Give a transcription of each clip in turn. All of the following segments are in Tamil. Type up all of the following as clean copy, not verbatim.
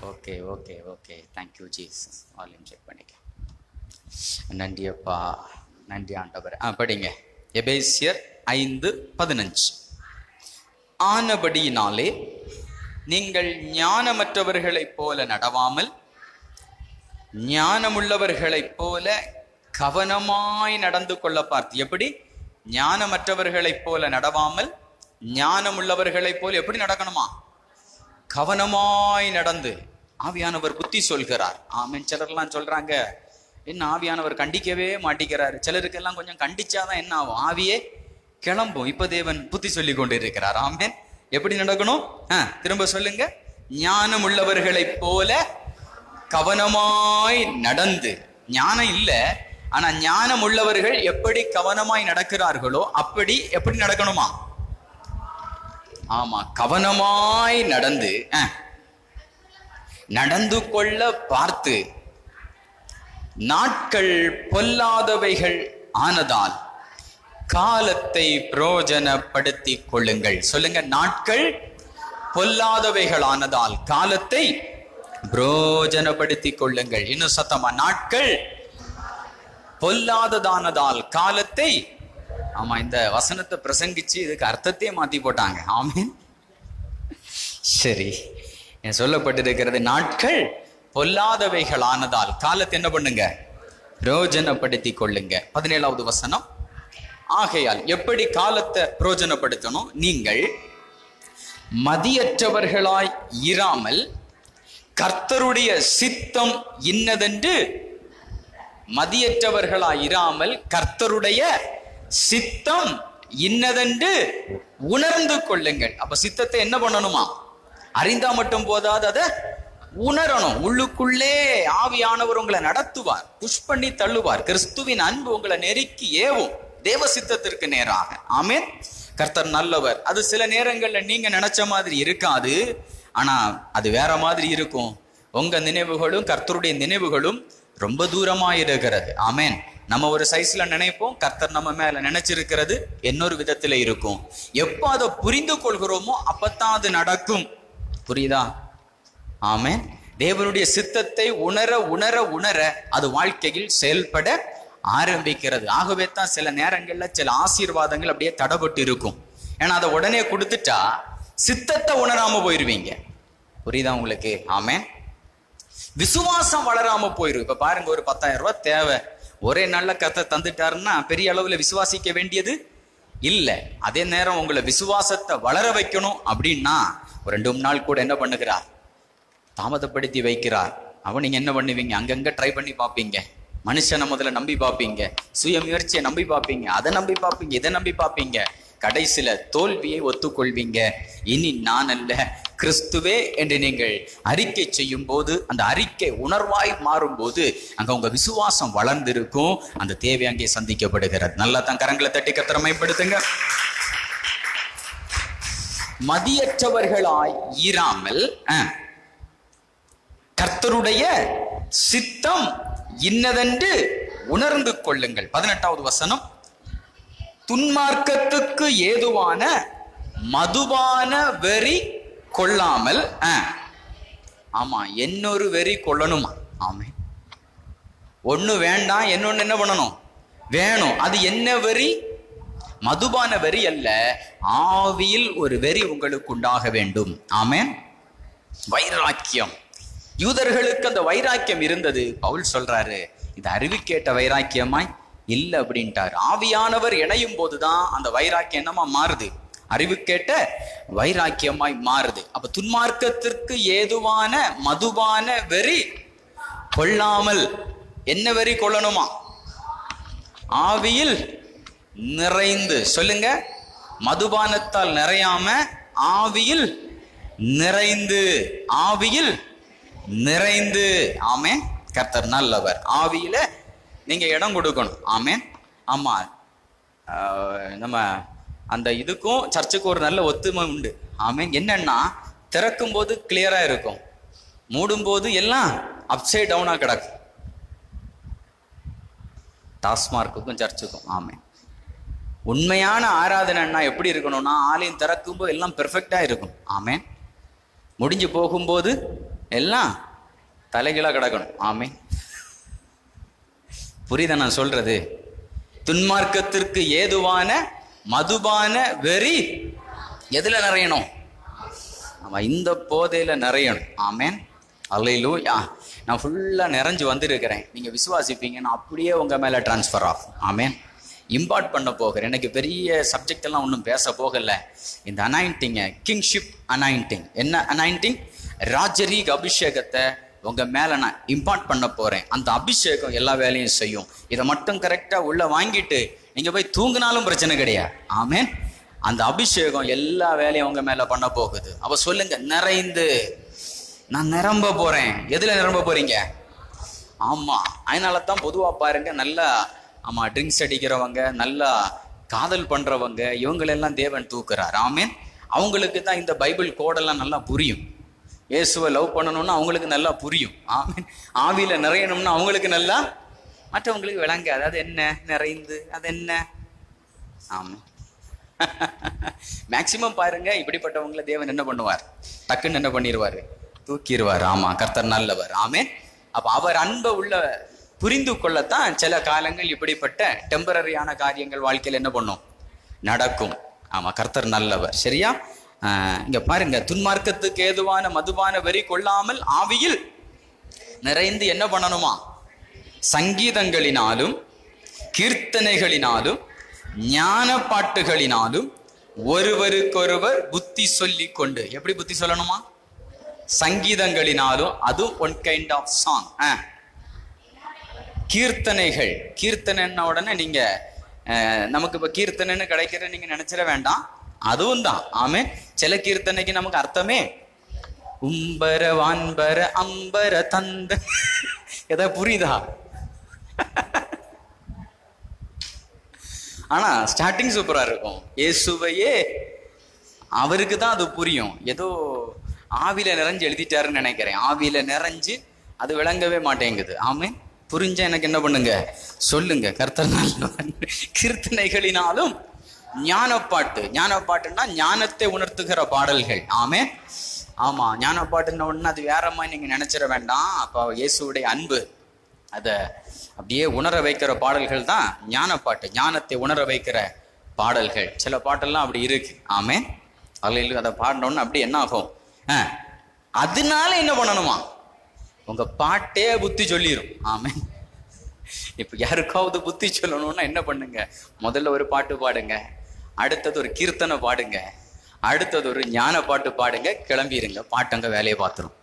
Okay okay okay, thank you Jesus. Volume check பண்ணிக்க. நன்றி அப்பா, நன்றி ஆண்டவர். படிங்க எபேசியர் 5:15. ஆனபடியினாலே நீங்கள் ஞானமற்றவர்களைப் போல நடவாமல் ஞானமுள்ளவர்களைப் போல கவனமாய் நடந்து கொள்ள பார்த்து. எப்படி? ஞானமற்றவர்களைப் போல நடவாமல் ஞானமுள்ளவர்களைப் போல எப்படி நடக்கணுமா? கவனமாய் நடந்து. ஆவியானவர் புத்தி சொல்கிறார். ஆமென். சிலர்லாம் சொல்றாங்க, என்ன ஆவியானவர் கண்டிக்கவே மாட்டிக்கிறாரு. சிலருக்கெல்லாம் கொஞ்சம் கண்டிச்சாதான் என்ன ஆகும்? ஆவியே கிளம்பும். இப்ப தேவன் புத்தி சொல்லி கொண்டு இருக்கிறார். ஆமென். எப்படி நடக்கணும்? திரும்ப சொல்லுங்க. ஞானம் உள்ளவர்களைப் போல கவனமாய் நடந்து. ஞானம் இல்ல, ஆனா ஞானம் உள்ளவர்கள் எப்படி கவனமாய் நடக்கிறார்களோ அப்படி எப்படி நடக்கணுமா? ஆமா, கவனமாய் நடந்து நடந்து கொள்ள பார்த்து, நாட்கள் பொல்லாதவைகள் ஆனதால் காலத்தை பிரயோஜனப்படுத்திக் கொள்ளுங்கள். சொல்லுங்க, நாட்கள் பொல்லாதவைகள் ஆனதால் காலத்தை பிரயோஜனப்படுத்திக் கொள்ளுங்கள். இன்னும் சத்தமா, நாட்கள் பொல்லாததானதால் காலத்தை. ஆமா, இந்த வசனத்தை பிரசங்கிச்சு இதுக்கு அர்த்தத்தையே மாத்தி போட்டாங்க. ஆமென். சரி, சொல்லப்பட்டிருக்கிறது நாட்கள் பொல்லாதவைகள் ஆனதால் காலத்தை என்ன பண்ணுங்க? பிரயோஜனப்படுத்திக் கொள்ளுங்க. 17வது வசனம். ஆகையால் எப்படி காலத்தை பிரயோஜனப்படுத்தணும்? நீங்கள் மதியற்றவர்களாய் இராமல் கர்த்தருடைய சித்தம் இன்னதென்று. மதியற்றவர்களாய் இராமல் கர்த்தருடைய சித்தம் இன்னதென்று உணர்ந்து கொள்ளுங்கள். அப்ப சித்தத்தை என்ன பண்ணணுமா? அறிந்தா மட்டும் போதாது, அதை உணரணும். உள்ளுக்குள்ளே ஆவியானவர் உங்களை நடத்துவார், புஷ் பண்ணி தள்ளுவார். கிறிஸ்துவின் அன்பு உங்களை நெருக்கி ஏவும் தேவ சித்தத்திற்கு நேராக. ஆமென். கர்த்தர் நல்லவர். அது சில நேரங்கள்ல நீங்க நினைச்ச மாதிரி இருக்காது, ஆனா அது வேற மாதிரி இருக்கும். உங்க நினைவுகளும் கர்த்தருடைய நினைவுகளும் ரொம்ப தூரமா இருக்கிறது. ஆமென். நம்ம ஒரு சைஸ்ல நினைப்போம், கர்த்தர் நம்ம மேல நினைச்சிருக்கிறது இன்னொரு விதத்துல இருக்கும். எப்போ அதை புரிந்து கொள்கிறோமோ அப்பத்தான் அது நடக்கும். புரியுதா? ஆமென். தேவனுடைய சித்தத்தை உணர உணர உணர அது வாழ்க்கையில் செயல்பட ஆரம்பிக்கிறது. ஆகவே தான் சில நேரங்கள்ல சில ஆசீர்வாதங்கள் அப்படியே தடைபட்டு இருக்கும். ஏன்னா அதை உடனே கொடுத்துட்டா சித்தத்தை உணராம போயிருவீங்க. புரியுதா உங்களுக்கு? ஆமென். விசுவாசம் வளராம போயிரும். இப்ப பாருங்க, ஒரு 10,000 ரூபாய் தேவை, ஒரே நல்ல கர்த்தர் தந்துட்டாருன்னா பெரிய அளவுல விசுவாசிக்க வேண்டியது இல்ல. அதே நேரம் உங்களை விசுவாசத்தை வளர வைக்கணும் அப்படின்னா ஒரு 2 நாள் கூட என்ன பண்ணுகிறார்? தாமதப்படுத்தி வைக்கிறார். அவன் நீங்க என்ன பண்ணுவீங்க? அங்கங்க ட்ரை பண்ணி பார்ப்பீங்க. மனுஷனை முதல்ல நம்பி பார்ப்பீங்க, சுய முயற்சியை நம்பி பார்ப்பீங்க, அதை நம்பி பார்ப்பீங்க, இதை நம்பி பார்ப்பீங்க. கடைசியில தோல்வியை ஒத்துக்கொள்வீங்க. இனி நான் அல்ல, கிறிஸ்துவே என்று நீங்கள் அறிக்கை செய்யும் போது, அந்த அறிக்கை உணர்வாய் மாறும் போது அங்க உங்க விசுவாசம் வளர்ந்திருக்கும். அந்த தேவை அங்கே சந்திக்கப்படுகிறது. நல்லா தான் கரங்களை தட்டி கர்த்தரை மகிமைப்படுத்துங்க. மதியற்றவர்களாய் இராமல் கர்த்தருடைய சித்தம் இன்னதென்று உணர்ந்து கொள்ளுங்கள். 18வது வசனம். துன்மார்க்கத்துக்கு ஏதுவான மதுபான வெறி கொள்ளாமல். ஆமா, இன்னொரு வெறி கொள்ளணுமா? ஆமே, ஒண்ணு வேண்டாம், இன்னொன்னு என்ன பண்ணணும்? வேணும். அது என்ன வெறி? மதுபான வெறி அல்ல, ஆவியில் ஒரு வெறி உங்களுக்கு உண்டாக வேண்டும். ஆமென். வைராக்கியம். யூதர்களுக்கு அந்த வைராக்கியம் இருந்தது. பவுல் சொல்றாரு, இது அறிவுக்கேட்ட வைராக்கியமாய் இல்ல அப்படின்ட்டார். ஆவியானவர் இணையும் போதுதான் அந்த வைராக்கியம் என்னமா மாறுது? அறிவுக்கேட்ட வைராக்கியமாய் மாறுது. அப்ப துன்மார்க்கத்திற்கு ஏதுவான மதுபான வெறி கொள்ளாமல். என்ன வெறி கொள்ளணுமா? ஆவியில் நிறைந்து. சொல்லுங்க, மதுபானத்தால் நிறையாம ஆவியில் நிறைந்து. ஆவியில் நிறைந்து. ஆமென். கர்த்தர் நல்லவர். ஆவியில நீங்க இடம் கொடுக்கணும். ஆமென். ஆமா, நம்ம அந்த இதுக்கும் சர்ச்சுக்கு ஒரு நல்ல ஒத்துமை உண்டு. ஆமென். என்னன்னா, திறக்கும் போது கிளியரா இருக்கும், மூடும் போது எல்லாம் அப்சைட் டவுனா கிடக்கும். டாஸ்மார்க்குக்கும் சர்ச்சுக்கும். ஆமென். உண்மையான ஆராதனைன்னா எப்படி இருக்கணும்னா, ஆலயம் திறக்கும்போது எல்லாம் பெர்ஃபெக்டா இருக்கும். ஆமென். முடிஞ்சு போகும்போது எல்லாம் தலைகீழா கிடக்கணும். ஆமே, புரியுதா நான் சொல்றது? துன்மார்க்கத்திற்கு ஏதுவான மதுபான வெறி எதுல நிறையணும்? ஆமா, இந்த போதையில நிறையணும். ஆமேன், அல்லேலூயா. நான் ஃபுல்லா நிறைஞ்சு வந்திருக்கிறேன். நீங்க விசுவாசிப்பீங்க, நான் அப்படியே உங்க மேல டிரான்ஸ்ஃபர் ஆகும். ஆமேன், இம்பார்ட் பண்ண போகிறேன். எனக்கு பெரிய சப்ஜெக்ட் எல்லாம் ஒன்றும் பேச போகல. இந்த அனாயிண்டிங்க, கிங்ஷிப் அனாயிண்டிங். என்ன அனாயிண்டிங்? ராஜரீக அபிஷேகத்தை உங்க மேல நான் இம்பார்ட் பண்ண போறேன். அந்த அபிஷேகம் எல்லா வேலையும் செய்யும். இதை மட்டும் கரெக்டா உள்ள வாங்கிட்டு நீங்க போய் தூங்கினாலும் பிரச்சனை கிடையாது. ஆமேன், அந்த அபிஷேகம் எல்லா வேலையும் உங்க மேல பண்ண போகுது. அவ சொல்லுங்க, நிறைந்து நான் நிரம்ப போறேன். எதுல நிரம்ப போறீங்க? ஆமா, அதனால தான் பொதுவா பாருங்க, நல்லா ஆமா ட்ரிங்க்ஸ் அடிக்கிறவங்க, நல்லா காதல் பண்றவங்க, இவங்களெல்லாம் தேவன் தூக்குறார். ஆமேன், அவங்களுக்கு தான் இந்த பைபிள் கோடெல்லாம் நல்லா புரியும். இயேசுவை லவ் பண்ணணும்னா அவங்களுக்கு நல்லா புரியும். ஆமீன், ஆவியில நிறையணும்னா அவங்களுக்கு நல்லா, மற்றவங்களுக்கு விளங்காது. அது என்ன நிறைந்து, அது என்ன? ஆமா, மேக்சிமம் பாருங்க, இப்படிப்பட்டவங்களை தேவன் என்ன பண்ணுவார்? டக்குன்னு என்ன பண்ணிடுவாரு? தூக்கிடுவார். ஆமா, கர்த்தர் நல்லவர். ஆமேன். அப்ப அவர் அன்பை உள்ள புரிந்து கொள்ளத்தான் சில காலங்கள் இப்படிப்பட்ட டெம்பரரியான காரியங்கள் வாழ்க்கையில் என்ன பண்ணும்? நடக்கும். ஆமா, கர்த்தர் நல்லவர். சரியா? இங்க பாருங்க, துன்மார்க்கத்துக்கு ஏதுவான மதுபான வெறி கொள்ளாமல் ஆவியில் நிறைந்து என்ன பண்ணணுமா? சங்கீதங்களினாலும் கீர்த்தனைகளினாலும் ஞான பாட்டுகளினாலும் ஒருவருக்கொருவர் புத்தி சொல்லி கொண்டு. எப்படி புத்தி சொல்லணுமா? சங்கீதங்களினாலும், அதுவும் ஒன் கைண்ட் ஆஃப் சாங். கீர்த்தனைகள், கீர்த்தனைன்ன உடனே நீங்க நமக்கு இப்ப கீர்த்தனைன்னு கிடைக்கிற நீங்க நினைச்சிட வேண்டாம், அதுவும் தான். ஆமே, சில கீர்த்தனைக்கு நமக்கு அர்த்தமே உம்பர வான்பர அம்பர தந்த, ஏதாவது புரியுதா? ஆனா ஸ்டார்டிங் சூப்பரா இருக்கும். இயேசுவையே அவருக்கு தான் அது புரியும். ஏதோ ஆவியில நிறைஞ்சு எழுதிட்டாருன்னு நினைக்கிறேன். ஆவியில நிறைஞ்சு அது விளங்கவே மாட்டேங்குது. ஆமே, புரிஞ்ச எனக்கு என்ன பண்ணுங்க, சொல்லுங்க. கர்த்தர் நல்லவன். கீர்த்தனைகளினாலும் ஞானப்பாட்டு. ஞானப்பாட்டுன்னா ஞானத்தை உணர்த்துகிற பாடல்கள். ஆமே, ஆமா, ஞானப்பாட்டுன்னு ஒண்ணு அது வேற மாதிரி நீங்க நினைச்சிட வேண்டாம். அப்ப இயேசுடைய அன்பு அத அப்படியே உணர வைக்கிற பாடல்கள் தான் ஞானப்பாட்டு. ஞானத்தை உணர வைக்கிற பாடல்கள். சில பாட்டெல்லாம் அப்படி இருக்கு. ஆமே, அதில் அதை பாடினோன்னு அப்படி என்ன ஆகும்? அதனால என்ன பண்ணணுமா? உங்க பாட்டே புத்தி சொல்லிடும். ஆமே, இப்ப யாருக்காவது புத்தி சொல்லணும்னா என்ன பண்ணுங்க? முதல்ல ஒரு பாட்டு பாடுங்க, அடுத்தது ஒரு கீர்த்தனை பாடுங்க, அடுத்தது ஒரு ஞான பாட்டு பாடுங்க, கிளம்பிடுங்க. பாட்டுங்க வேலையை பார்த்துரும்.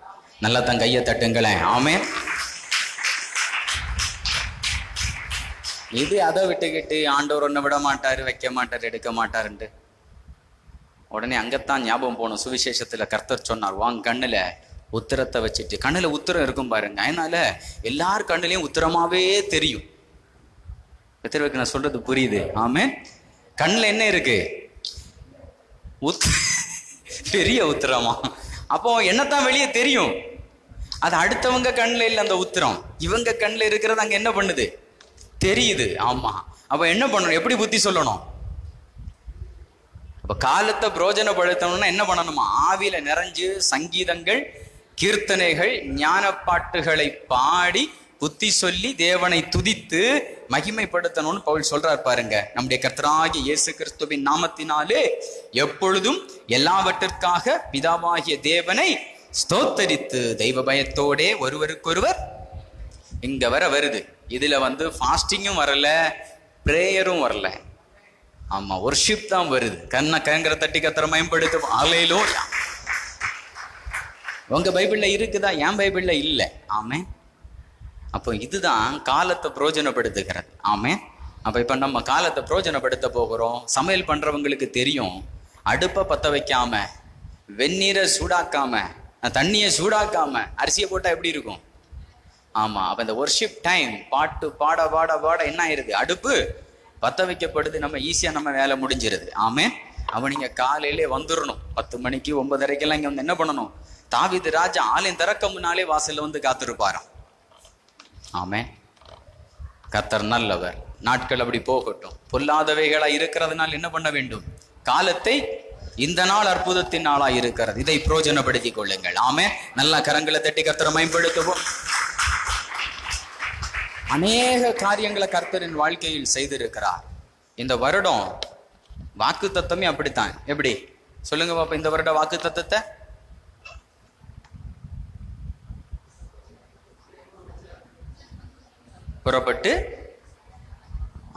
நல்லா தான் கையை தட்டுங்களேன். ஆமே, இது அதை விட்டுக்கிட்டு ஆண்டவர் ஒன்ன விட மாட்டாரு, வைக்க மாட்டாரு, எடுக்க மாட்டாருன்ட்டு உடனே அங்கத்தான் ஞாபகம் போகணும். சுவிசேஷத்துல கர்த்தர் சொன்னார், வாங்க கண்ணுல உத்திரத்தை வச்சுட்டு. கண்ணுல உத்திரம் இருக்கும் பாருங்க, அதனால எல்லார் கண்ணுலயும் உத்திரமாவே தெரியும். எத்தனை நான் சொல்றது புரியுது? ஆமே, கண்ணுல என்ன இருக்கு? பெரிய உத்திரமா. அப்போ என்னத்தான் வெளியே தெரியும்? அது அடுத்தவங்க கண்ணுல இல்லை அந்த உத்திரம், இவங்க கண்ணுல இருக்கிறது அங்க என்ன பண்ணுது? தெரியுது. ஆமா, அப்ப என்ன பண்ணணும்? எப்படி புத்தி சொல்லணும்? அப்ப காலத்தை பிரயோஜனப்படுத்தணும்னா என்ன பண்ணணுமா? ஆவியில நிறைஞ்சு சங்கீதங்கள், கீர்த்தனைகள், ஞான பாட்டுகளை பாடி புத்தி சொல்லி தேவனை துதித்து மகிமைப்படுத்தணும்னு பவுல் சொல்றார் பாருங்க. நம்முடைய கர்த்தராகிய இயேசு கிறிஸ்துவின் நாமத்தினாலே எப்பொழுதும் எல்லாவற்றிற்காக பிதாவாகிய தேவனை ஸ்தோத்தரித்து தெய்வ பயத்தோடே ஒருவருக்கொருவர். இங்க வருது. இதுல ஃபாஸ்டிங்கும் வரல, பிரேயரும் வரல. ஆமா, வொர்ஷிப் தான் வருது. கங்கிற தட்டி கத்திர மேம்படுத்தும். அல்லேலூயா. உங்க பைபிள்ல இருக்குதா? என் பைபிள்ல இல்ல. ஆமே, அப்போ இதுதான் காலத்தை பிரயோஜனப்படுத்துகிறது. ஆமே, அப்ப இப்ப நம்ம காலத்தை பிரயோஜனப்படுத்த போகிறோம். சமையல் பண்றவங்களுக்கு தெரியும், அடுப்பை பத்த வைக்காம, வெந்நீரை சூடாக்காம, தண்ணியை சூடாக்காம அரிசியை போட்டா எப்படி இருக்கும்? ஆமா, அப்ப இந்த வொர்ஷிப் டைம் பாட்டு பாட பாட பாட என்ன ஆயிருது? அடுப்பு பத்த வைக்கப்படுது. நம்ம ஈஸியா நம்ம வேலை முடிஞ்சிருது. ஆமே, அவன் நீங்க காலையிலே வந்துடணும். 10 மணிக்கு 9:30 இங்க என்ன பண்ணணும்? தாவீது ராஜா ஆலயம் திறக்க முன்னாலே வாசல்ல காத்திருப்பாராம். ஆமே, கர்த்தர் நல்லவர். நாட்கள் அப்படி போகட்டும். பொல்லாதவைகளா இருக்கிறதுனால என்ன பண்ண வேண்டும்? காலத்தை இந்த நாள் அற்புதத்தின் நாளா இருக்கிறது. இதை பிரயோஜனப்படுத்திக் கொள்ளுங்கள். ஆமே. நல்லா கரங்களை தட்டி கர்த்தரை மேம்படுத்துவோம். அநேக காரியங்களை கர்த்தரின் வாழ்க்கையில் செய்திருக்கிறார். இந்த வருடம் வாக்கு தத்தமே அப்படித்தான். எப்படி சொல்லுங்க பாப்பா, இந்த வருட வாக்கு தத்தத்தை புறப்பட்டு.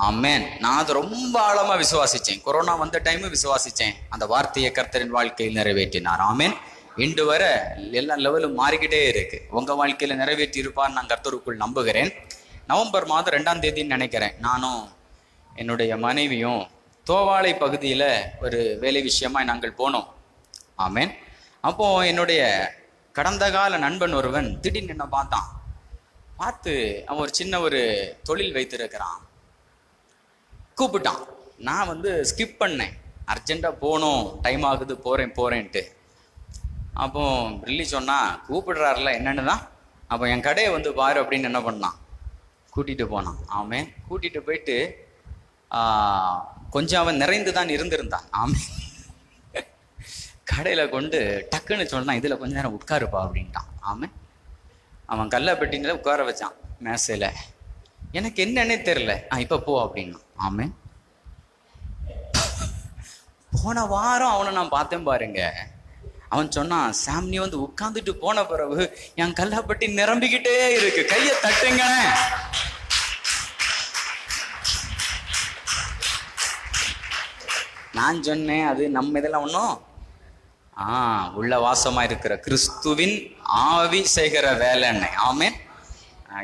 ஆமேன். நான் அதை ரொம்ப ஆழமா விசுவாசிச்சேன். கொரோனா வந்த டைம் விசுவாசிச்சேன். அந்த வார்த்தையை கர்த்தரின் வாழ்க்கையில் நிறைவேற்றினார். ஆமேன். இன்று வர எல்லா லெவலும் மாறிக்கிட்டே இருக்கு. உங்க வாழ்க்கையில நிறைவேற்றி இருப்பார் நான் கர்த்தருக்குள் நம்புகிறேன். நவம்பர் மாதம் 2ஆம் தேதின்னு நினைக்கிறேன், நானும் என்னுடைய மனைவியும் தோவாளை பகுதியில ஒரு வேலை விஷயமா நாங்கள் போனோம். ஆமேன். அப்போ என்னுடைய கடந்த கால நண்பன் ஒருவன் திடீர்னு என்ன பார்த்து அவன் ஒரு சின்ன ஒரு தொழில் வைத்திருக்கிறான். கூப்பிட்டான். நான் ஸ்கிப் பண்ணேன். அர்ஜென்ட்டாக போகணும், டைம் ஆகுது, போகிறேன்ட்டு. அப்போ ரில்லி சொன்னா கூப்பிடுறாருல என்னன்னு தான். அப்போ என் கடையை பாரு அப்படின்னு என்ன பண்ணான், கூட்டிகிட்டு போனான். ஆமே. கூட்டிகிட்டு போயிட்டு கொஞ்சம் அவன் நிறைந்து தான் இருந்திருந்தான். ஆமே. கடையில் கொண்டு டக்குன்னு சொன்னான், இதில் கொஞ்ச நேரம் உட்காருப்பா அப்படின்ட்டான். ஆமே. அவன் கல்லப்பட்டினில உட்கார வச்சான் மேசையில். எனக்கு என்னன்னே தெரில. இப்போ போ அப்படின்னா. ஆமே. போன வாரம் அவனை நான் பார்த்தேன் பாருங்க. அவன் சொன்னான், சாம் நீ உட்கார்ந்துட்டு போன பிறகு என் கல்லப்பட்டி நிரம்பிக்கிட்டே இருக்கு, கையை தட்டுங்க. நான் சொன்னேன், அது நம்ம இதெல்லாம் ஒன்றும் உள்ள வாசமா இருக்கிற கிறிஸ்துவின் ஆவி செய்கிற வேலைன்னு. ஆமே.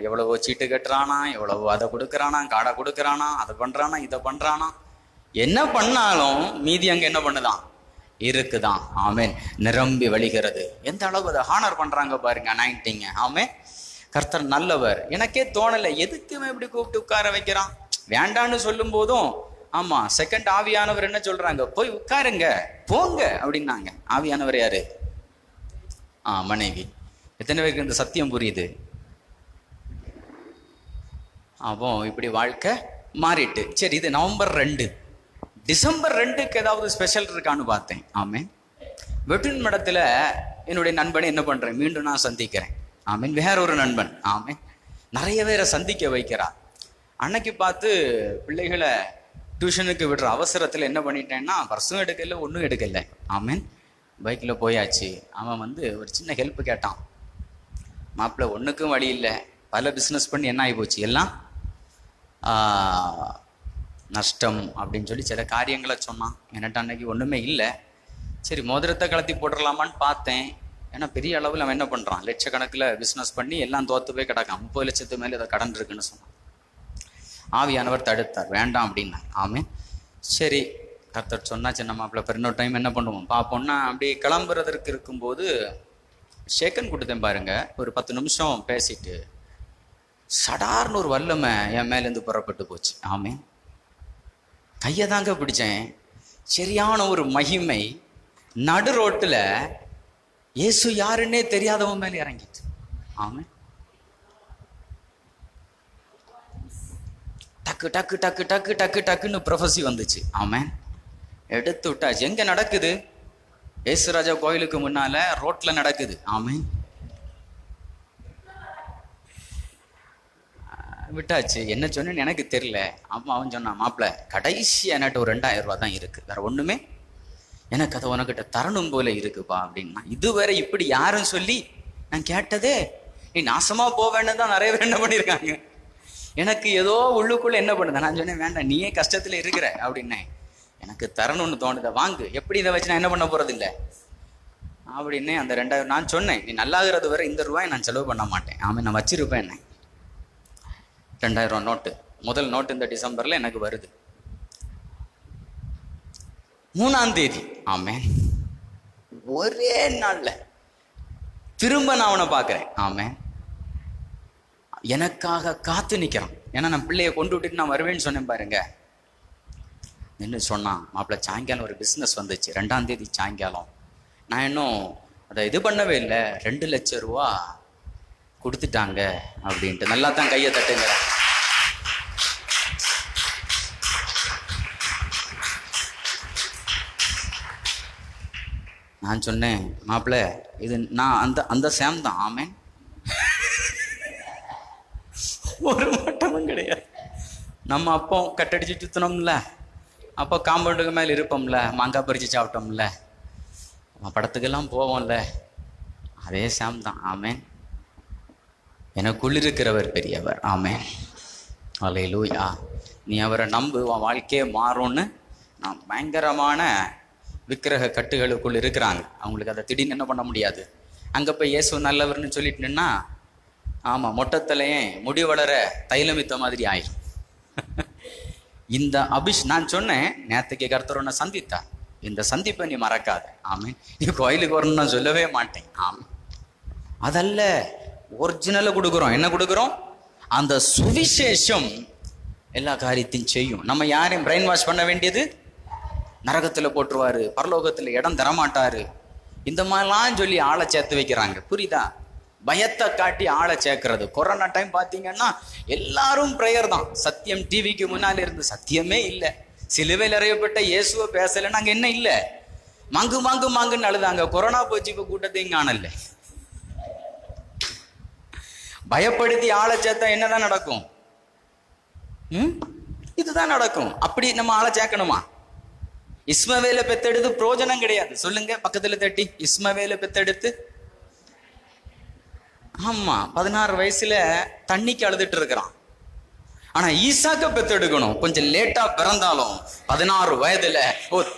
எவ்வளவோ சீட்டு கட்டுறானா, எவ்வளவோ அதை கொடுக்குறானா, காடை கொடுக்குறானா, அதை பண்றானா, இதை பண்றானா, என்ன பண்ணாலும் மீதி அங்க என்ன பண்ணுதான் இருக்குதான். ஆமேன். நிரம்பி வழிகிறது. எந்த அளவு அதை ஹானர் பண்றாங்க பாருங்க, அனாயிண்டிங்க. ஆமே. கர்த்தர் நல்லவர். எனக்கே தோணலை, எதுக்குமே இப்படி கூப்பிட்டு உட்கார வைக்கிறான். வேண்டான்னு சொல்லும் போதும் ஆமா செகண்ட் ஆவியானவர் என்ன சொல்றாங்க, போய் உட்காருங்க போங்க அப்படின்னாங்க. ஆவியானவர் யாரு? மனைவி. எத்தனை பேருக்கு இந்த சத்தியம் புரியுது? அப்போ இப்படி வாழ்க்கை மாறிட்டு. சரி, இது நவம்பர் 2. டிசம்பர் 2க்கு ஏதாவது ஸ்பெஷல் இருக்கான்னு பார்த்தேன். ஆமேன். வெற்றின் மடத்துல என்னுடைய நண்பனை என்ன பண்றேன், மீண்டும் நான் சந்திக்கிறேன். ஆமீன். வேற ஒரு நண்பன். ஆமீன். நிறைய பேரை சந்திக்க வைக்கிறார். அன்னைக்கு பார்த்து பிள்ளைகளை டியூஷனுக்கு விடுற அவசரத்தில் என்ன பண்ணிட்டேன்னா, பர்ஸும் எடுக்கல, ஒன்றும் எடுக்கல. ஆமீன். பைக்கில் போயாச்சு. அவன் ஒரு சின்ன ஹெல்ப் கேட்டான். மாப்பிள்ளை ஒன்றுக்கும் வழி இல்லை, பல பிஸ்னஸ் பண்ணி என்ன ஆகி போச்சு, எல்லாம் நஷ்டம் அப்படின்னு சொல்லி சில காரியங்களை சொன்னான். என்கிட்ட அன்னைக்கு ஒன்றுமே இல்லை. சரி, மோதிரத்தை கலத்தி போட்டுடலாமான்னு பார்த்தேன். ஏன்னா பெரிய அளவில் அவன் என்ன பண்ணுறான், லட்சக்கணக்கில் பிஸ்னஸ் பண்ணி எல்லாம் தோற்று போய் கிடக்கான். 30 லட்சத்து மேலே இதை கடன் இருக்குன்னு சொன்னான். ஆவியானவர் தடுத்தார், வேண்டாம் அப்படின்னார். ஆமீன். சரி, கர்த்தர் சொன்னா சின்ன மாப்பிள்ளை இன்னொரு டைம் என்ன பண்ணுவோம் பார்ப்போம்னா, அப்படி கிளம்புறதற்கு இருக்கும்போது ஷேக்கன் கொடுத்தேன் பாருங்க. ஒரு 10 நிமிஷம் பேசிட்டு சடார்னு ஒரு வல்லமை என் மேலேருந்து புறப்பட்டு போச்சு. ஆமீன். கையை தாங்க பிடிச்சேன். சரியான ஒரு மகிமை நடு ரோட்டுல இயேசு யாருன்னே தெரியாதவன் மேலே இறங்கிட்டு. ஆமீன். டக்கு டக்கு டக்கு டக்கு டக்கு டக்குன்னு ப்ரொஃபஸி வந்துச்சு. ஆமேன். எடுத்து விட்டாச்சு. எங்க நடக்குது? ஏசுராஜா கோயிலுக்கு முன்னால ரோட்ல நடக்குது. ஆமேன். விட்டாச்சு. என்ன சொன்னேன்னு எனக்கு தெரியல. அம்மா அவன் சொன்னான், மாப்பிள்ள கடைசி என்கிட்ட ஒரு 2000 ரூபா தான் இருக்கு, வேற ஒண்ணுமே எனக்கு அதை உனக்கிட்ட தரணும் போல இருக்குப்பா அப்படின்னா. இதுவரை இப்படி யாரும் சொல்லி நான் கேட்டதே, நீ நாசமா போவேன்னு தான் நிறைய பேர் என்ன பண்ணியிருக்காங்க. எனக்கு ஏதோ உள்ளுக்குள்ள என்ன பண்ணுது, நான் சொன்னேன் வேண்டாம், நீயே கஷ்டத்துல இருக்கிற அப்படின்னேன். எனக்கு தரணும்னு தோணுத, வாங்கு. எப்படி இதை வச்சு நான் என்ன பண்ண போறது இல்லை அப்படின்னே. அந்த 2000 நான் சொன்னேன், நீ நல்லாகிறது வரை இந்த ரூபாய் நான் செலவு பண்ண மாட்டேன். ஆமாம், நான் வச்சிருப்பேன். என்ன 2000 நோட்டு, முதல் நோட்டு இந்த டிசம்பர்ல எனக்கு வருது. 3ஆம் தேதி. ஆமே, ஒரே நாள்ல திரும்ப நான் அவனை பார்க்கிறேன். ஆமே, எனக்காக காத்து நிற்கிறான். ஏன்னா நான் பிள்ளைய கொண்டு விட்டுட்டு நான் வருவேன்னு சொன்னேன் பாருங்க. என்ன சொன்னான், மாப்பிள்ள சாயங்காலம் ஒரு பிஸ்னஸ் வந்துச்சு, 2ஆம் தேதி சாயங்காலம். நான் இன்னும் அதை இது பண்ணவே இல்லை, 2 லட்சம் ரூபா கொடுத்துட்டாங்க அப்படின்ட்டு. நல்லா தான் கையை தட்டுங்க. நான் சொன்னேன், மாப்பிள்ள இது நான் அந்த சாம் தான். ஆமேன். ஒரு மட்டமும் கிடையாது. நம்ம அப்போ கட்டடிச்சு சுத்தினோம்ல, அப்போ காம்பவுண்டுக்கு மேலே இருப்போம்ல, மாங்காய் பறிச்சு சாப்பிட்டோம்ல, படத்துக்கெல்லாம் போவோம்ல, அதே சாம் தான். ஆமேன். எனக்குள் இருக்கிறவர் பெரியவர். ஆமேன். அல்லேலூயா. நீ அவரை நம்பு, உன் வாழ்க்கையே மாறும்னு. நான் பயங்கரமான விக்கிரக கட்டுகளுக்குள் இருக்கிறாங்க, அவங்களுக்கு அதை திடீர்னு என்ன பண்ண முடியாது. அங்கே போய் இயேசு நல்லவர்னு சொல்லிட்டுன்னா, ஆமாம், மொட்டத்திலேயே முடி வளர தைலமித்த மாதிரி ஆயிடும். இந்த நான் சொன்னேன், நேற்றுக்கு கர்த்தர் உன்னை சந்தித்தார், இந்த சந்திப்பை நீ மறக்காத. ஆமேன். நீ கோயிலுக்கு வரணும்னு நான் சொல்லவே மாட்டேன். ஆமாம், அதல்ல, ஒரிஜினலை கொடுக்குறோம். என்ன கொடுக்குறோம்? அந்த சுவிசேஷம் எல்லா காரியத்தையும் செய்யும். நம்ம யாரையும் பிரெயின் வாஷ் பண்ண வேண்டியது, நரகத்தில் போட்டுருவாரு, பரலோகத்தில் இடம் தரமாட்டாரு, இந்த மாதிரிலாம் சொல்லி ஆளை சேர்த்து வைக்கிறாங்க. புரியுதா? பயத்தை காட்டி ஆளை சேர்க்கறது. கொரோனா டைம் பார்த்தீங்கன்னா எல்லாரும் ப்ரேயர் தான். சத்தியம் டிவிக்கு முன்னால் இருந்து சத்தியமே இல்லை, சிலுவையில் அறையப்பட்ட இயேசுவை பேசலைன்னு அங்கே என்ன இல்லை, மாங்கு மாங்கு மாங்குன்னு அழுதாங்க. கொரோனா போச்சு, இப்போ கூட்டத்தையும் காணல. பயப்படுத்தி ஆளை சேர்த்தா என்னதான் நடக்கும்? இதுதான் நடக்கும். அப்படி நம்ம ஆளை சேர்க்கணுமா? இஸ்மவேல பெத்தெடுத்து பிரோஜனம் கிடையாது. சொல்லுங்க பக்கத்துல தட்டி, இஸ்மவேல பெத்தெடுத்து. ஆமா, 16 வயசுல தண்ணிக்கு அழுதுட்டு இருக்கிறான். ஆனா ஈசாக்க பெத்தெடுக்கணும். கொஞ்சம் லேட்டா பிறந்தாலும் 16 வயதுல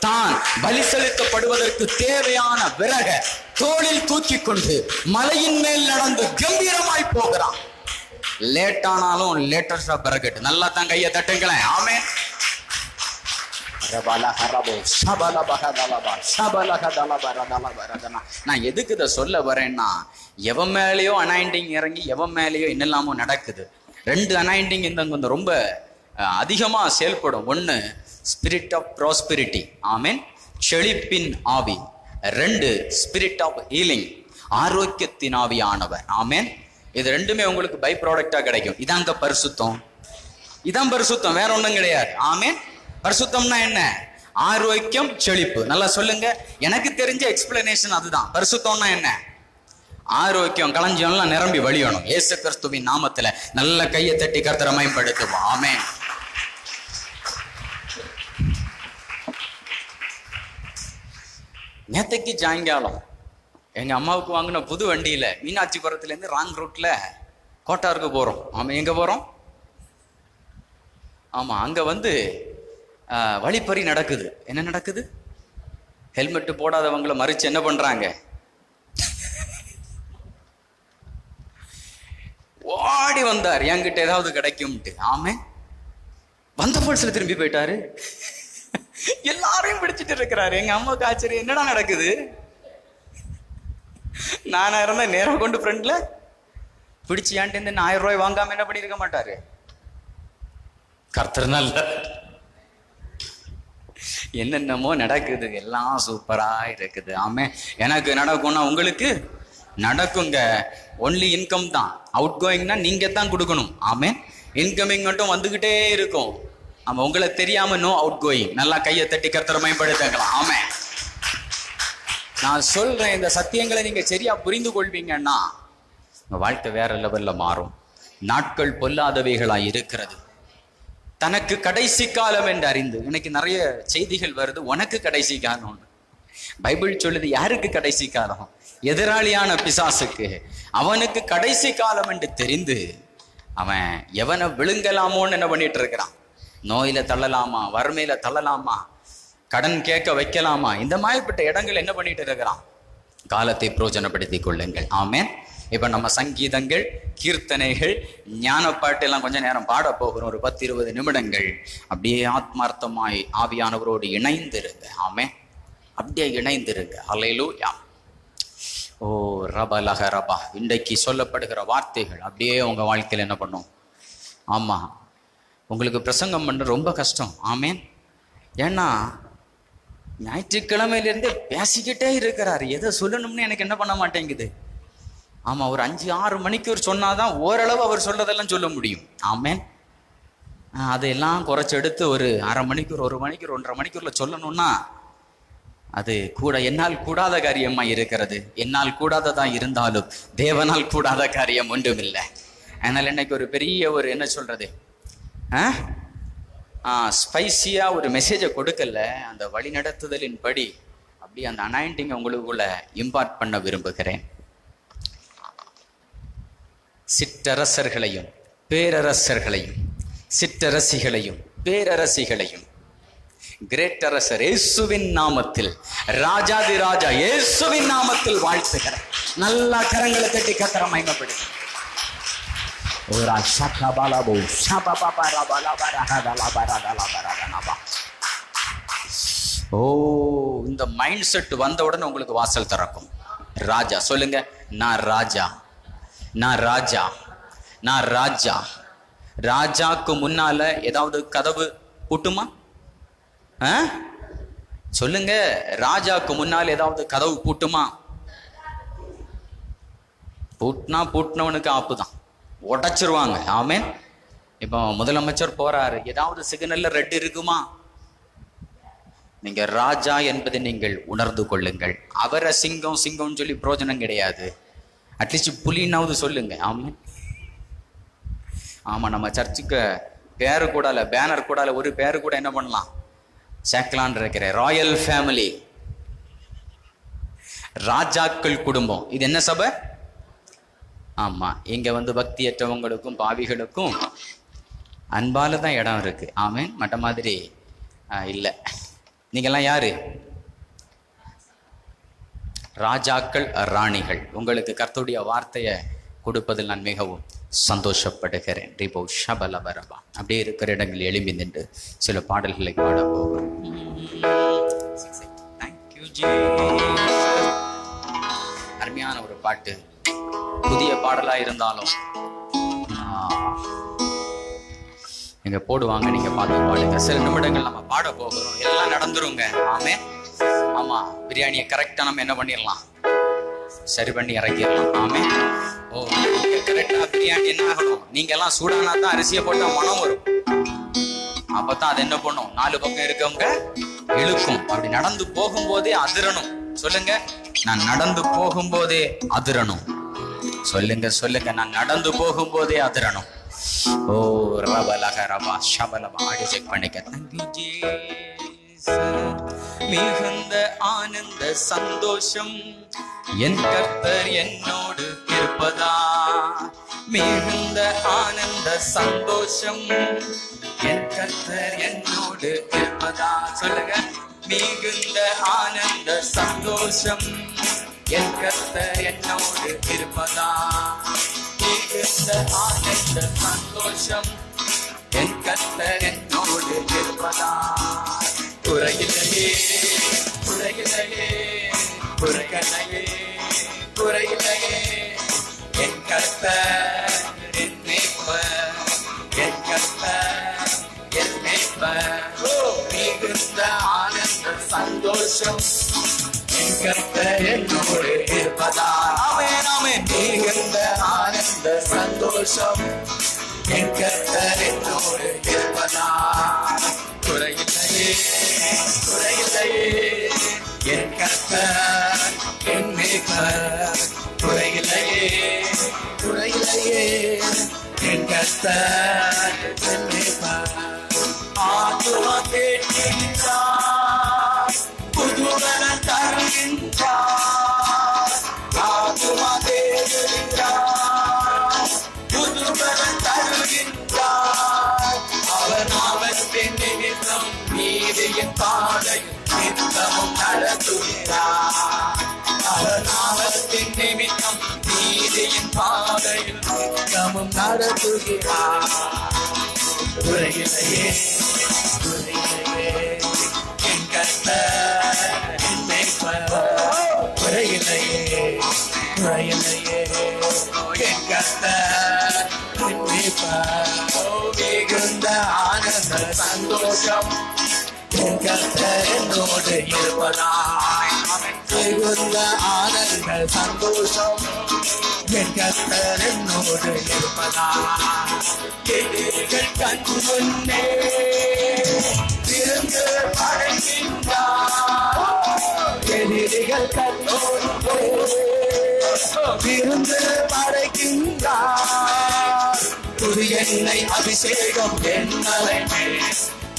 தான் பலி செலுத்தப்படுவதற்கு தேவையான விறக தோளில் தூக்கி கொண்டு மலையின் மேல் நடந்து கம்பீரமாய் போகிறான். லேட்டானாலும் லேட்டஸ்டா பிறகட்டு. நல்லா தான் கையை தட்டுங்களேன். ஆமே. நான் எதுக்கு இதை சொல்ல வரேன்னா, எவன் மேலேயோ அனாயிண்டிங் இறங்கி எவன் மேலேயோ என்னெல்லாமோ நடக்குது. 2 அனாயிண்டிங் இந்த கொஞ்சம் ரொம்ப அதிகமா செயல்படும். 1 ஸ்பிரிட் ஆஃப் ப்ராஸ்பெரிட்டி. ஆமேன், செழிப்பின் ஆவி. 2 ஸ்பிரிட் ஆஃப் ஹீலிங், ஆரோக்கியத்தின் ஆவியானவர். ஆமேன். இது 2மே உங்களுக்கு பை ப்ராடக்டா கிடைக்கும். இதாங்க பரிசுத்தம். இதான் பரிசுத்தம், வேற ஒன்றும் கிடையாது. ஆமேன். பரிசுத்தம்னா என்ன? ஆரோக்கியம், செழிப்பு. நல்லா சொல்லுங்க. எனக்கு தெரிஞ்ச எக்ஸ்பிளனேஷன் அதுதான். பரிசுத்தம்னா என்ன? ஆரோக்கியம், களஞ்சியம்லாம் நிரம்பி வழியணும். இயேசு கிறிஸ்துவின் நாமத்துல நல்ல கையை தட்டி கர்த்தரை மகிமைப்படுத்துவோம். ஆமென். நேத்தைக்கு சாயங்காலம் எங்க அம்மாவுக்கு வாங்கின புது வண்டியில மீனாட்சிபுரத்துல இருந்து ராங் ரூட்ல கோட்டாருக்கு போறோம். ஆமா, எங்க போறோம்? ஆமா, அங்க வழிப்பறி நடக்குது. என்ன நடக்குது? ஹெல்மெட் போடாதவங்களை மறிச்சு என்ன பண்றாங்க? ஓடி வந்தார், என்கிட்ட ஏதாவது கிடைக்கும்ட்டு. ஆமே, வந்த போலீஸ்ல திரும்பி போயிட்டாரு. எல்லாரையும் பிடிச்சிட்டு இருக்கிறாரு. எங்க அம்மாவுக்கு ஆச்சரியம், என்னடா நடக்குது? நானா இருந்தா நேரம் கொண்டு ஃப்ரெண்ட்ல பிடிச்சு ஏன்ட்டு இந்த 1000 ரூபாய் வாங்காம என்ன பண்ணிருக்க மாட்டாரு. கர்த்தர் நல்ல. என்னென்னமோ நடக்குது, எல்லாம் சூப்பரா இருக்குது. ஆமே, எனக்கு நடக்கும்னா உங்களுக்கு நடக்குங்க. ஒன்லி இன்கம் தான். அவுட் கோயிங்னா நீங்க தான் கொடுக்கணும். ஆமே, இன்கமிங் மட்டும் வந்துகிட்டே இருக்கும். ஆமா, உங்களை தெரியாம நோ அவுட் கோயிங். நல்லா கையை தட்டி கர்த்தரை மேம்படுத்தலாம். ஆமே, நான் சொல்றேன், இந்த சத்தியங்களை நீங்க சரியா புரிந்து கொள்வீங்கன்னா உங்க வாழ்க்கை வேற லெவல்ல மாறும். நாட்கள் பொல்லாதவைகளாய் இருக்கிறது. தனக்கு கடைசி காலம் என்று அறிந்து, எனக்கு நிறைய செய்திகள் வருது, உனக்கு கடைசி காலம். பைபிள் சொல்லுது, யாருக்கு கடைசி காலம்? எதிராளியான பிசாசுக்கு. அவனுக்கு கடைசி காலம் என்று தெரிந்து அவன் எவனை விழுங்கலாமோன்னு என்ன பண்ணிட்டு இருக்கிறான்? நோயில தள்ளலாமா, வறுமையில தள்ளலாமா, கடன் கேட்க வைக்கலாமா, இந்த மாதிரிப்பட்ட இடங்கள் என்ன பண்ணிட்டு இருக்கிறான்? காலத்தை பிரயோஜனப்படுத்திக் கொள்ளுங்கள். ஆமென். இப்ப நம்ம சங்கீதங்கள், கீர்த்தனைகள், ஞானப்பாட்டு எல்லாம் கொஞ்ச நேரம் பாட போகிறோம். ஒரு 10-20 நிமிடங்கள் அப்படியே ஆத்மார்த்தமாய் ஆவியானவரோடு இணைந்திருங்க. ஆமென், அப்படியே இணைந்திருங்க. அல்லேலூயா. ஓ ரபா லக ரபா. இன்றைக்கு சொல்லப்படுகிற வார்த்தைகள் அப்படியே உங்க வாழ்க்கையில் என்ன பண்ணும்? ஆமா, உங்களுக்கு பிரசங்கம் பண்ண ரொம்ப கஷ்டம். ஆமேன். ஏன்னா ஞாயிற்றுக்கிழமையிலிருந்து பேசிக்கிட்டே இருக்கிறாரு. எதை சொல்லணும்னு எனக்கு என்ன பண்ண மாட்டேங்குது. ஆமா, ஒரு 5-6 மணிக்கூர் சொன்னாதான் ஓரளவு அவர் சொல்றதெல்லாம் சொல்ல முடியும். ஆமேன். அதையெல்லாம் குறைச்சி எடுத்து ஒரு 1/2 மணிக்கூர், 1 மணிக்கூர், 1.5 மணிக்கூர்ல சொல்லணும்னா அது கூட என்னால் கூடாத காரியமா இருக்கிறது. என்னால் கூடாததான் இருந்தாலும் தேவனால் கூடாத காரியம் ஒன்றும் இல்லை. அதனால இன்னைக்கு ஒரு பெரிய ஒரு என்ன சொல்றது ஸ்பைசியா ஒரு மெசேஜை கொடுக்கல. அந்த வழிநடத்துதலின் படி அப்படி அந்த அனாயிண்டிங்கை உங்களுக்குள்ள இம்பார்ட் பண்ண விரும்புகிறேன். சிற்றரசர்களையும் பேரரசர்களையும் சிற்றரசிகளையும் பேரரசிகளையும் கிரேட் அரசர் இயேசுவின் நாமத்தில் ராஜாதி ராஜா இயேசுவின் நாமத்தில் வாழ்த்துகிறேன். நல்லா கரங்களை தட்டி கர்த்தரை மகிமைப்படுத்து. ஓ, இந்த மைண்ட் செட் வந்தவுடன் உங்களுக்கு வாசல் திறக்கும். ராஜா சொல்லுங்க, நான் ராஜா, நான் ராஜா, நான் ராஜா. ராஜாக்கு முன்னால ஏதாவது கதவு பூட்டுமா? சொல்லுங்க, ராஜாக்கு முன்னால் ஏதாவது கதவு பூட்டுமா? பூட்டினவனுக்கு ஆப்புதான், உடைச்சிருவாங்க. ஆமேன். இப்போ முதலமைச்சர் போறாரு, ஏதாவது சிக்னல்ல ரெட் இருக்குமா? நீங்க ராஜா என்பதை நீங்கள் உணர்ந்து கொள்ளுங்கள். அவரை சிங்கம் சிங்கம்னு சொல்லி பிரயோஜனம் கிடையாது. அட்லீஸ்ட் புலினாவது சொல்லுங்க. ஆமேன். ஆமா, நம்ம சர்ச்சுக்கு பேரு கூட இல்ல, பேனர் கூட இல்ல, ஒரு பேரு கூட என்ன பண்ணலாம் சேர்க்கலான் இருக்கிற ராயல் ஃபேமிலி, ராஜாக்கள் குடும்பம். இது என்ன சபை? ஆமா, இங்க பக்தியற்றவங்களுக்கும் பாவிகளுக்கும் அன்பால தான் இடம் இருக்கு. ஆமேன். மற்ற மாதிரி இல்லை. நீங்கெல்லாம் யாரு? ராஜாக்கள், ராணிகள். உங்களுக்கு கர்த்தருடைய வார்த்தையை கொடுப்பதில் நான் மிகவும் சந்தோஷப்படுகிறேன். ரிபோ ஷபலபரபா. அப்படியே இருக்கிற இடங்கள் எழும்பி நின்று சில பாடல்களை பாட போகிறோம். அருமையான ஒரு பாட்டு, புதிய பாடலா இருந்தாலும் நீங்க போடுவாங்க, நீங்க பார்த்து பாடுங்க. சில நிமிடங்கள் நம்ம பாட போகிறோம், எல்லாம் நடந்துருங்க. ஆமே. ஆமா, பிரியாணியை கரெக்டா நம்ம என்ன பண்ணிடலாம், சரி பண்ணி இறக்கிடலாம். ஆமே. ஓ, கரெக்டா பிரியாணி என்ன ஆகணும், நீங்க எல்லாம் சூடானா தான் அரிசியை போட்டா மனம் வரும். அப்பதான் அது என்ன பண்ணும், 4 பக்கம் இருக்கவங்க இழுக்கும். அப்படி நடந்து போகும்போதே அதிரணும். சொல்லுங்க, நான் நடந்து போகும்போதே அதிரணும். சொல்லுங்க சொல்லுங்க, நான் நடந்து போகும்போதே அதிரணும். ஓ ரபலக ரபா ஷபலபா. ஆடி செக் பண்ணிக்க. மிகுந்த ஆனந்த சந்தோஷம் என் கர்த்தர் என்னோடு இருப்பதா. மிகுந்த ஆனந்த சந்தோஷம் என் கர்த்தர் என்னோடு இருப்பதா. சொல்லுங்க, மிகுந்த ஆனந்த சந்தோஷம் என் கர்த்தர் என்னோடு இருப்பதா. மிகுந்த ஆனந்த சந்தோஷம் என் கர்த்தர் என்னோடு இருப்பதா. குறையிலையே குறையிலையே குறைகளையே குறையிலையே என் கர்த்தர் என் மேய்ப்பர், என் கர்த்தர் என் மேய்ப்பர். மிகுந்த ஆனந்த சந்தோஷம் என் கர்த்தர் என்னோடு இருப்பதா. ஆமென் ஆமென். மிகுந்த ஆனந்த சந்தோஷம் என் கர்த்தர் என்னோடு இருப்பதா. குறையிலையே குறையிலையே என் கர்த்தர் என் மேய்ப்பர். குறையிலையே குறையிலையே என் கர்த்தர் என் மேய்ப்பர். ஆத்துமா கேட்கின்றார், புதுபலன் தருகின்றார். ஆத்துமா தேடுகின்றார், புதுபலன் தருகின்றார். அவர் நாமத்தின் நிமித்தம் நீதியின் பாதையில் நித்தமும் நடத்துகிறார். அவர் நாமத்தின் நிமித்தம் நீதியின் பாதையில் நித்தமும் நடத்துகிறார். குறையிலையே குறையிலையே என் கர்த்தர் என் மேய்ப்பர். குறையிலையே குறையிலையே என் கர்த்தர் என் மேய்ப்பர். மிகுந்த ஆனந்த சந்தோஷம் என் கர்த்தர் என்னோடு இருப்பதா. மிகுந்த ஆனந்த சந்தோஷம் என் கர்த்தர் என்னோடு இருப்பதா. எதிரிகள் கண் முன்னே திறந்து படைக்கின்றார். எதிரிகள் கண்ணோடு விருந்து படைக்கின்றார். புது எண்ணெய் அபிஷேகம் என்னை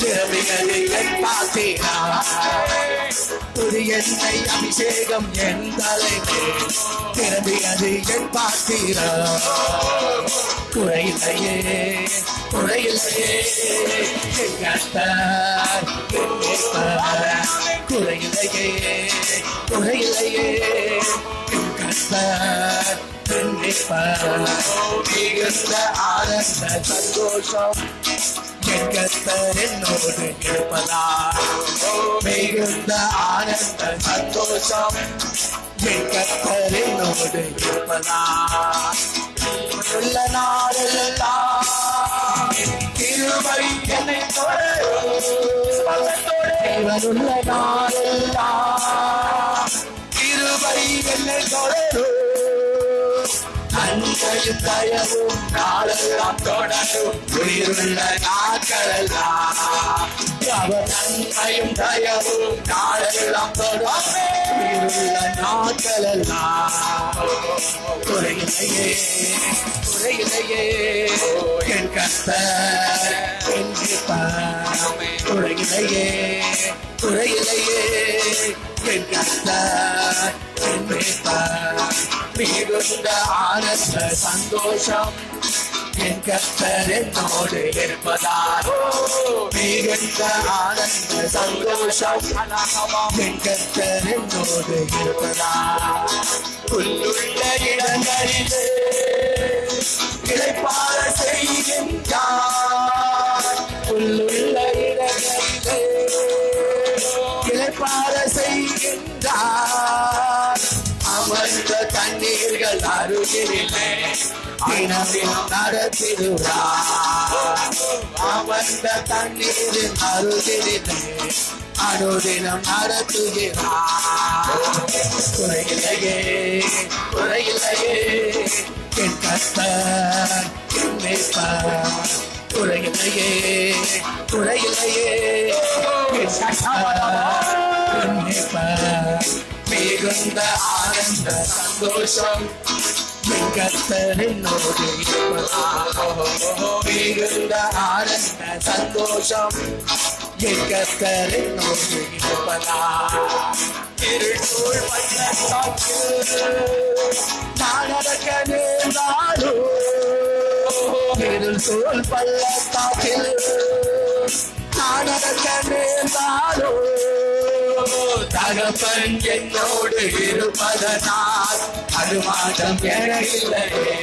திரவியது என் பாத்தினார். புது எண்ணெய் அபிஷேகம் என் தலைமே திரவியது என் பாத்தினார். குறையில்லையே குறையில்லையே என் கர்த்தர் என் மீட்பர். குறையில்லையே குறையில்லையே என் கர்த்தர் என் மீட்பர். மிகுந்த ஆனந்த சந்தோஷம் என் கர்த்தர் என்னோடு இருப்பதால். மிகுந்த ஆனந்த சந்தோஷம் என் கர்த்தர் என்னோடு இருப்பதால். உள்ள நாளெல்லாம் கிருபை என்னை தொடரும். உள்ள நாளெல்லாம் கிருபை என்னை தொடரும். நன்மையும் தயவும் நாளெல்லாம் தொடரும். உயிருள்ள நாட்களெல்லாம் அவர் நன்மையும் தயவும் நாளெல்லாம் தொடரும். உயிருள்ள நாட்களெல்லாம் குறையில்லையே குறையில்லையே என் கர்த்தர் என் மீட்பர். குறையில்லையே குறையில்லையே என் கர்த்தர் என் மீட்பர். மிகுந்த ஆனந்த சந்தோஷம் என் கர்த்தர் என்னோடு இருப்பதால். மிகுந்த ஆனந்த சந்தோஷம் என் கர்த்தர் என்னோடு இருப்பதால். புல்லுள்ள இடங்களிலே இளைப்பாற செய்கின்றார். புல்லுள்ள இடங்களிலே இளைப்பாற செய்கின்றார். அமர்ந்த தண்ணீர்கள் அருகிலே தினமும் நடத்திடுவார். அமர்ந்த தண்ணீரின் அருகிலே அனுதினம் நடத்துகிறார். குறையில்லையே குறையில்லையே என் கர்த்தர் என் மீட்பர். குறையில்லையே குறையில்லையே என் கர்த்தர் என் மீட்பர். மிகுந்த ஆனந்த சந்தோஷம் என் கர்த்தர் என்னோடு இருப்பதால். மிகுந்த ஆனந்த சந்தோஷம் என் கர்த்தர் என்னோடு இருப்பதால். இருள் பள்ளத்தாக்கில் நான் நடக்க நேர்ந்தாலும். இருள் சூழ் பள்ளத்தாக்கில் நான் நடக்க நேர்ந்தாலும். தகப்பன் என்னோடு இருப்பதனால் அனுமானம் எனக்கில்லையே.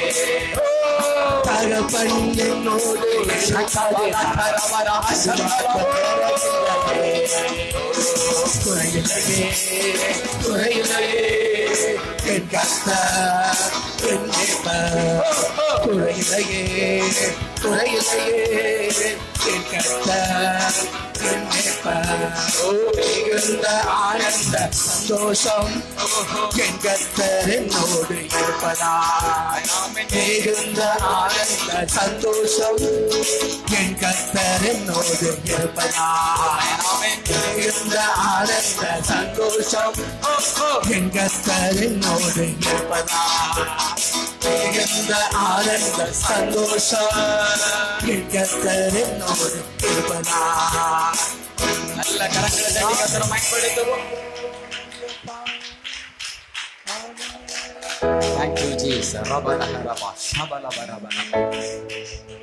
தகப்பன் என்னோடு குறையில்லையே குறையில்லையே என் கர்த்தர் என் மீட்பர். குறையில்லையே குறையில்லையே என் கர்த்தர் என் மீட்பர். மிகுந்த ஆனந்த சந்தோஷம் என் கர்த்தர் என்னோடு இருப்பதால். மிகுந்த ஆனந்த சந்தோஷம் என் கர்த்தர் என்னோடு இருப்பதால். மிகுந்த ஆனந்த சந்தோஷம் என் கர்த்தர் என்னோடு இருப்பதால். மிகுந்த ஆனந்த சந்தோஷம் என் கர்த்தர் என்னோடு இருப்பதால். நல்ல கரங்களை கர்த்தரை பயன்படுத்துவோம்.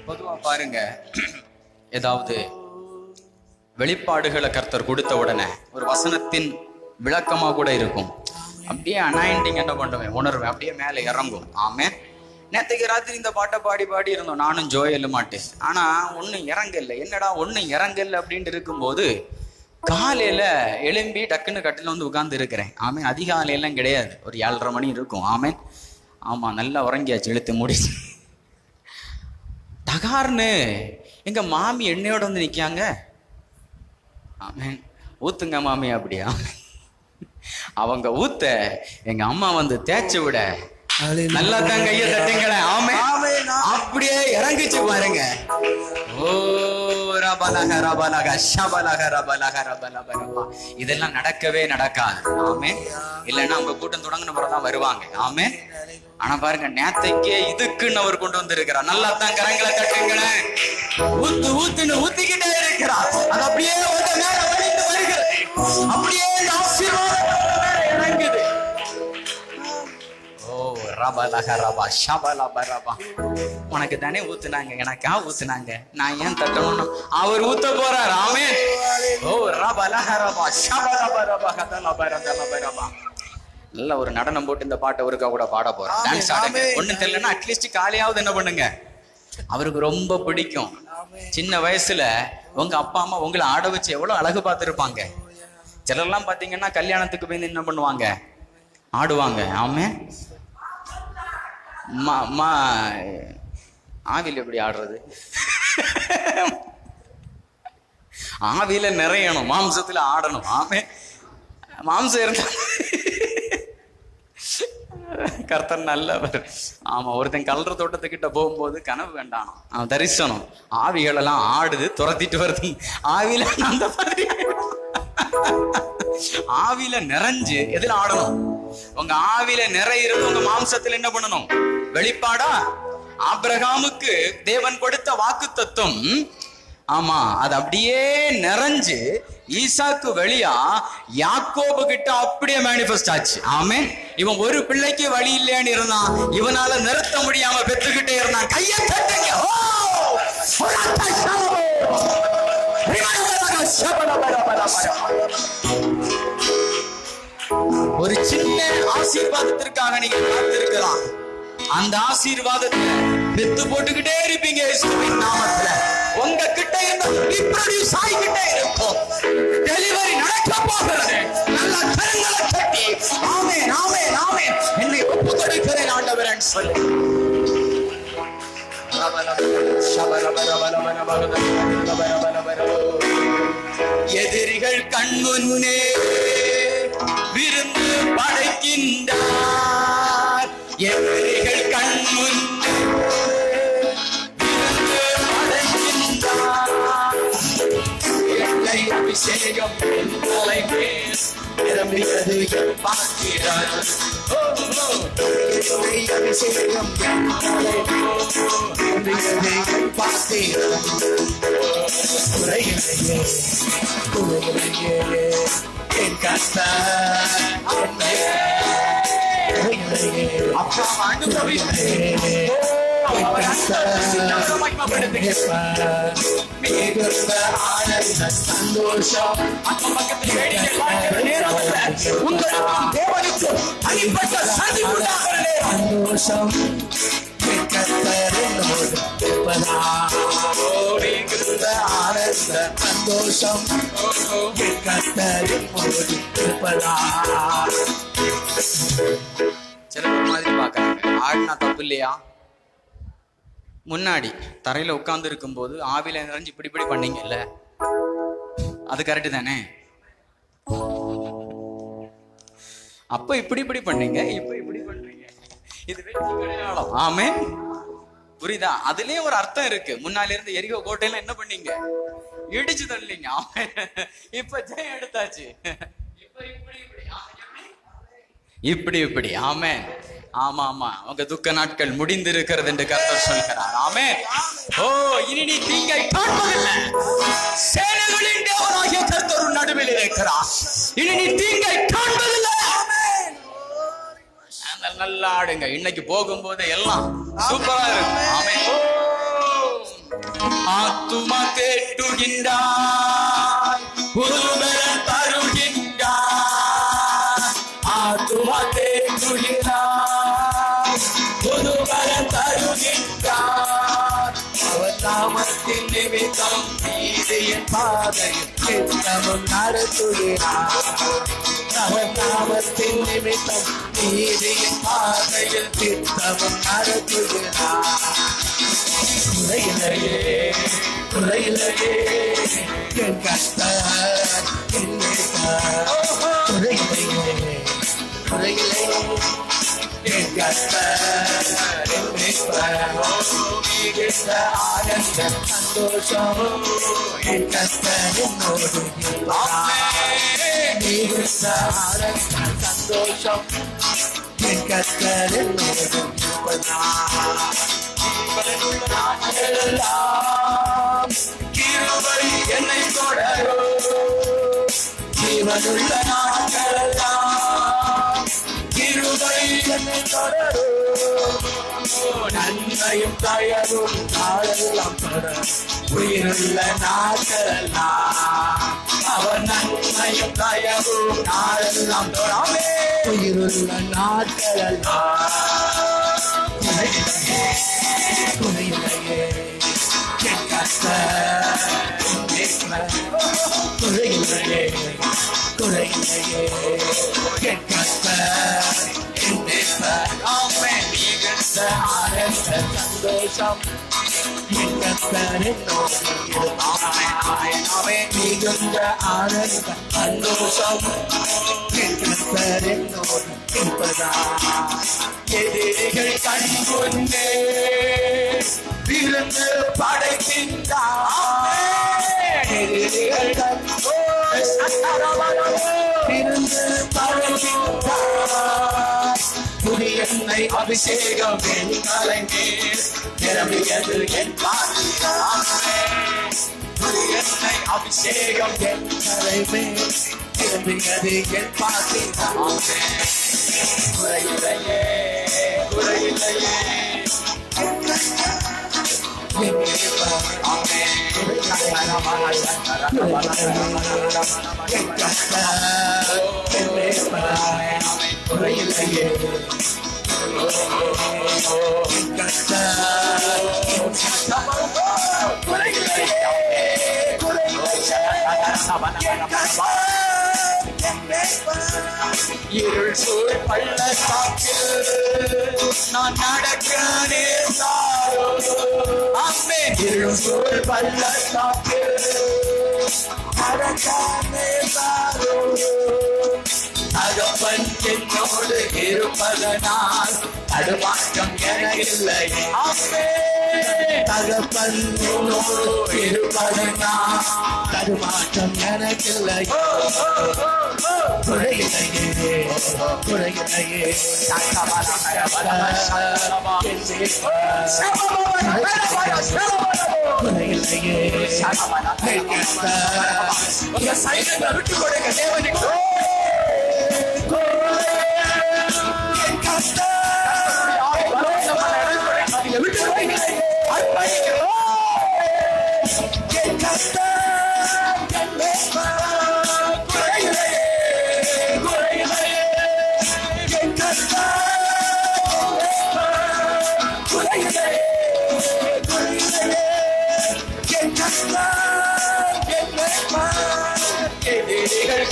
பொதுவா பாருங்க, ஏதாவது வெளிப்பாடுகளை கர்த்தர் கொடுத்த உடனே ஒரு வசனத்தின் விளக்கமா கூட இருக்கும். அப்படியே அனாயிண்டிங் என்ன பண்ணுவேன், உணர்வேன், அப்படியே மேலே இறங்கும். ஆமே, நேற்றுக்கு ராத்திரி இந்த பாட்டை பாடி பாடி இருந்தோம் நானும் ஜோயல் மாட்டு. ஆனா ஒன்னும் இறங்கல. என்னடா ஒன்னும் இறங்கல அப்படின்ட்டு இருக்கும்போது காலையில எழும்பி டக்குன்னு கட்டில வந்து உட்கார்ந்து இருக்கிறேன். ஆமே, அதிகாலையெல்லாம் கிடையாது, ஒரு 7:30 மணி இருக்கும். ஆமே, ஆமா, நல்லா உறங்கியாச்சு, இழுத்து முடிச்சு. டகார்னு எங்க மாமி எண்ணெயோட வந்து நிக்காங்க. ஆமே, ஊத்துங்க மாமி அப்படியா. அவங்க ஊத்த எங்க அம்மா வந்து தேய்ச்சி விட நல்லா தான் கைய தட்டுங்களேன். ஆமே, அப்படியே இறங்கிச்சு பாருங்க. ஓ இதெல்லாம் நடக்கவே நடக்காது. ஆமே. இல்லைன்னா அவங்க கூட்டம் தொடங்கின பிறகுதான் வருவாங்க. ஆமே. ஆனா பாருங்க, நேத்தைக்கே இதுக்குன்னு அவர் கொண்டு வந்திருக்கிறார். நல்லா தான் கரங்களை தட்டுங்களேன். ஊத்து ஊத்துன்னு ஊத்திக்கிட்டே இருக்கிறார். அது அப்படியே வருகிறது. அப்படியே இறங்குது. ஓ ரபலக ரபா ஷபலப ரபா. உனக்கு தானே ஊத்துனாங்க, எனக்கா ஊத்துனாங்க, நான் ஏன் தட்டணும்? அவர் ஊத்த போறார். ஆமென். ஓ ரபலக ரபா ஷபலப ரபா கதலப ரபலப ரபா. நல்ல ஒரு நடனம் போட்டு இந்த பாட்டை ஒருக்கா கூட பாட போறோம். டான்ஸ் ஆடுங்க. ஒண்ணும் தெரியலன்னா அட்லீஸ்ட் காலையாவது என்ன பண்ணுங்க. அவருக்கு ரொம்ப பிடிக்கும். சின்ன வயசுல உங்க அப்பா அம்மா உங்களை ஆட வச்சு எவ்வளவு அழகு பார்த்துருப்பாங்க. சிலர்லாம் பாத்தீங்கன்னா கல்யாணத்துக்கு போய் என்ன பண்ணுவாங்க, ஆடுவாங்க. ஆமே. ஆவில எப்படி ஆடுறது? ஆவில நிறையணும், மாம்சத்துல ஆடணும். ஆமே. மாம்சம் இருந்தா கர்த்தர் நல்லவர். ஆமா. ஒருத்தன் கல்ற தோட்டத்துக்கிட்ட போகும்போது கனவு வேண்டாம், அவன் தரிசனம். ஆவிகள் எல்லாம் ஆடுது, துரத்திட்டு வருது. ஆவில அந்த மாதிரி ஆவில நிறைஞ்சு எதுல ஆடணும்? உங்க ஆவில நிறையிறது உங்க மாம்சத்துல என்ன பண்ணணும்? வெளிப்பாடா. ஆபிரகாமுக்கு தேவன் கொடுத்த வாக்குத்தத்தம், ஆமா, அது அப்படியே நிறைஞ்சு ஈசாக்கு வெளியா யாக்கோபு கிட்ட அப்படியே மேனிஃபெஸ்ட் ஆச்சு. ஆமே. இவன் ஒரு பிள்ளைக்கு வழி இல்லைன்னு இருந்தான், இவனால நிறுத்த முடியாம பெற்றுக்கிட்டே இருந்தான். கையை தட்டுங்க. ஒரு சின்ன ஆசீர்வாதத்திற்காக நீங்க காத்திருக்கலாம். அந்த ஆசீர்வாதத்தை பெத்து போட்டுக்கிட்டே இருப்பீங்க இயேசுவின் நாமத்துல. உங்க கிட்ட இருந்து ரீப்ரொடியூஸ் ஆகிக்கிட்டே இருக்கும். டெலிவரி நடக்க போகிறது. நல்ல கரங்களை தட்டி ஆமென் ஆமென் ஆமென் என்னை ஒப்பு கொடுக்கிறேன் ஆண்டவரேன்னு சொல்லி. எதிரிகள் கண்முன்னே விருந்து படைக்கின்றார். எதிரிகள் கண்முன்னே விருந்து படைக்கின்றார். எண்ணெய் அபிஷேகம் நிரம்பியது என் பாக்கியம். எண்ணெய் அபிஷேகம் நிரம்பியது என் பாக்கியம். என் கர்த்தர் அப்பா அனுபவித்தேன். சந்தோஷம் உங்களுக்கும் தேவனுக்கும் தனிப்பட்ட சந்தோஷம். சந்தோஷம் சில மாதிரி பாக்குறாங்க. ஆடினா தப்பு இல்லையா? முன்னாடி தரையில உட்கார்ந்து இருக்கும் போது ஆவில நிறைஞ்சு இப்படி இப்படி பண்ணீங்கல்ல, அது கரெக்ட் தானே? அப்ப இப்படி இப்படி பண்ணீங்க, இப்ப இப்படி பண்றீங்க. இது வெற்றி அடையாளம். ஆமே. புரியுதா? அதுலயே ஒரு அர்த்தம் இருக்கு. முன்னால இருந்து எரிகோ கோட்டையில என்ன பண்ணீங்க? இடிச்சு தள்ளீங்க. இப்ப ஜெயம் எடுத்தாச்சு. இப்ப இப்படி இப்படி இப்படி இப்படி. ஆமே. ஆமா ஆமா. உங்க துக்க நாட்கள் முடிந்திருக்கிறது என்று கர்த்தர் சொல்கிறார். ஆமே. ஓ, இனி நீ தீங்கை காண்பதில்லை. சேனைகளின் தேவனாகிய கர்த்தர் நடுவில் இருக்கிறார். இனி நீ தீங்கை காண்பதில்லை. நல்லா ஆடுங்க. இன்னைக்கு போகும்போது எல்லாம் சூப்பரா இருக்கு. ஆமே. ஆத்துமா கேட்டுகின்றார், புதுபலம் தருகின்றார். ஆத்துமா கேட்டுகின்றார், புதுபலம் தருகின்றார். அவர் நாமத்தின் நிமித்தம் நீதியின் பாதையில் நித்தமும் நடத்துகிறார். அவர் நாமத்தின் நிமித்தம் நீதியின் பாதையில் நித்தமும் நடத்துகிறார். குறையிலேயே குறையிலேயே என் கர்த்தர் குறையிலேயே குறையிலேயே என் கர்த்தர் மிகுந்த ஆனந்த சந்தோஷம் என் கர்த்தர் என்னோடு மிகுந்த ஆனந்த சந்தோஷம் என் கர்த்தர் என்னோடு நாட்களெல்லாம் கிருபை என்னை தொடரும். ஜீவனுள்ள நாட்களெல்லாம் கிருபை என்னை தொடரும். நன்மையும் தயவும் நாளெல்லாம் தொடரும். உயிருள்ள நாட்களெல்லாம் அவர் நன்மையும் தயவும் நாளெல்லாம் தொடரும். உயிருள்ள நாட்களெல்லாம் குறையில்லையே என் கர்த்தர் குறையில்லையே குறையில்லையே என் கர்த்தர் மிகுந்த ஆனந்த சந்தோஷம் என் கர்த்தர் மிகுந்த ஆனந்த சந்தோஷம் என் கர்த்தர் என்னோடு இருப்பதா. எதிரிகள் கண்கொண்டே விருந்து படைக்கின்றார். எதிரிகள் விருந்து படைக்கின்றார். புதிய எண்ணெய் அபிஷேகம் என் தலைமேல் நிரம்பியது என் பாத்திரம். புதிய எண்ணெய் அபிஷேகம் என் தலைமேல் நிரம்பியது என் பாத்திரம். குறையில்லையே குறையில்லையே இருள் சூழ் பள்ளத்தாக்கில் நான் நடக்க நேர்ந்தாரோ. ஆமென். இருள் சூழ் பள்ளத்தாக்கில் நடக்க நேர்ந்தாரோ. தகப்பன் என்னோடு இருப்பதனால் தடுமாற்றம் எனக்கில்லை. தகப்பன் என்னோடு இருப்பதனால் தடுமாற்றம் எனக்கில்லை. குறையில்லையே குறையில்லையே குறையில்லையே சைலங்களை விட்டு கொடுங்க தேவனுக்கு.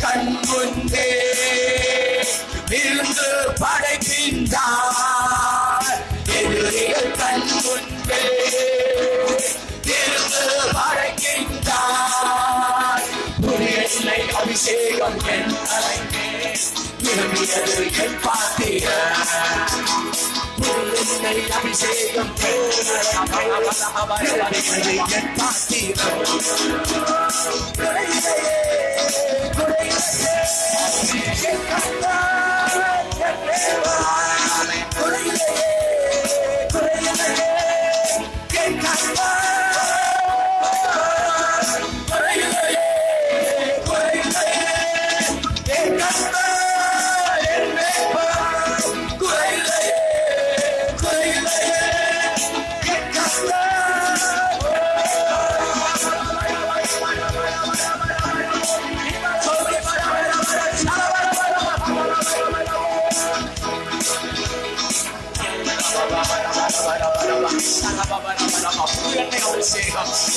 கண் முன்பே விருந்து படைக்கின்றார். எதிரிகள் கண் முன்பே விருந்து படைக்கின்றார். புதிய எண்ணெய் அபிஷேகம் என் தலைமேல் நிரம்பியது என் பாத்திரம். புதிய எண்ணெய் அபிஷேகம் என் பாத்திரம்.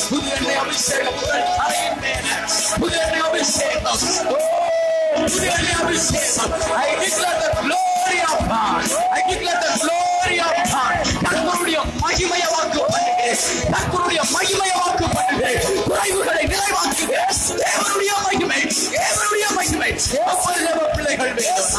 புதிய எண்ணெய் அபிஷேகம் உங்கள் தலையின் மேலே. புதிய எண்ணெய் அபிஷேகம். புதிய எண்ணெய் அபிஷேகம். I declare the glory of God. I declare the glory of God. கர்த்தருடைய மகிமையை வாக்கு பண்ணுகிறேன். கர்த்தருடைய மகிமையை வாக்கு பண்ணுகிறேன். குறைவுகளை நிறைவாக்குகிறேன். தேவனுடைய மகிமை, தேவனுடைய மகிமை. அப்படி தேவ பிள்ளைகள் வேண்டும்.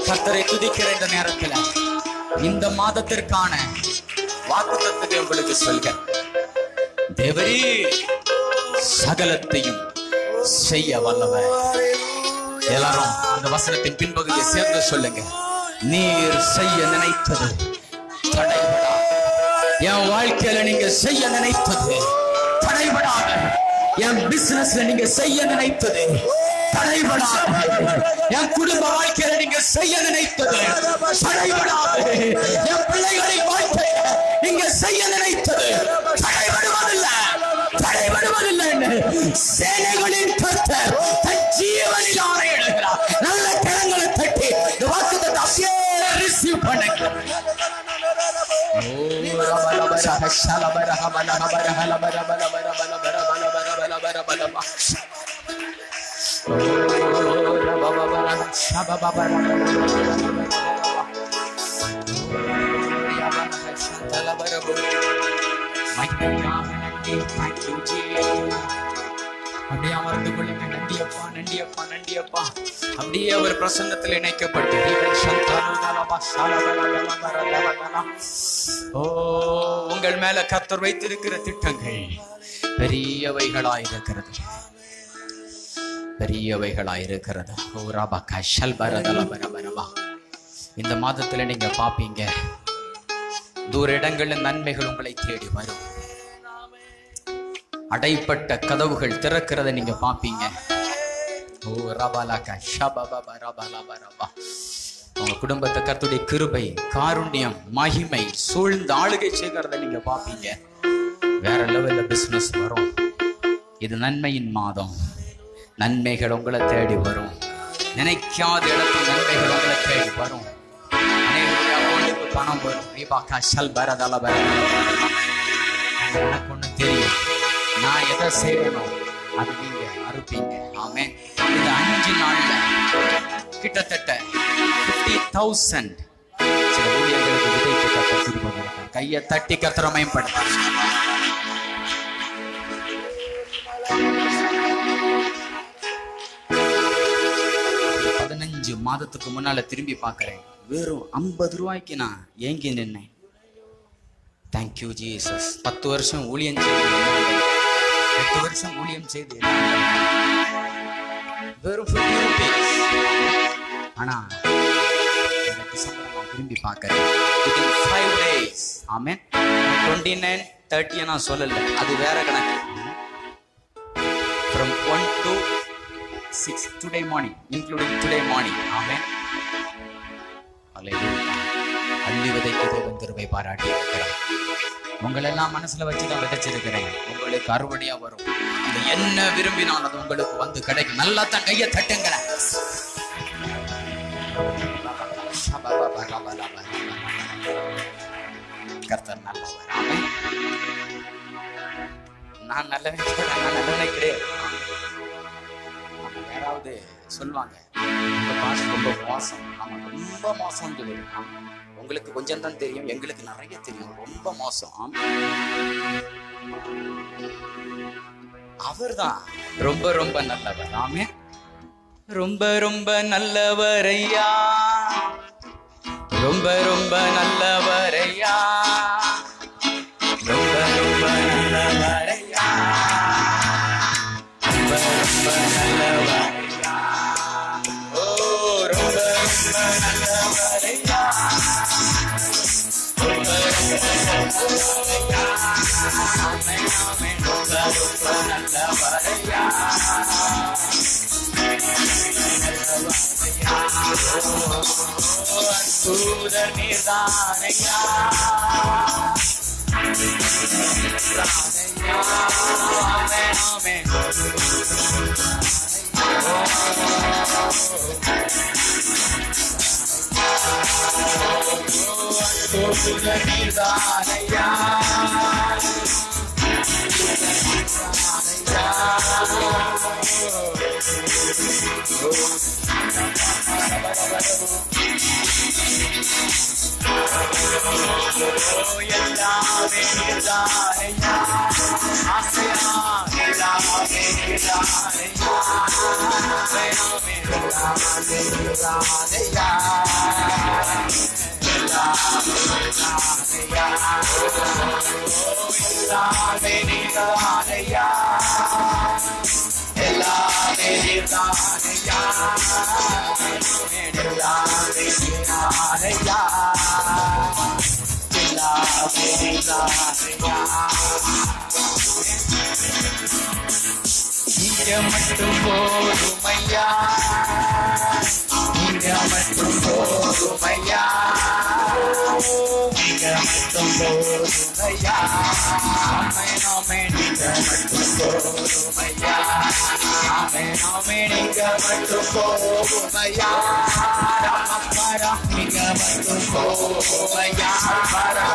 கர்த்தரை துதிக்கிற இந்த நேரத்துல இந்த மாதத்திற்கான வாக்குத்தத்தத்தை உங்களுக்கு சொல்க. தேவரே சகலத்தையும் செய்ய வல்லவர். எல்லாரும் அந்த வசனத்தின் பின்பகுதியை சேர்ந்து சொல்லுங்க. நீர் செய்ய நினைத்தது தடைபடாது. என் வாழ்க்கையில நீங்க செய்ய நினைத்தது தடைபடாது. என் பிசினஸ்ல நீங்க செய்ய நினைத்தது தடைபடாது. என் குடும்ப வாழ்க்கையில நீங்க செய்ய நினைத்தது தடைபடாது. என் பிள்ளைகளின் வாழ்க்கையில நீங்க செய்ய நினைத்தது தடைபடுவதில்லை, தடைபடுவதில்லை. சேனைகளின் கர்த்தர் தன் ஜீவனில் ஆணையிடுகிறார். நல்ல கரங்களை தட்டி இந்த வாக்குத்தத்தத்தை அப்படியே ரிசீவ் பண்ணுங்க. அப்படியே அமர்ந்து கொள்ளுங்க. நண்டியப்பா, நண்டியப்பா, நண்டியப்பா. அப்படியே அவர் பிரசன்னத்தில் இணைக்கப்பட்டு உங்கள் மேல கர்த்தர் வைத்திருக்கிற திட்டங்கள் பெரியவைகளாயிருக்கிறது, பெரியவைகளாயிருக்கிறது. இந்த மாதத்துல நீங்க பாப்பீங்க, தூர இடங்களில் நன்மைகள் உங்களை தேடி வரும். அடைப்பட்ட கதவுகள் திறக்கிறத நீங்க பாப்பீங்க. உங்க குடும்பத்தை கர்த்தருடைய கிருபை, காருண்யம், மகிமை சூழ்ந்து ஆளுகை செய்கிறத நீங்க பாப்பீங்க. வேற லெவல்ல பிசினஸ் வரும். இது நன்மையின் மாதம். நன்மைகள் உங்களை தேடி வரும். நினைக்காத இடத்துல நன்மைகள் உங்களை தேடி வரும். பணம் வரும். எனக்கு ஒண்ணு தெரியும், நான் எதை செய்யணும் அது நீங்க அறுப்பீங்க. ஆமே. இந்த 5 நாள்ல கிட்டத்தட்ட 50,000 சில ஊழியர்களுக்கு விதைக்கு கர்த்தர் திரும்ப கொடுத்தார். கையை தட்டி கர்த்தரை மேம்படுத்த. 15 மாதத்துக்கு முன்னால திரும்பி பார்க்கிறேன். வெறும் 50 ரூபாய்க்கு நான் ஏங்கி நின்னேன். Thank you Jesus. 10 வருஷம் ஊழியம் செய்து, 8 வருஷம் ஊழியம் செய்து வெறும் 50 rupees. ஆனா இந்த டிசம்பர் நான் திரும்பி பார்க்கிறேன். Within 5 days. ஆமென். 29, 30 நான் சொல்லல, அது வேற கணக்கு. From 1 to 6 today morning, including today morning. ஆமென். அல்லேலூயா. அள்ளி விதைக்கு தேவன் கிருபை பாராட்டி இருக்கிறார். உங்களெல்லாம் மனசுல வச்சுதான் விதைச்சிருக்கிறேன். உங்களுக்கு அறுவடையா வரும். இது என்ன விரும்பினால் அது உங்களுக்கு வந்து கிடைக்கும். நல்லா தான் கையை தட்டுங்களேன். கர்த்தர் நல்லவர். ஆமென். நான் நல்லவனே கிடையாது. யாராவது சொல்லுவாங்க உங்க பாஷை ரொம்ப மோசம். ஆமா, ரொம்ப மோசம் சொல்லிருக்கான். உங்களுக்கு கொஞ்சம் தான் தெரியும், எங்களுக்கு நிறைய தெரியும். ரொம்ப மோசம். அவர்தான் ரொம்ப ரொம்ப நல்லவர். ஆமே, ரொம்ப ரொம்ப நல்லவரையா, ரொம்ப ரொம்ப நல்லவரையா, ரொம்ப ரொம்ப நல்லவரையா, ரொம்ப ரொம்ப நல்லவரையா, ஓ ரொம்ப ரொம்ப நல்லவரையா, ரொம்ப ரொம்ப நல்லவரையா, ஆமென் ஆமென், ரொம்ப ரொம்ப நல்லவரையா, அற்புத நீர்தானையா, ஆமென் ஆமென், அற்புத நீர்தானையா, எல்லாமே நீர்தானையா, ஆசையா எல்லாமே நீர்தானையா, எல்லாமே நீர்தானையா, எல்லாமே நீர்தானையா, எல்லாமே நீர்தானையா, எல்லாமே நீர்தானையா, எல்லாமே நீர்தானையா. நீங்க மட்டும் போதுமையா, நீங்க மட்டும் போதுமையா, நீங்க மட்டும் போதுமையா, ஆமென் ஆமென், நீங்க மட்டும் போதுமையா, ஆமென் ஆமென், நீங்க மட்டும் போதுமையா, ராமப்பரா நீங்க மட்டும் போதுமையா, பரோ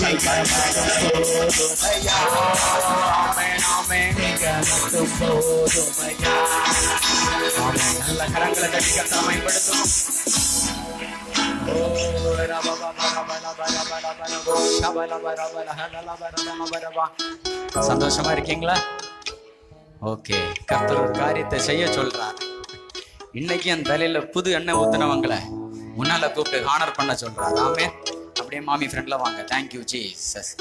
நீங்க மட்டும் போதுமையா, ஆமென் ஆமென், நீங்க மட்டும் போதுமையா, ஆமென். நல்ல கரங்களை தட்டி கர்த்தரை மகிமைப்படுத்துவோம். சந்தோஷமா இருக்கீங்களா? ஓகே, கர்த்தர் ஒரு காரியத்தை செய்ய சொல்றார். இன்னைக்கு என் தலையில புது எண்ணெய் ஊத்துனவங்களை முன்னால கூப்பிட்டு ஹானர் பண்ண சொல்றார். ஆமென். அப்படியே மாமி ஃப்ரெண்ட்ல வாங்க. Thank you Jesus.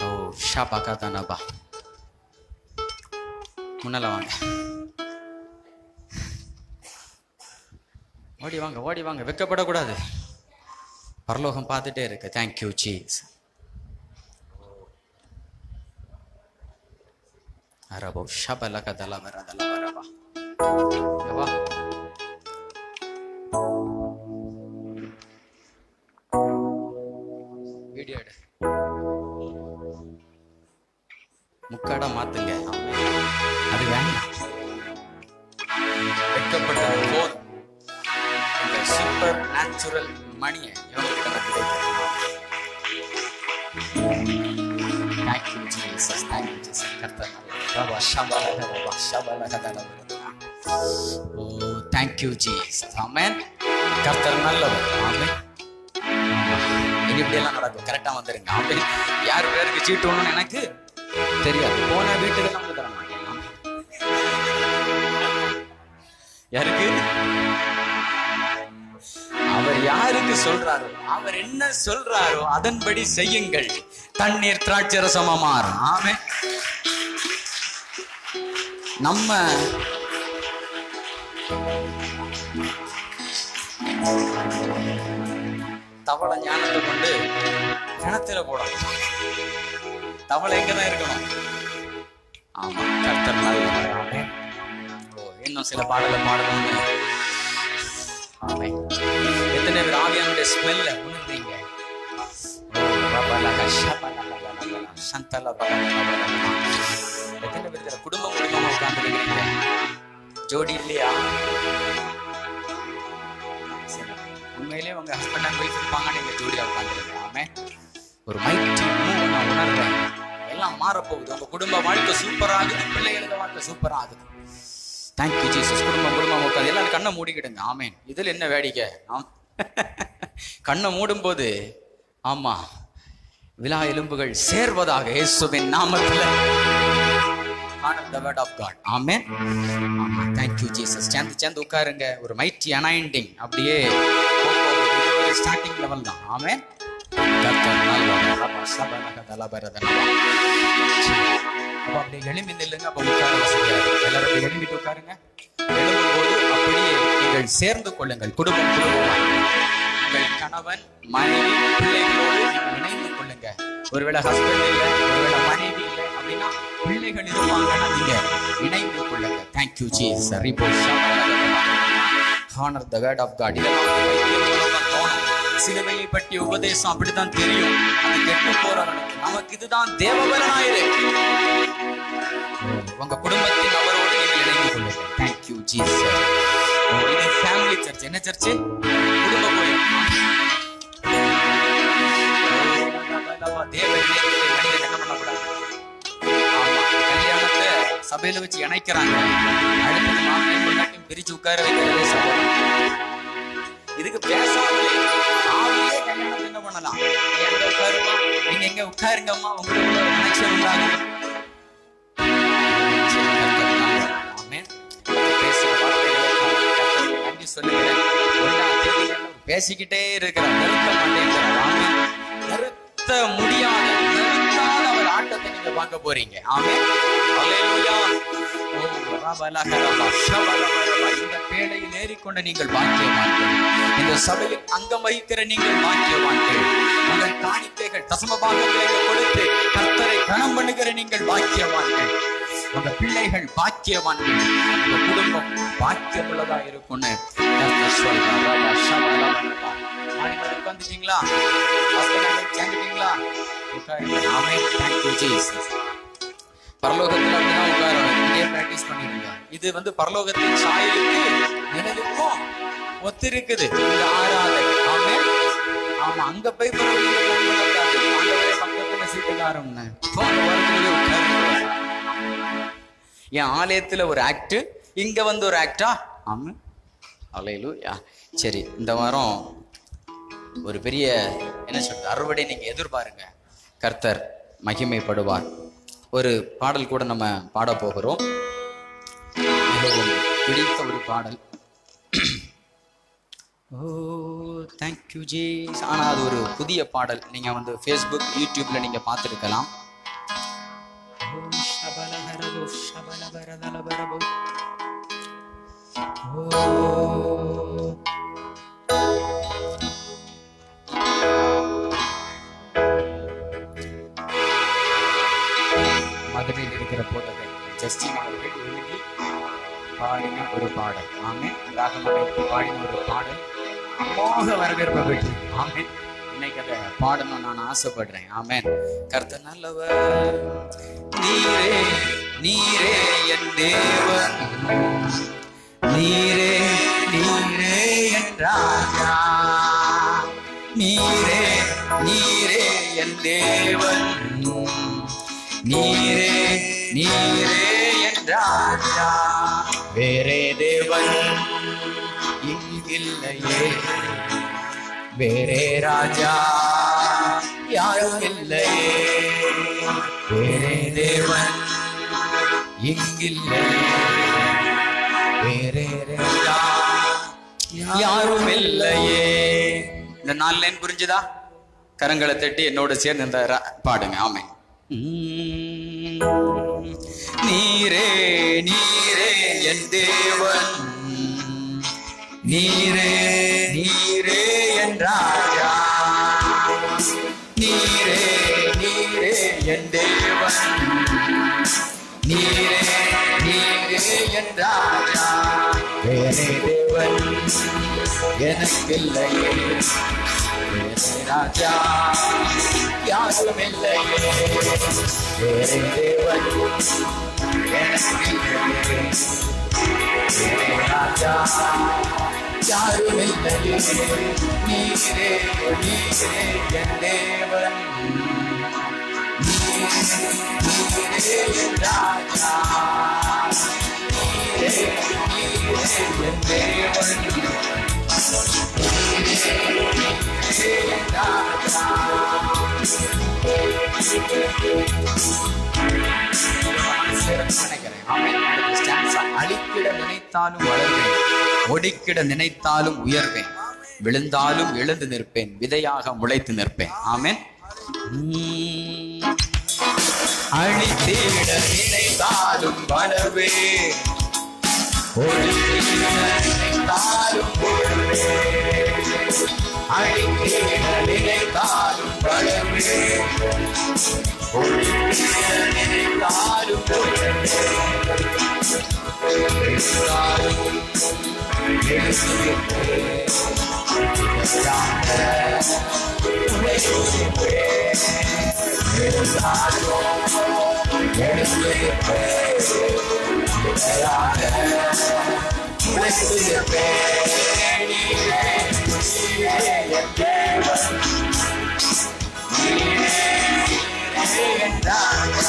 ஓ ஷாபா காதானபா, முன்னால வாங்க, ஓடி வாங்க ஓடி வாங்க, வெக்கப்படக்கூடாது. பரலோகம் பார்த்துட்டே இருக்கு. Thank you Jesus. அரபோ ஷபல கதல வரதல வரபா, வா வீடியோ எடு, முக்காடா மாத்துங்க. அது வேண்டாம், வெக்கப்பட்ட போதும். இந்த சூப்பர் நேச்சுரல் மணியை இவங்ககிட்ட நான் கிடைக்கிறேன். Thank you Jesus, thank you Jesus. கர்த்தர் ரபா ஷபல ரபா ஷபல கதல வரதல, ஓ தேங்க்யூ ஜீசஸ். ஆமென். கர்த்தர் நல்லவர். ஆமென். இனி இப்படி எல்லாம் நடக்கும். கரெக்டா வந்துருங்க. ஆமென். யார் பேருக்கு சீட்டு ஒண்ணுன்னு எனக்கு தெரியாது. போன வீட்டுக்கு நமக்கு தர மாட்டேன். யாருக்கு? அவர் யாருக்கு சொல்றாரோ, அவர் என்ன சொல்றாரோ அதன்படி செய்யுங்கள். தண்ணீர் திராட்சை ரசமா மாறும். ஆமென். நம்ம தவளை ஞானத்தை கொண்டு கிணத்துல போடணும். தவளை எங்கதான் இருக்கணும்? ஆமா, கர்த்தர் நல்லவர். இன்னும் சில பாடலை பாடணும்னு. எத்தனை பேர் ஆவியானுடைய ஸ்மெல்ல உணர்ந்தீங்க? எத்தனை பேர் குடும்பம் குடும்பமா உட்கார்ந்துருக்கீங்க? ஜோடி இல்லையா? உண்மையிலே உங்க ஹஸ்பண்ட் அண்ட் ஒய்ஃப் இருப்பாங்க, நீங்க ஜோடியா உட்கார்ந்துருக்கீங்க. ஆமே, ஒரு மைட்டி மூவ் நான் உணர்றேன். எல்லாம் மாறப்போகுது. உங்க குடும்ப வாழ்க்கை சூப்பர் ஆகுது, பிள்ளைகளோட வாழ்க்கை சூப்பர் ஆகுது. Thank you Jesus. குடும்பம் உட்காந்து எல்லாரும் கண்ணை மூடிக்கிடுங்க. ஆமேன். இதுல என்ன வேடிக்கை? கண்ணை மூடும் போது ஆமா விலா எலும்புகள் சேர்வதாக இயேசுவின் நாமத்தில். The word of God. Amen. Thank you Jesus. சேர்ந்து உட்காருங்க. ஒரு மைட்டி அனாயிண்டிங் அப்படியே ஸ்டார்டிங் லெவல் தான். ஆமென். அப்ப அப்படி எழும்பி நில்லுங்க. அப்ப உட்கார வசதியா இருக்கு. எல்லாரும் அப்படி எழும்பிட்டு உட்காருங்க. எழும்பும் போது அப்படியே நீங்கள் சேர்ந்து கொள்ளுங்கள். குடும்பம் உங்கள் கணவன் மனைவி பிள்ளைகளோடு நீங்கள் இணைந்து கொள்ளுங்க. ஒருவேளை ஹஸ்பண்ட் இல்லை, ஒருவேளை மனைவி இல்லை அப்படின்னா பிள்ளைகள் இருப்பாங்கன்னா நீங்க இணைந்து கொள்ளுங்க. Thank you Jesus. Honour the word of God. இதெல்லாம் தோணும். சிலுவையை பற்றிய உபதேசம் அப்படித்தான் தெரியும். அது கெட்டு போறவனுக்கு நமக்கு இதுதான் தேவபலனாயிருக்கு. உங்க குடும்பத்தின் அவரோடு நீங்கள் இணைந்து கொள்ளுங்க. Thank you Jesus. இது ஃபேமிலி சர்ச். என்ன சர்ச்? குடும்ப கோயில். தேவ மனிதன் என்ன பண்ணக்கூடாது? ஆமா, கல்யாணத்தை சபையில வச்சு இணைக்கிறாங்க. அடுத்தது மாப்பிள்ளையும் பொண்டாட்டியும் பிரிச்சு உட்கார வைக்கிறதே சபை. இதுக்கு பேசாமலே ஆவியே கல்யாணத்தை என்ன பண்ணலாம்? எங்க உட்காருமா, நீங்க எங்க உட்காருங்கம்மா, உங்களுக்கு ஒரு கனெக்ஷன் உண்டாகுது. பேசிக்கிட்டே இருக்கிறார், நிறுத்த மாட்டேங்கிறார். நிறுத்த முடியாத அவர் ஆட்டத்தை நீங்க பார்க்க போறீங்க. ஆமென். அல்லேலூயா. இந்த பேழையில் ஏறிக்கொண்ட நீங்கள் பாக்கியவான்கள். இந்த சபையில் அங்கம் வகிக்கிற நீங்கள் பாக்கியவான்கள். உங்கள் காணிக்கைகள் தசம பாகங்களை கொடுத்து கர்த்தரை கணம் பண்ணுகிற நீங்கள் பாக்கியவான்கள். உங்க பிள்ளைகள் பாக்கியவான்கள். உங்க குடும்பம் பாக்கியம் உள்ளதா இருக்கும்னு உட்காந்துட்டீங்களா? சேர்ந்துட்டீங்களா? பரலோகத்தில் அப்படிதான் உட்காரணும். இங்கே பிராக்டிஸ் பண்ணிடுங்க. இது பரலோகத்தின் சாயலுக்கு நினைவுக்கும் ஒத்து இருக்குது. இந்த ஆராதனை. ஆமென். ஆமா, அங்க போய் பக்கத்துல சீட்டுக்காரம்னு உட்கார்ந்து என் ஆலயத்துல ஒரு ஆக்ட், இங்க ஒரு ஆக்டா? ஆமா. அல்லேலூயா. சரி, இந்த வாரம் ஒரு பெரிய என்ன சொல்றது அறுவடை நீங்க எதிர்பாருங்க. கர்த்தர் மகிமைப்படுவார். ஒரு பாடல் கூட நம்ம பாட போகிறோம். மிகவும் பிடித்த ஒரு பாடல். ஓ தேங்க்யூ ஜீஸ். ஆனா அது ஒரு புதிய பாடல். நீங்க ஃபேஸ்புக், யூடியூப்ல நீங்க பார்த்துருக்கலாம். மதுரையில் இருக்கிற போதகர் ஜஸ்டின் அவர்கள் எழுதி பாடின ஒரு பாடல். ஆமென். ராகமமைத்து பாடின ஒரு பாடல் அமோக வரவேற்பை பெற்று. ஆமென். இன்னைக்கு அதை பாடணும் நான் ஆசைப்படுறேன். ஆமென். கர்த்தர் நல்லவர். நீரே நீரே என் தேவன், நீரே நீரே என் ராஜா, நீரே நீரே என் தேவன், நீரே நீரே என் ராஜா. வேறே தேவன் இங்கில்லையே, வேறே ராஜா யாரும் இல்லையே. வேறே தேவன் இங்கில்லையே, வேறே ராஜா யாரும் இல்லையே. இந்த 4 லைன் புரிஞ்சுதா? கரங்களை தட்டி என்னோட சேர்ந்து இந்த பாடுங்க. ஆமென். நீரே நீரே என் தேவன், நீரே நீரே என் ராஜா, நீரே நீரே என் தேவன், நீரே நீரே என் ராஜா. வேறே தேவன் எனக்கில்லையே, வேறே ராஜா யாரும் இல்லையே. வேறே தேவன் எனக்கில்லையே, வேறே ராஜா யாரும் இல்லையே. நீரே நீரே என் தேவன், நீரே என் ராஜா, நீரே நீரே என் தேவன், நீரே நீரே என் ராஜா. அழிக்கிட நினைத்தாலும் வளர்வேன், ஒடிக்கிட நினைத்தாலும் உயர்வேன், விழுந்தாலும் எழுந்து நிற்பேன், விதையாக முளைத்து நிற்பேன். ஆமென். அழித்திட நினைத்தாலும் வளர்வேன், ஒடிக்கிட நினைத்தாலும் உயர்வேன், அழித்திட நினைத்தாலும் வளர்வேன், ஒடிக்கிட நினைத்தாலும் உயர்வேன், விழுந்தாலும் எழுந்து நிற்பேன், விதையாக முளைத்து நிற்பேன், விழுந்தாலும் எழுந்து நிற்பேன், விதையாக முளைத்து நிற்பேன். நீரே நீரே என் தேவன், நீரே நீரே என் ராஜா,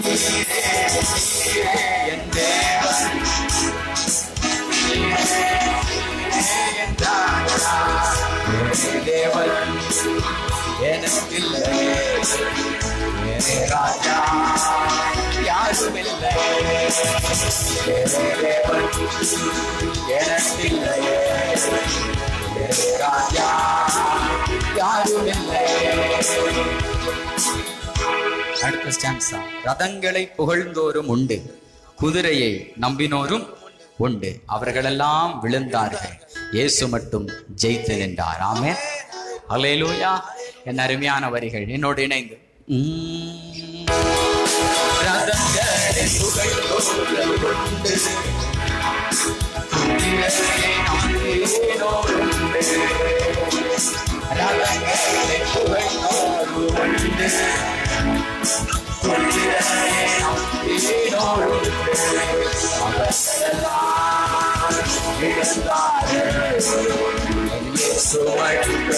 நீரே நீரே என் தேவன், நீரே நீரே என் ராஜா. வேறே தேவன் எனக்கில்லையே, வேறே ராஜா யாரும் இல்லையே. வேறே தேவன் எனக்கில்லையே, வேறே ராஜா யாரும் இல்லையே. அடுத்த ஸ்டான்ஸா. ரதங்களை புகழ்ந்தோரும் உண்டு, குதிரையை நம்பினோரும் உண்டு, அவர்களெல்லாம் விழுந்தார்கள், இயேசு மட்டும் ஜெயித்து நின்றார். ஆமென். அல்லேலூயா. என் அருமையான வரிகள் என்னோடு இணைந்து. ரதங்களை புகழ்ந்தோரும் உண்டு, குதிரையை நம்பினோரும் உண்டு, ரதங்களை புகழ்ந்தோரும் உண்டு, குதிரையை நம்பினோரும் உண்டு, அவர்களெல்லாம் விழுந்தார்கள், இயேசு மட்டும்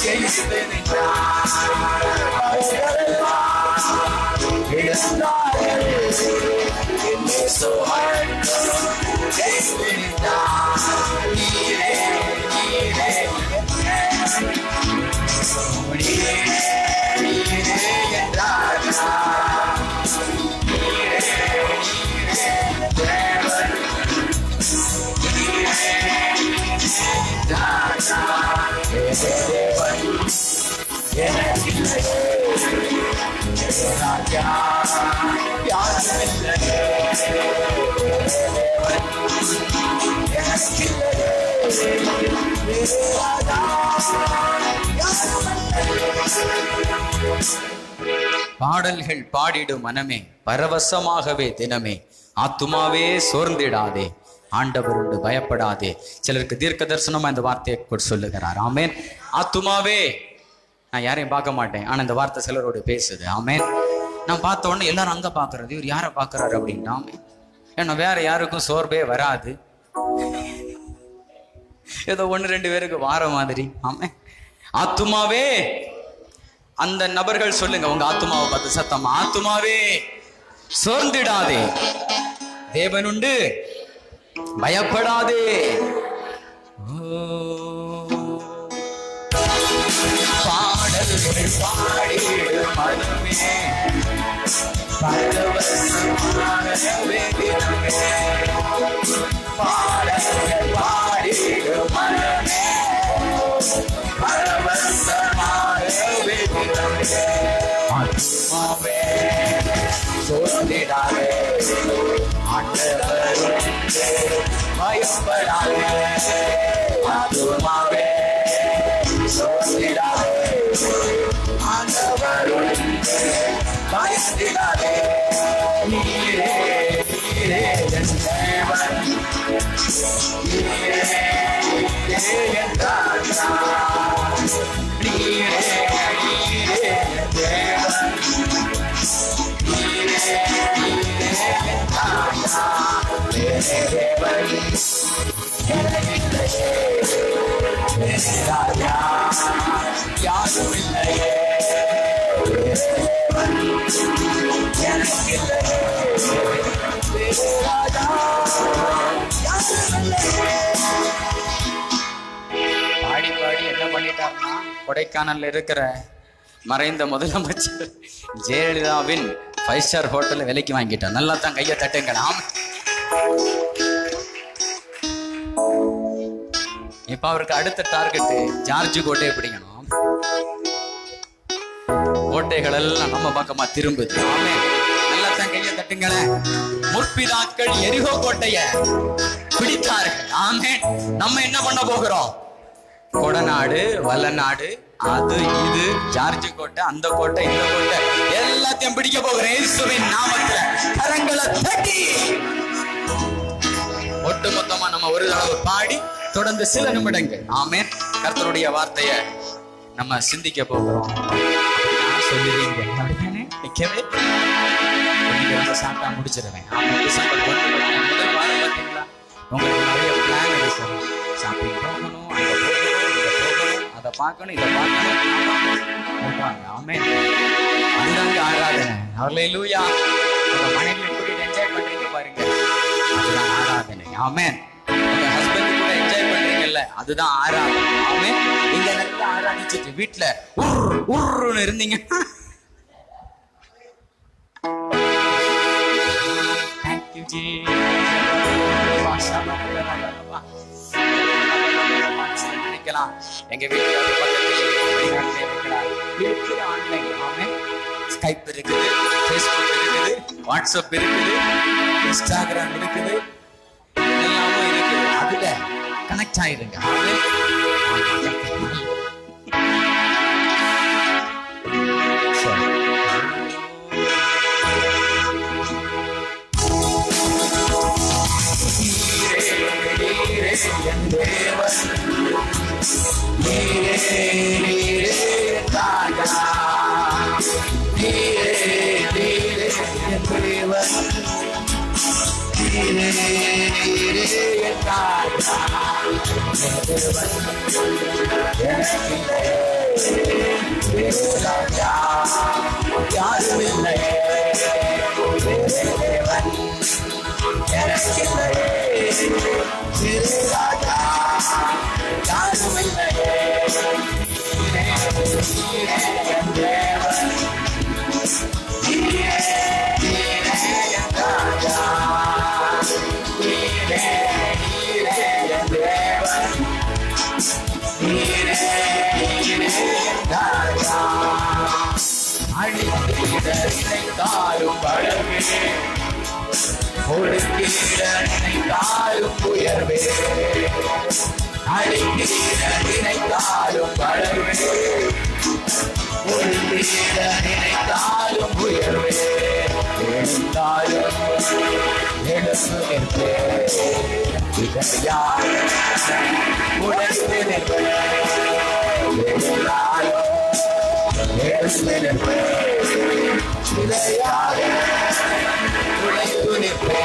ஜெயித்து நின்றார். அவர்களெல்லாம் விழுந்தார்கள், இயேசு மட்டும் ஜெயித்து நின்றார். நீரே நீரே நீரே நீரே என் ராஜா, நீரே நீரே தேவன், நீரே ராஜா. வேறே தேவன் எனக்கில்லையே, வேறே ராஜா யாரும் இல்லையே. வேறே தேவன் எனக்கில்லையே, வேறே ராஜா யாரும் இல்லையே. பாடல்கள் பாடிடும் மனமே, பரவசமாகவே தினமே, ஆத்துமாவே சோர்ந்திடாதே, ஆண்டவர் உண்டு பயப்படாதே. சிலருக்கு தீர்க்க தரிசனமா இந்த வார்த்தையை சொல்லுகிறார். ஆமென். ஆத்துமாவே, நான் யாரையும் பார்க்க மாட்டேன், ஆனா இந்த வார்த்தை சிலரோடு பேசுது. ஆமென். நான் பார்த்த உடனே எல்லாரும் அங்க பாக்குறது, இவர் யாரை பாக்குறாரு அப்படின்னா, ஏன்னா வேற யாருக்கும் சோர்வே வராது, ஏதோ 1-2 பேருக்கு வார மாதிரி. ஆமென். ஆத்துமாவே, அந்த நபர்கள் சொல்லுங்க உங்க ஆத்துமாவை பார்த்து சத்தமா, ஆத்துமாவே சோர்ந்திடாதே, தேவனுண்டு பயப்படாதே. பாடல்கள் பாடிடு மனமே, பரவசமாகவே தினமே, பாடல்கள் பாடிடு மனமே, பரவசமாகவே தினமே. ஆத்துமாவே சோர்ந்திடாதே, ஆண்டவர் பயப்படாதே ஆத்துமாவே சோர்ந்திடாதே ஆண்டவருடன் பயந்திடாதே நீரே நீரே என் தேவன் நீரே நீரே என் ராஜா நீரே நீரே என் தேவன் நீரே நீரே என் ராஜா मेरे देवन मेरे राजा याரும் இல்லையே பாடி பாடி என்ன பண்ணிட்டாருன்னா கொடைக்கானல்ல இருக்கிற மறைந்த முதலமைச்சர் ஜெயலலிதாவின் 5 ஸ்டார் ஹோட்டல்ல விலைக்கு வாங்கிட்டார். நல்லா தான் கையை தட்டுங்களாம். இப்ப அவருக்கு அடுத்த டார்கெட் ஜார்ஜ் கோட்டையை பிடிக்கணும். கோட்டைகள் எல்லாம் நம்ம பக்கமா திரும்புது. ஆமென். நல்லா தான் கையை தட்டுங்களேன். முற்பிதாக்கள் எரிகோ கோட்டைய பிடித்தார்கள். ஆமென். நம்ம என்ன பண்ண போகிறோம்? கொடநாடு, வல்லநாடு, அது இது, ஜார்ஜ் கோட்டை, அந்த கோட்டை, இந்த கோட்டை எல்லாத்தையும் பிடிக்க போகிறேன். இயேசுவின் நாமத்துல கரங்களை தட்டி ஒட்டு மொத்தமா நம்ம ஒரு தடவை பாடி தொடர்ந்து சில நிமிடங்கள் ஆமென் கர்த்தருடைய வார்த்தைய நம்ம சிந்திக்க போகிறோம். சொல்லுவீங்க நிக்கவே சாப்பிட்டா முடிச்சிருவேன். டிசம்பர் 1 முதல் வாரம் பார்த்தீங்களா, உங்களுக்கு நிறைய பிளான் இருக்கு. ஷாப்பிங் போகணும், அங்க போகணும், இங்க போகணும், அதை பார்க்கணும், இதை பார்க்கணும். ஆமென். அதுதாங்க ஆராதனை. ஹல்லேலூயா. உங்க மனைவியை கூட்டிட்டு என்ஜாய் பண்றீங்க பாருங்க, அதுதான் ஆராதனை. ஆமென். உங்க ஹஸ்பண்ட் கூட என்ஜாய் பண்றீங்கல்ல, அதுதான் ஆராதனை. ஆமென். நீங்க நல்லா ஆராதிச்சுட்டு வீட்டுல உருன்னு இருந்தீங்க. Thank you Jesus. நினைக்கலாம் எங்க வீட்டுல பக்கத்துல ஆன்லைன். ஆமென். ஸ்கைப் இருக்குது, ஃபேஸ்புக் இருக்குது, வாட்ஸ்அப் இருக்குது, இன்ஸ்டாகிராம் இருக்குது, எல்லாமும் இருக்குது. அதுல கனெக்ட் ஆயிருங்க. நினைத்தாலும் உயர்வே, நினைத்தாலும் வளர்வே, நினைத்தாலும் உயர்வே, எழுந்தாலும் எழுந்து நிற்பே, உழைத்து நிற்பே, எழுந்தாலும் எழுந்து நிற்பே, உழைத்து நிற்பே.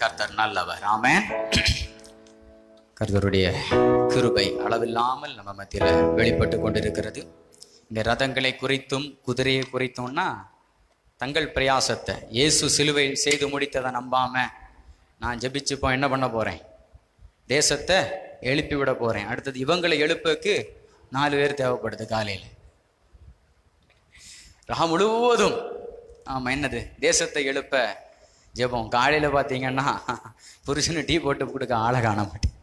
கர்த்தர் நல்லவர். ஆமென். கர்த்தருடைய கிருபை அளவில்லாமல் நம்ம மத்தியில வெளிப்பட்டு கொண்டிருக்கிறது. இந்த ரதங்களை குறித்தும் குதிரையை குறித்தும்னா தங்கள் பிரயாசத்தை இயேசு சிலுவையில் செய்து முடித்ததை நம்பாம நான் ஜெபிச்சுப்போ என்ன பண்ண போறேன்? தேசத்தை எழுப்பி விட போறேன். அடுத்தது இவங்களை எழுப்புக்கு 4 பேர் தேவைப்படுது காலையில். முழுவதும் ஆமாம் என்னது தேசத்தை எழுப்ப ஜெபம். காலையில் பார்த்தீங்கன்னா புருஷனு டீ போட்டு கொடுக்க ஆளை காண மாட்டேன்.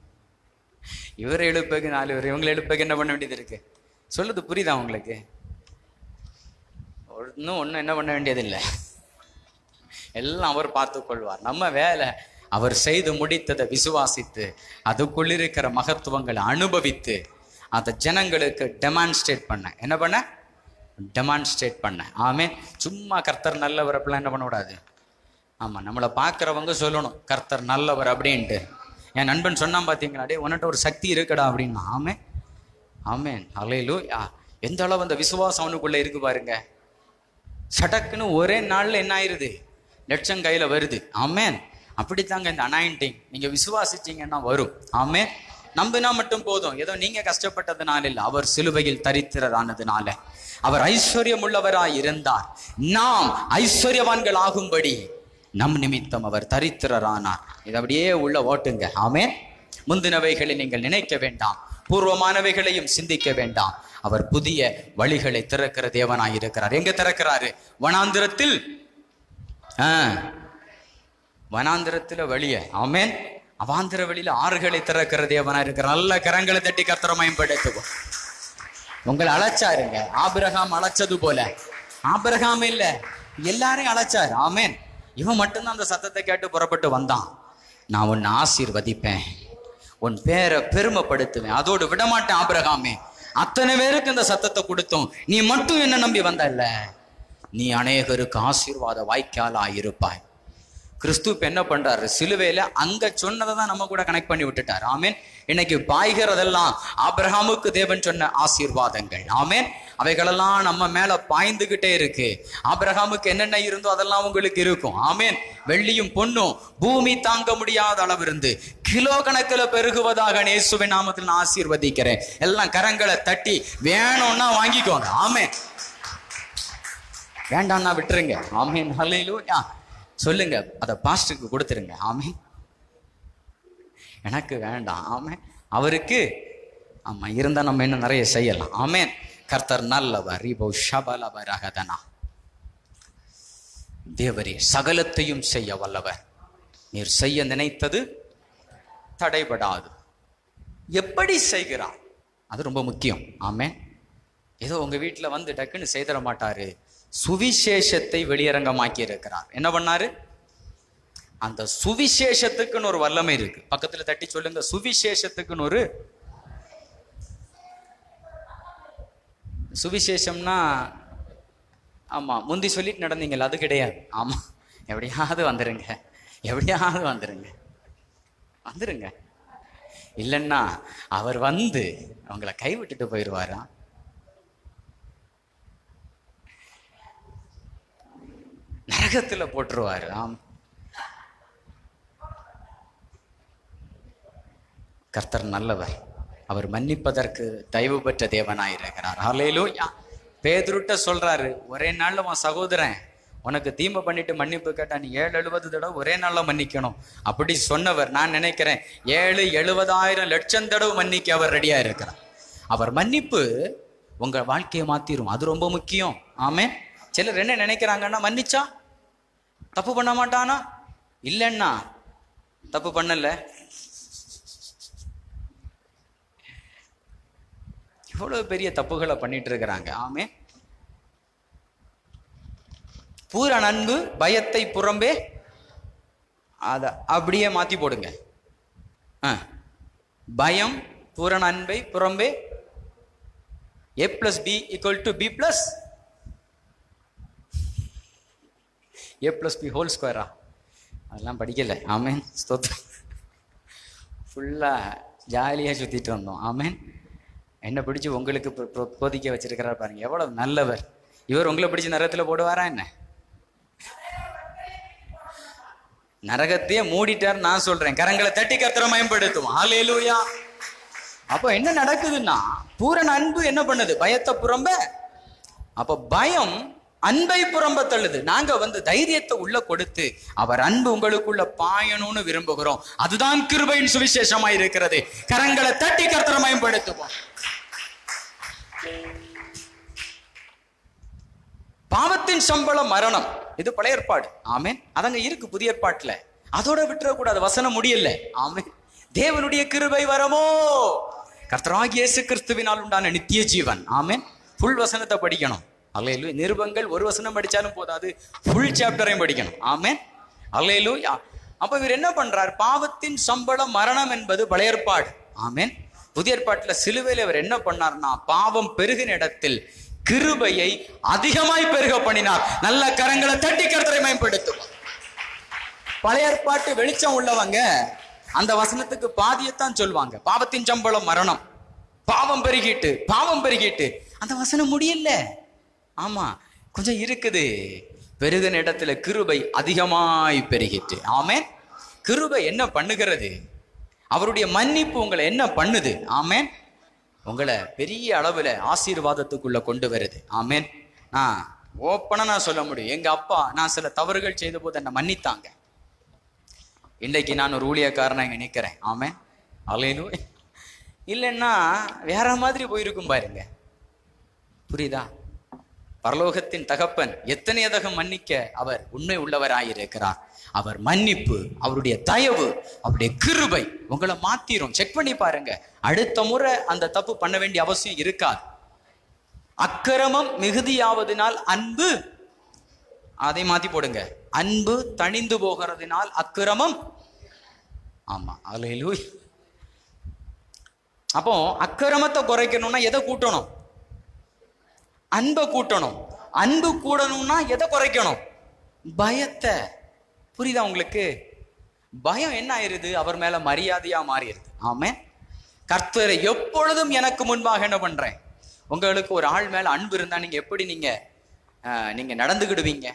இவரை எழுப்பக்கு 4 பேர், இவங்களை எழுப்பக்கு என்ன பண்ண வேண்டியது இருக்கு? சொல்லுது புரியுதா உங்களுக்கு? ஒன்றும் என்ன பண்ண வேண்டியதில்லை, எல்லாம் அவர் பார்த்து கொள்வார். நம்ம வேலை அவர் செய்து முடித்ததை விசுவாசித்து அதுக்குள் இருக்கிற மகத்துவங்களை அனுபவித்து அதை ஜனங்களுக்கு டெமான்ஸ்ட்ரேட் பண்ண. என்ன பண்ண? டெமான்ஸ்ட்ரேட் பண்ண. ஆமென். சும்மா கர்த்தர் நல்லவர் அப்படிலாம் என்ன பண்ணக்கூடாது. ஆமாம், நம்மளை பார்க்குறவங்க சொல்லணும் கர்த்தர் நல்லவர் அப்படின்ட்டு. என் நண்பன் சொன்னான் பார்த்தீங்களா, டே உன்னிட்ட ஒரு சக்தி இருக்குடா அப்படின்னா. ஆமென் ஆமென் அல்லேலூயா. எந்த அளவு அந்த விசுவாசம் அவனுக்குள்ளே இருக்கு பாருங்க. சடக்குன்னு ஒரே நாளில் என்ன ஆயிடுது? லட்சம் கையில் வருது. ஆமென். அப்படித்தாங்க இந்த அனாயிண்டிங் நீங்கள் விசுவாசிச்சிங்கன்னா வரும். ஆமென். நம்பினா மட்டும் போதும். ஏதோ நீங்க கஷ்டப்பட்டதுனால இல்லை, அவர் சிலுவையில் தரித்திரரானதுனால. அவர் ஐஸ்வர்யம் உள்ளவராய் இருந்தார். நாம் ஐஸ்வர்யவான்கள் ஆகும்படி நம் நிமித்தம் அவர் தரித்திரரானார். இதை அப்படியே உள்ள ஓட்டுங்க. ஆமென். முந்தினவைகளை நீங்கள் நினைக்க வேண்டாம், பூர்வமானவைகளையும் சிந்திக்க வேண்டாம். அவர் புதிய வழிகளை திறக்கிற தேவனாய் இருக்கிறார். எங்க திறக்கிறாரு? வனாந்திரத்தில். வனாந்திரத்துல வழிய. ஆமென். அவாந்திர வழியில ஆறுகளை திறக்கிற தேவனா இருக்கிற. நல்ல கரங்களை தட்டி கர்த்தரை மயம்படுத்துவோம். உங்களை அழைச்சாருங்க. ஆபிரகாம் அழைச்சது போல. ஆபிரகாம் இல்ல, எல்லாரையும் அழைச்சாரு. ஆமென். இவன் மட்டும்தான் அந்த சத்தத்தை கேட்டு புறப்பட்டு வந்தான். நான் உன்னை ஆசீர்வதிப்பேன், உன் பேரை பெருமைப்படுத்துவேன், அதோடு விடமாட்டேன் ஆபிரகாமே. அத்தனை பேருக்கு இந்த சத்தத்தை கொடுத்தோம், நீ மட்டும் என்ன நம்பி வந்தல்ல, நீ அநேகருக்கு ஆசீர்வாத வாய்க்காலா இருப்பாய். கிறிஸ்து இப்ப என்ன பண்றாரு, சிலுவையில அங்க சொன்னதை தான் நம்ம கூட கனெக்ட் பண்ணி விட்டுட்டார். ஆமேன். இன்னைக்கு பாய்கிறதெல்லாம் ஆபிரகாமுக்கு தேவன் சொன்ன ஆசீர்வாதங்கள். ஆமேன். அவைகளெல்லாம் நம்ம மேல பாய்ந்துகிட்டே இருக்கு. ஆபிரகாமுக்கு என்னென்ன இருந்தோ அதெல்லாம் உங்களுக்கு இருக்கும். ஆமேன். வெள்ளியும் பொன்னும் பூமி தாங்க முடியாத அளவு இருந்து கிலோ கணக்கில் பெருகுவதாக இயேசுவின் நாமத்தில் நான் ஆசீர்வதிக்கிறேன். எல்லாம் கரங்களை தட்டி வேணும்னா வாங்கிக்கோங்க. ஆமேன். வேண்டாம்னா விட்டுருங்க. ஆமேன். ஹல்லேலூயா. சொல்லுங்க, அதை பாஸ்டருக்கு கொடுத்துருங்க. ஆமேன். எனக்கு வேண்டாம். ஆமேன். அவருக்கு ஆமா இருந்தா நம்ம இன்னும் நிறைய செய்யலாம். ஆமேன். கர்த்தர் நல்லவர். தேவரே சகலத்தையும் செய்ய வல்லவர். நீர் செய்ய நினைத்தது தடைபடாது. எப்படி செய்கிறார் அது ரொம்ப முக்கியம். ஆமேன். ஏதோ உங்க வீட்டுல வந்து டக்குன்னு செய்தர மாட்டாரு. சுவிசேஷத்தை வெளியரங்கமாக்கி இருக்கிறார். என்ன பண்ணாரு? அந்த சுவிசேஷத்துக்குன்னு ஒரு வல்லமை இருக்கு. பக்கத்துல தட்டி சொல்லுங்க, சுவிசேஷத்துக்குன்னு ஒரு. சுவிசேஷம்னா ஆமா முந்தி சொல்லிட்டு நடந்தீங்கல்ல, அது கிடையாது. ஆமா, எப்படியாவது வந்துருங்க, எப்படியாவது வந்துருங்க, வந்துருங்க. இல்லைன்னா அவர் வந்து அவங்கள கைவிட்டுட்டு போயிடுவாரா? நரகத்துல போட்டுருவாரு. ஆம். கர்த்தர் நல்லவர். அவர் மன்னிப்பதற்கு தயவு பெற்ற தேவனாயிருக்கிறார். ஹல்லேலூயா. பேதுருட்ட சொல்றாரு, ஒரே நாள்ல உன் சகோதரன் உனக்கு தீமை பண்ணிட்டு மன்னிப்பு கேட்டா நீ 770 தடவை ஒரே நாள்ல மன்னிக்கணும். அப்படி சொன்னவர் நான் நினைக்கிறேன் 7,70,000 லட்சம் தடவை மன்னிக்க அவர் ரெடியா இருக்கிறார். அவர் மன்னிப்பு உங்க வாழ்க்கையை மாத்திரும். அது ரொம்ப முக்கியம். ஆமென். சிலர் என்ன நினைக்கிறாங்கன்னா, மன்னிச்சா தப்பு பண்ண மாட்டானா? இல்லைன்னா தப்பு பண்ணல. இவ்வளவு பெரிய தப்புகளை பண்ணிட்டு இருக்கிறாங்க. ஆமே. பூரண அன்பு பயத்தை புறம்பே, அத அப்படியே மாத்தி போடுங்க. பயம் பூரண அன்பை புறம்பே A + B = B + A + B whole ஸ்கொயரா? அதெல்லாம் படிக்கல. ஆமேன். ஸ்தோத்திரம். ஃபுல்லா ஜாலியா சுத்திட்டு வந்தோம். ஆமேன். என்ன பிடிச்சு உங்களுக்கு போதிக்க வச்சிருக்கிறார் பாருங்க, எவ்வளவு நல்லவர். இவர் உங்களை பிடிச்சு நரகத்துல போடுவாரா என்ன? நரகத்தையே மூடிட்டார். நான் சொல்றேன், கரங்களை தட்டி கர்த்தரை மயம்படுத்துவோம். ஹல்லேலூயா. அப்போ என்ன நடக்குதுன்னா, பூரண அன்பு என்ன பண்ணுது? பயத்தை புறம்ப. அப்ப பயம் அன்பை புறம்ப தள்ளுது. நாங்க வந்து தைரியத்தை உள்ள கொடுத்து அவர் அன்பு உங்களுக்குள்ள பாயணும்னு விரும்புகிறோம். அதுதான் கிருபையின் சுவிசேஷமா இருக்கிறது. கரங்களை தட்டி கர்த்தரை மயம்படுத்துவோம். பாவத்தின் சம்பளம் மரணம். இது பழைய ஏற்பாடு. ஆமேன். அதங்க இருக்கு புதிய ஏற்பாட்டுல. அதோட விட்டுறக்கூடாது. வசனம் முடியல. ஆமேன். தேவனுடைய கிருபை வரமோ கர்த்தராகிய இயேசு கிறிஸ்துவினால் உண்டான நித்திய ஜீவன். ஆமேன். ஃபுல் வசனத்தை படிக்கணும். அல்லேலூயா. நிருபங்கள் ஒரு வசனம் படிச்சாலும் போதாது, ஃபுல் சாப்டரையும் படிக்கணும். ஆமேன். அல்லேலூயா. அப்ப இவர் என்ன பண்றார்? பாவத்தின் சம்பளம் மரணம் என்பது பழைய ஏற்பாடு. ஆமேன். புதிய ஏற்பாட்டுல சிலுவையில் அவர் என்ன பண்ணார்னா, பாவம் பெருகின இடத்தில் கிருபையை அதிகமாய் பெருக பண்ணினார். நல்ல கரங்களை தட்டி கர்த்தரை மேம்படுத்துவார். பழைய ஏற்பாட்டு வெளிச்சம் உள்ளவங்க அந்த வசனத்துக்கு பாதியத்தான் சொல்லுவாங்க. பாவத்தின் சம்பளம் மரணம், பாவம் பெருகிட்டு பாவம் பெருகிட்டு அந்த வசனம் முடியல. ஆமா, கொஞ்சம் இருக்குது. பெருகின இடத்துல கிருபை அதிகமாய் பெருகிட்டு. ஆமேன். கிருபை என்ன பண்ணுகிறது? அவருடைய மன்னிப்பு உங்களை என்ன பண்ணுது? ஆமேன். உங்களை பெரிய அளவுல ஆசீர்வாதத்துக்குள்ள கொண்டு வருது. ஆமேன். நான் ஓப்பனா நான் சொல்ல முடியும், எங்க அப்பா நான் சில தவறுகள் செய்த போது என்னை மன்னித்தாங்க. இன்னைக்கு நான் ஒரு ஊழியக்காரனா இங்க நிக்கிறேன். ஆமேன். அல்லேலூயா. இல்லைன்னா வேற மாதிரி போயிருக்கும் பாருங்க. புரியுதா? பரலோகத்தின் தகப்பன் எத்தனையதகம் மன்னிக்க அவர் உண்மை உள்ளவராயிருக்கிறார். அவர் மன்னிப்பு, அவருடைய தயவு, அவருடைய கிருபை உங்களை மாத்திரும். செக் பண்ணி பாருங்க. அடுத்த முறை அந்த தப்பு பண்ண வேண்டிய அவசியம் இருக்காது. அக்கிரமம் மிகுதியாவதினால் அன்பு, அதை மாத்தி போடுங்க, அன்பு தணிந்து போகிறதுனால் அக்கிரமம். ஆமா, அல்லேலூயா. அப்போ அக்கிரமத்தை குறைக்கணும்னா எதை கூட்டணும்? அன்பை கூட்டணும். அன்பு கூடணும்னா எதை குறைக்கணும்? பயத்தை. புரியுதா உங்களுக்கு? பயம் என்ன ஆயிருது? அவர் மேல மரியாதையா மாறிடுது. ஆமென். கர்த்தரை எப்பொழுதும் எனக்கு முன்பாக என்ன பண்றேன்? உங்களுக்கு ஒரு ஆள் மேல அன்பு இருந்தா நீங்க எப்படி நீங்க நடந்துக்கிடுவீங்க?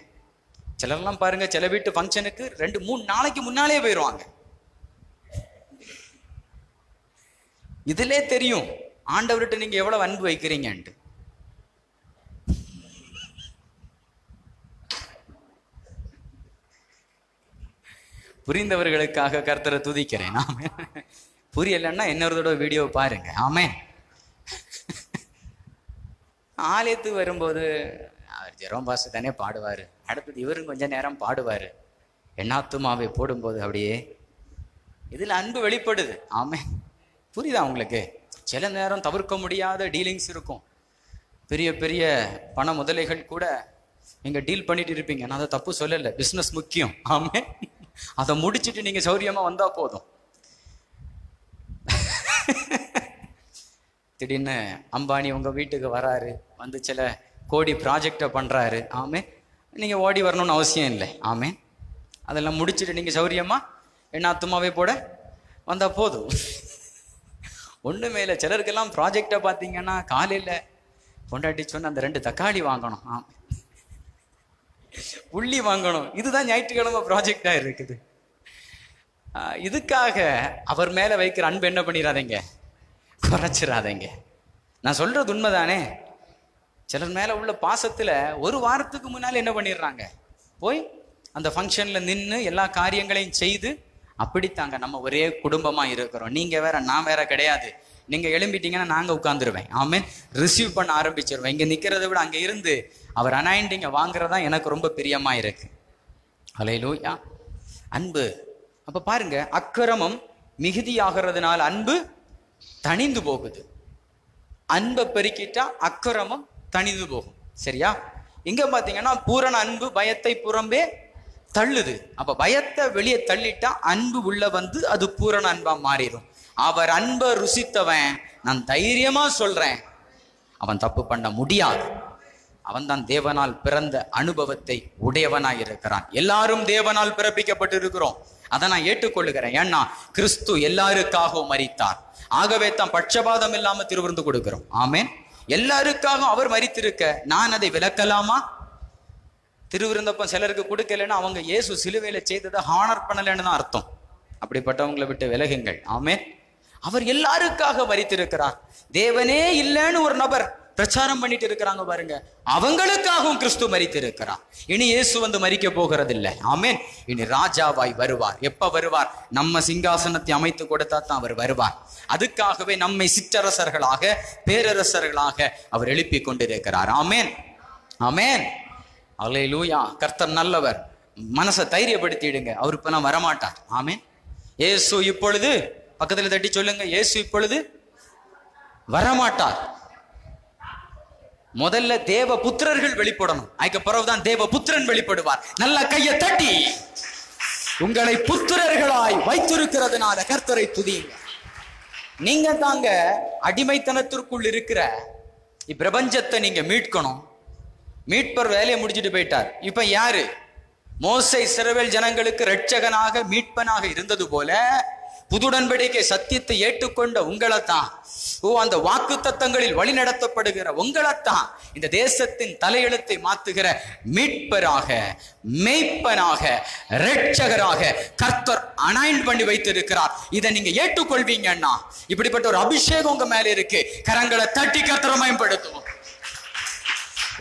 சிலர்லாம் பாருங்க, சில வீட்டு ஃபங்க்ஷனுக்கு 2-3 நாளைக்கு முன்னாலே போயிடுவாங்க. இதுலே தெரியும் ஆண்டவர்கிட்ட நீங்க எவ்வளவு அன்பு வைக்கிறீங்கன்ட்டு. புரிந்தவர்களுக்காக கர்த்தரை துதிக்கிறேன். ஆமென். புரியலன்னா இன்னொருத்தோட வீடியோ பாருங்க. ஆமென். ஆலயத்துக்கு வரும்போது அவர் ஜெரோம் பாஸ்டர் தானே பாடுவாரு, அடுத்தது இவரும் கொஞ்ச நேரம் பாடுவாரு, என்னாத்துமாவை போடும்போது அப்படியே இதுல அன்பு வெளிப்படுது. ஆமென். புரியுதா உங்களுக்கு? சில நேரம் தவிர்க்க முடியாத டீலிங்ஸ் இருக்கும். பெரிய பெரிய பண முதலைகள் கூட நீங்க டீல் பண்ணிட்டு இருப்பீங்க. நான் அதை தப்பு சொல்லல, பிசினஸ் முக்கியம். ஆமென். அதை முடிச்சுட்டு நீங்க சௌரியமா வந்தா போதும். திடீர்னு அம்பானி உங்க வீட்டுக்கு வராரு, வந்து சில கோடி ப்ராஜெக்டை பண்றாரு. ஆமென். நீங்க ஓடி வரணும்னு அவசியம் இல்லை. ஆமென். அதெல்லாம் முடிச்சுட்டு நீங்க சௌரியமா என்னாத்துமாவே போட வந்தா போதும். ஒண்ணுமே இல்லை. சிலருக்கெல்லாம் ப்ராஜெக்டை பார்த்தீங்கன்னா காலையில பொண்டாட்டி சொன்ன அந்த 2 தக்காளி வாங்கணும், உள்ளி வாங்கணும். இதுதான் ஞாயிற்றுக்கிழமை ப்ராஜெக்டா இருக்குது. இதுக்காக அவர் மேல வைக்கிற அன்பு என்ன பண்ணிடாதீங்க, குறைச்சிடாதீங்க. நான் சொல்றது உண்மைதானே? சிலர் மேல உள்ள பாசத்துல ஒரு வாரத்துக்கு முன்னால என்ன பண்ணிடுறாங்க, போய் அந்த ஃபங்க்ஷன்ல நின்று எல்லா காரியங்களையும் செய்து, அப்படித்தாங்க நம்ம ஒரே குடும்பமா இருக்கிறோம். நீங்க வேற நான் வேற கிடையாது. நீங்க எழும்பிட்டீங்கன்னா நாங்க உட்கார்ந்துருவேன். ஆமென். ரிசீவ் பண்ண ஆரம்பிச்சிருவேன். இங்க நிக்கிறதை விட அங்க இருந்து அவர் அனாயிண்டிங்க வாங்குறதா எனக்கு ரொம்ப பிரியமா இருக்கு. அல்லேலூயா. அன்பு. அப்ப பாருங்க, அக்கிரமம் மிகுதியாகிறதுனால அன்பு தணிந்து போகுது. அன்பை பெருக்கிட்டா அக்கிரமம் தணிந்து போகும். சரியா? இங்க பாத்தீங்கன்னா பூரண அன்பு பயத்தை புறம்பே தள்ளுது. அப்ப பயத்தை வெளியே தள்ளிட்டா அன்பு உள்ள வந்து அது பூரண அன்பா மாறிடும். அவர் அன்பை ருசித்தவன், நான் தைரியமா சொல்றேன், அவன் தப்பு பண்ண முடியாது. அவன் தான் தேவனால் பிறந்த அனுபவத்தை உடையவனாய் இருக்கிறான். எல்லாரும் தேவனால் பிறப்பிக்கப்பட்டு இருக்கிறோம். அதை நான் ஏற்றுக்கொள்ளுகிறேன். ஏன்னா கிறிஸ்து எல்லாருக்காகவும் மரித்தார். ஆகவே தான் பட்சபாதம் இல்லாம திருவிருந்து கொடுக்கிறோம். ஆமென். எல்லாருக்காகவும் அவர் மரித்திருக்க நான் அதை விளக்கலாமா? திருவிருந்தப்ப சிலருக்கு கொடுக்கலன்னா அவங்க இயேசு சிலுவையில செய்ததை ஹானர் பண்ணலன்னு தான் அர்த்தம். அப்படிப்பட்டவங்களை விட்டு விலகுங்கள். ஆமென். அவர் எல்லாருக்காக மரித்திருக்கிறார். தேவனே இல்லைன்னு ஒரு நபர் பிரச்சாரம் பண்ணிட்டு இருக்கிறாங்க பாருங்க, அவங்களுக்காகவும் கிறிஸ்து மரித்திருக்கிறார். இனி இயேசு வந்து மரிக்க போகிறது இல்லை. ஆமென். இனி ராஜாவாய் வருவார். எப்ப வருவார்? நம்ம சிங்காசனத்தை அமைத்து கொடுத்தா தான் அவர் வருவார். அதுக்காகவே நம்மை சிற்றரசர்களாக பேரரசர்களாக அவர் எழுப்பி கொண்டிருக்கிறார். ஆமென். ஆமென். அல்லேலூயா. கர்த்தர் நல்லவர். மனசை தைரியப்படுத்திடுங்க. அவர் இப்ப நான் வரமாட்டார். ஆமென். இயேசு இப்பொழுது, பக்கத்துல தட்டி சொல்லுங்க, இயேசு இப்பொழுது வரமாட்டார். முதல்ல தேவ புத்திரர்கள் வெளிப்படணும். அதுக்கு பிறகுதான் தேவ புத்திரன் வெளிப்படுவார். நல்ல கையை தட்டி உங்களை புத்திரர்களாய் வைத்திருக்கிறதுனால கர்த்தரை துதியுங்க. நீங்க தாங்க அடிமைத்தனத்திற்குள் இருக்கிற இப்பிரபஞ்சத்தை நீங்க மீட்கணும். மீட்பர் வேலையை முடிச்சுட்டு போயிட்டார். இப்ப யாரு? மோசே இஸ்ரவேல் ஜனங்களுக்கு இரட்சகனாக மீட்பனாக இருந்தது போல புதுடன்படிக்கை சத்தியத்தை ஏற்றுக்கொண்ட உங்களைத்தான், அந்த வாக்கு தத்தங்களில் வழி நடத்தப்படுகிற உங்களைத்தான் இந்த தேசத்தின் தலையெழுத்தை மாத்துகிற மீட்பராக, மேய்ப்பனாக, இரட்சகராக கர்த்தர் அனாயிண்ட் பண்ணி வைத்திருக்கிறார். இதை நீங்க ஏற்றுக்கொள்வீங்கன்னா இப்படிப்பட்ட ஒரு அபிஷேகம் உங்க மேல இருக்கு. கரங்களை தட்டி கர்த்தரை மேம்படுத்துவோம்.